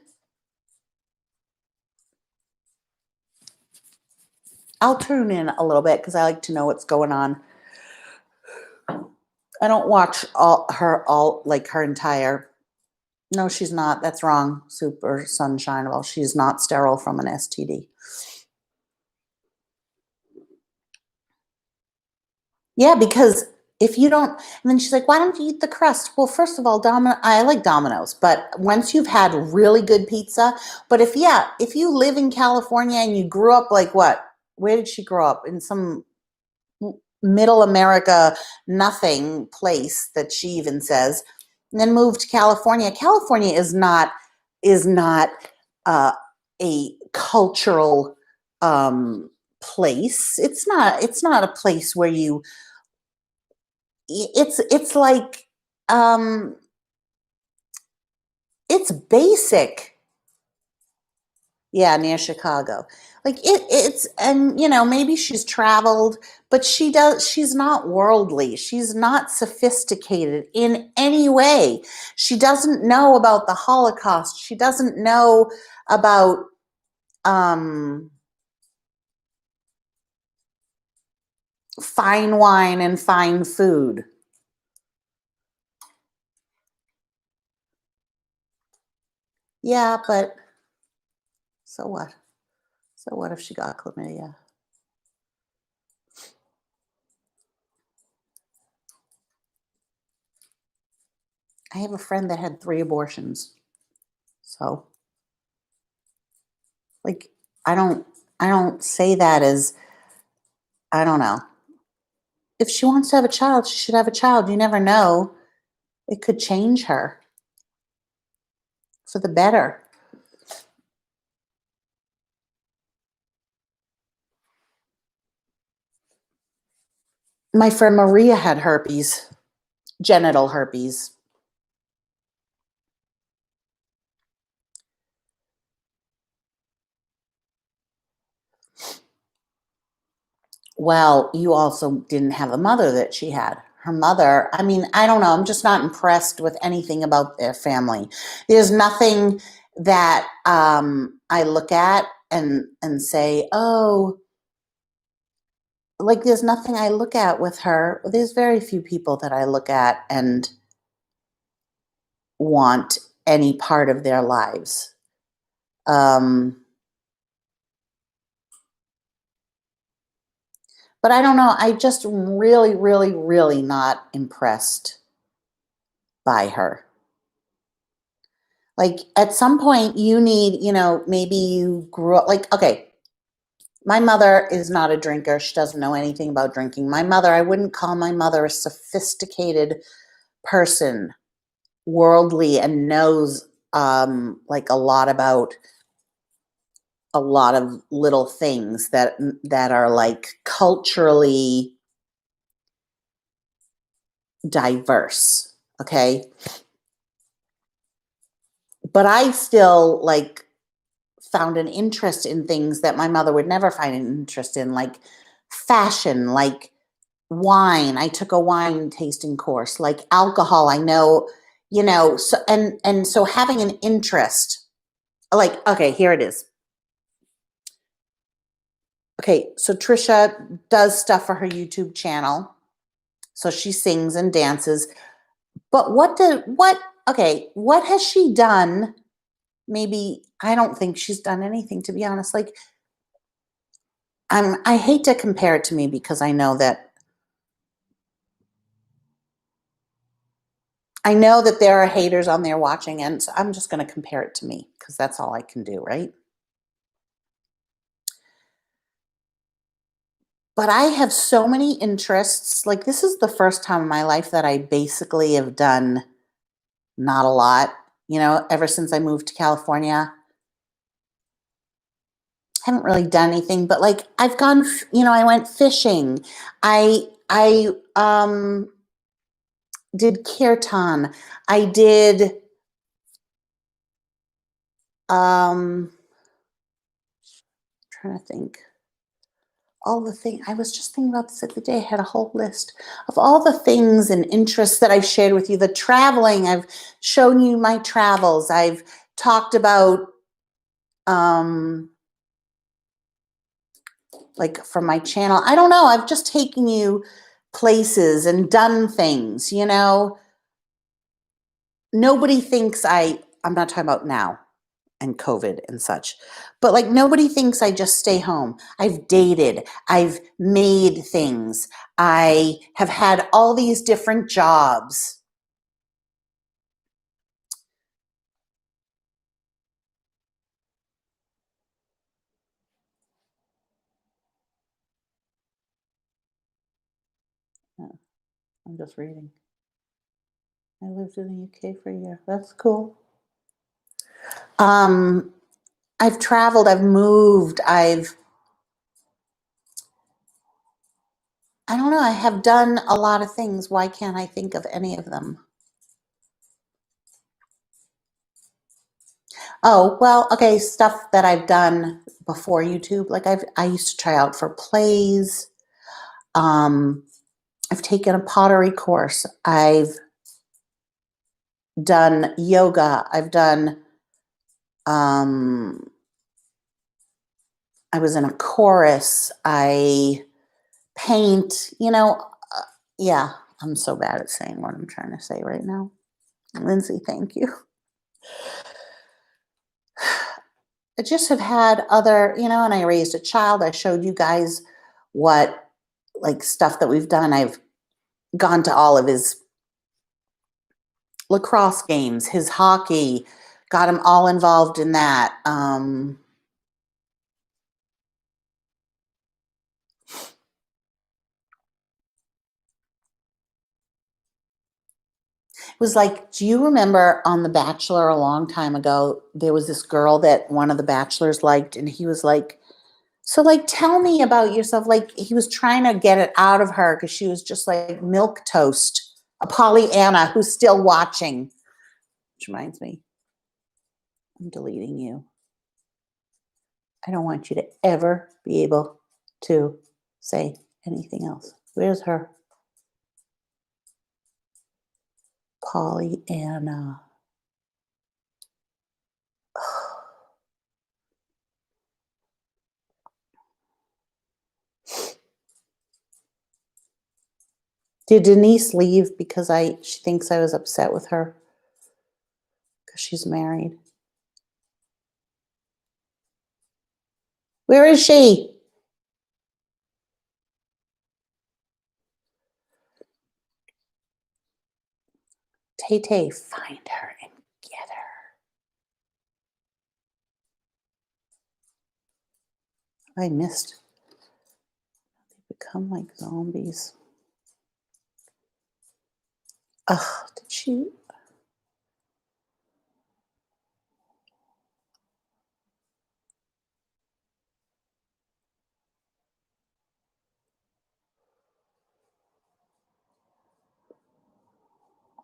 I'll tune in a little bit because I like to know what's going on. I don't watch her entire. No, she's not. That's wrong. Super sunshine. Well, she's not sterile from an STD. Yeah, because if you don't, and then she's like, "Why don't you eat the crust?" Well, first of all, I like Domino's, but once you've had really good pizza, but if you live in California and you grew up like what? Where did she grow up? In some middle America nothing place that she even says, and then moved to California. California is not uh, a cultural place. It's not a place where you it's like um it's basic. Yeah, near Chicago. Like it's and maybe she's traveled, but she's not worldly. She's not sophisticated in any way. She doesn't know about the Holocaust. She doesn't know about um fine wine and fine food. Yeah, but so what? So what if she got chlamydia? I have a friend that had 3 abortions. So, like, I don't I don't say that as I don't know. If she wants to have a child, she should have a child. You never know. It could change her for the better. My friend Maria had herpes, genital herpes. Well, you also didn't have a mother that she had. Her mother, I mean, I don't know. I'm just not impressed with anything about their family. There's nothing that I look at and say, oh, like there's nothing I look at with her. There's very few people that I look at and want any part of their lives. Um, but I don't know. I just really, really, really not impressed by her. Like at some point, you need, maybe you grew up like, okay, my mother is not a drinker. She doesn't know anything about drinking. My mother, I wouldn't call my mother a sophisticated person, worldly, and knows like a lot of little things that are like culturally diverse. Okay. But I still like found an interest in things that my mother would never find an interest in, like fashion, like wine. I took a wine tasting course, like alcohol. I know, so and so having an interest, like, okay, here it is. Okay, so Trisha does stuff for her YouTube channel. So she sings and dances. But what has she done? Maybe I don't think she's done anything, to be honest. Like I hate to compare it to me because I know that there are haters on there watching, and so I'm just going to compare it to me because that's all I can do, right? But I have so many interests. Like this is the first time in my life that I basically have done not a lot, ever since I moved to California. I haven't really done anything, but like I've gone, I went fishing. I did kirtan. I did trying to think. All the things I was just thinking about this the other day. I had a whole list of all the things and interests that I've shared with you. The traveling, I've shown you my travels. I've talked about like from my channel. I don't know. I've just taken you places and done things, you know. Nobody thinks I'm not talking about now and COVID and such, but like nobody thinks I just stay home. I've dated, I've made things, I have had all these different jobs. I'm just reading. I lived in the UK for a year. That's cool. I've traveled, I've moved, I don't know, I have done a lot of things. Why can't I think of any of them? Oh, well, okay, stuff that I've done before YouTube. Like I used to try out for plays. I've taken a pottery course. I've done yoga. I've done I was in a chorus. I paint, you know, yeah, I'm so bad at saying what I'm trying to say right now. Lindsay, thank you. I just have had other, you know, and I raised a child. I showed you guys what like stuff that we've done. I've gone to all of his lacrosse games, his hockey, got him all involved in that. It was like, do you remember on The Bachelor a long time ago, there was this girl that one of the bachelors liked, and he was like, so like, tell me about yourself. Like he was trying to get it out of her because she was just like milk toast, a Pollyanna who's still watching, which reminds me, I'm deleting you. I don't want you to ever be able to say anything else. Where's her? Pollyanna. Did Denise leave because she thinks I was upset with her because she's married? Where is she? Tay, find her and get her. I missed. They become like zombies. Ugh, did she?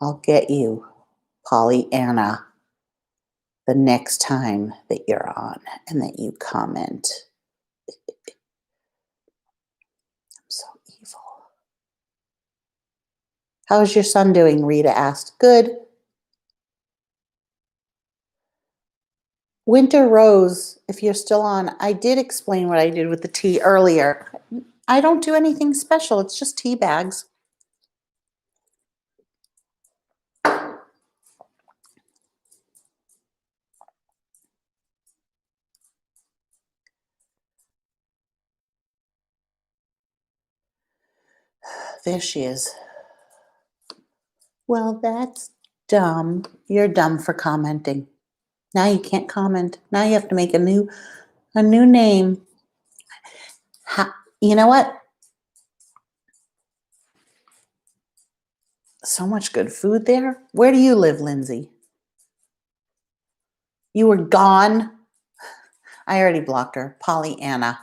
I'll get you, Pollyanna, the next time that you're on and that you comment. I'm so evil. How's your son doing? Rita asked. Good. Winter Rose, if you're still on, I did explain what I did with the tea earlier. I don't do anything special. It's just tea bags. There she is. Well, that's dumb. You're dumb for commenting. Now you can't comment. Now you have to make a new name. You know what? So much good food there. Where do you live, Lindsay? You were gone. I already blocked her. Pollyanna.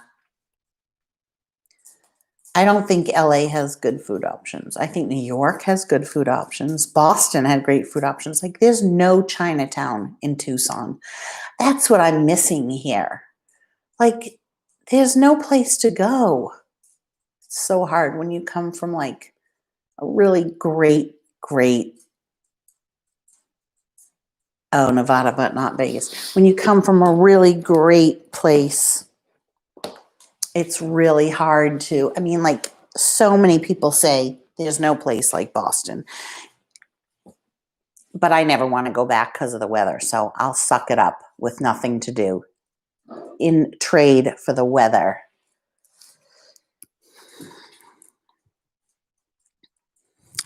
I don't think LA has good food options. I think New York has good food options. Boston had great food options. Like there's no Chinatown in Tucson. That's what I'm missing here. Like there's no place to go. It's so hard when you come from like a really great, oh, Nevada, but not Vegas. When you come from a really great place, It's really hard to, I mean, like so many people say there's no place like Boston, but I never want to go back because of the weather. So I'll suck it up with nothing to do in trade for the weather.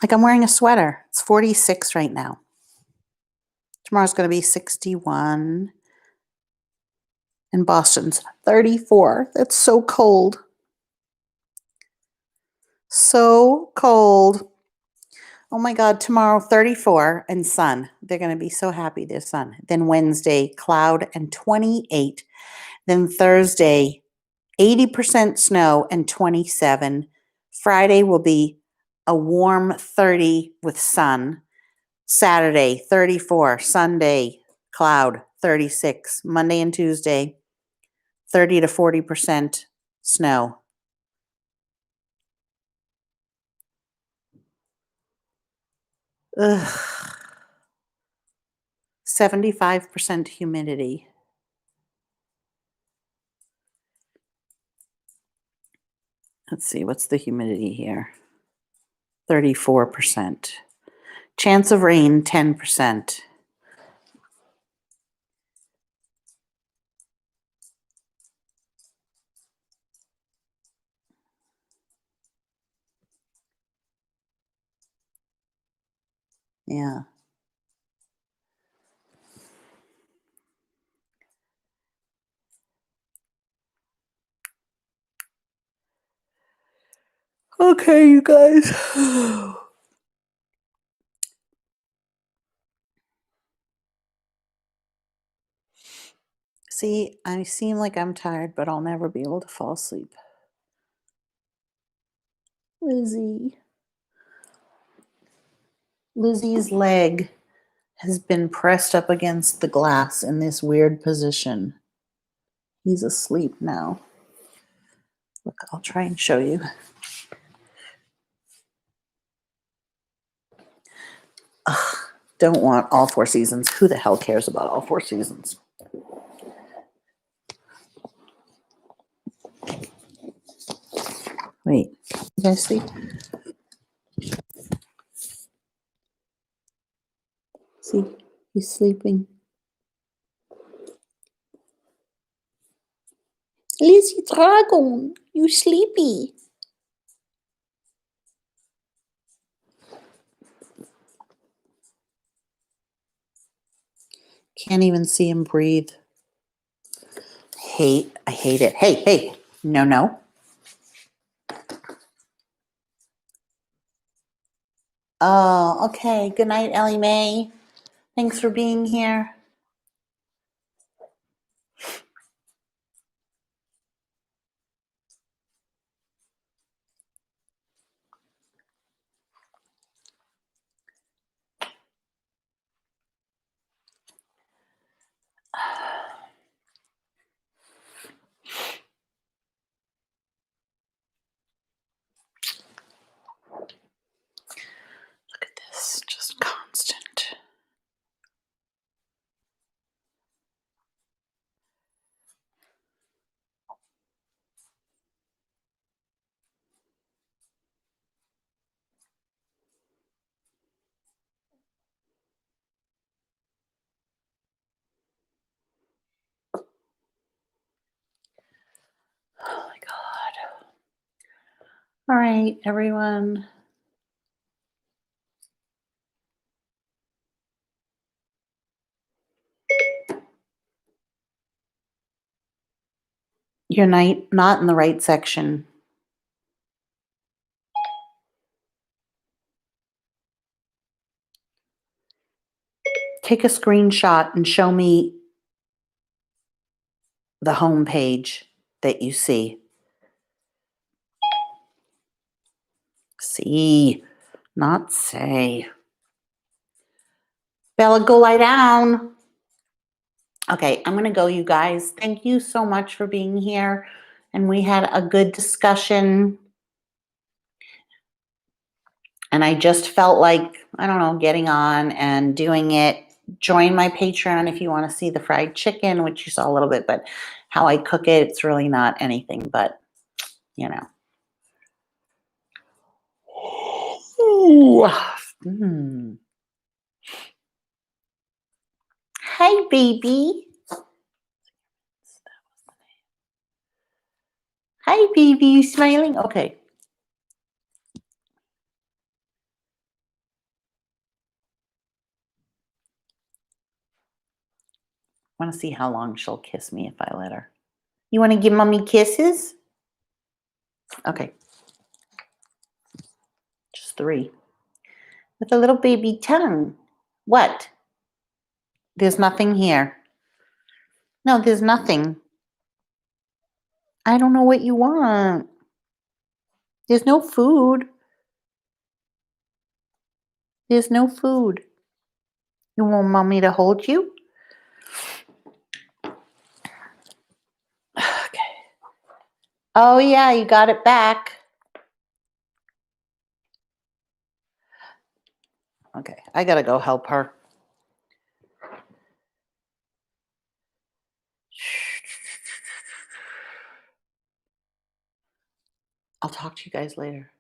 Like I'm wearing a sweater. It's 46 right now. Tomorrow's going to be 61. And Boston's 34. That's so cold. So cold. Oh my God, tomorrow 34 and sun. They're going to be so happy there's sun. Then Wednesday, cloud and 28. Then Thursday, 80% snow and 27. Friday will be a warm 30 with sun. Saturday, 34. Sunday, cloud, 36. Monday and Tuesday, 30 to 40% snow. Ugh. 75% humidity. Let's see, what's the humidity here? 34%. Chance of rain, 10%. Yeah. Okay, you guys. See, I seem like I'm tired, but I'll never be able to fall asleep. Lizzie's leg has been pressed up against the glass in this weird position. He's asleep now. Look, I'll try and show you. Ugh, don't want all four seasons. Who the hell cares about all four seasons? Wait, you guys see? See, he's sleeping. Lizzie Dragon, you sleepy. Can't even see him breathe. I hate it. Hey, no. Oh, okay. Good night, Ellie Mae. Thanks for being here. Look at this, just constant. Oh my God. All right, everyone. You're not in the right section. Take a screenshot and show me the home page that you see. See, not say. Bella, go lie down. Okay, I'm going to go, you guys. Thank you so much for being here. And we had a good discussion. And I just felt like, I don't know, getting on and doing it. Join my Patreon if you want to see the fried chicken, which you saw a little bit, but how I cook it, it's really not anything but you know. Ooh. Hi, baby. Hi, baby. You smiling? Okay. I want to see how long she'll kiss me if I let her. You want to give mommy kisses? Okay. Just 3. With a little baby tongue. What? There's nothing here. No, there's nothing. I don't know what you want. There's no food. There's no food. You want mommy to hold you? Okay. Oh, yeah, you got it back. Okay, I gotta go help her. I'll talk to you guys later.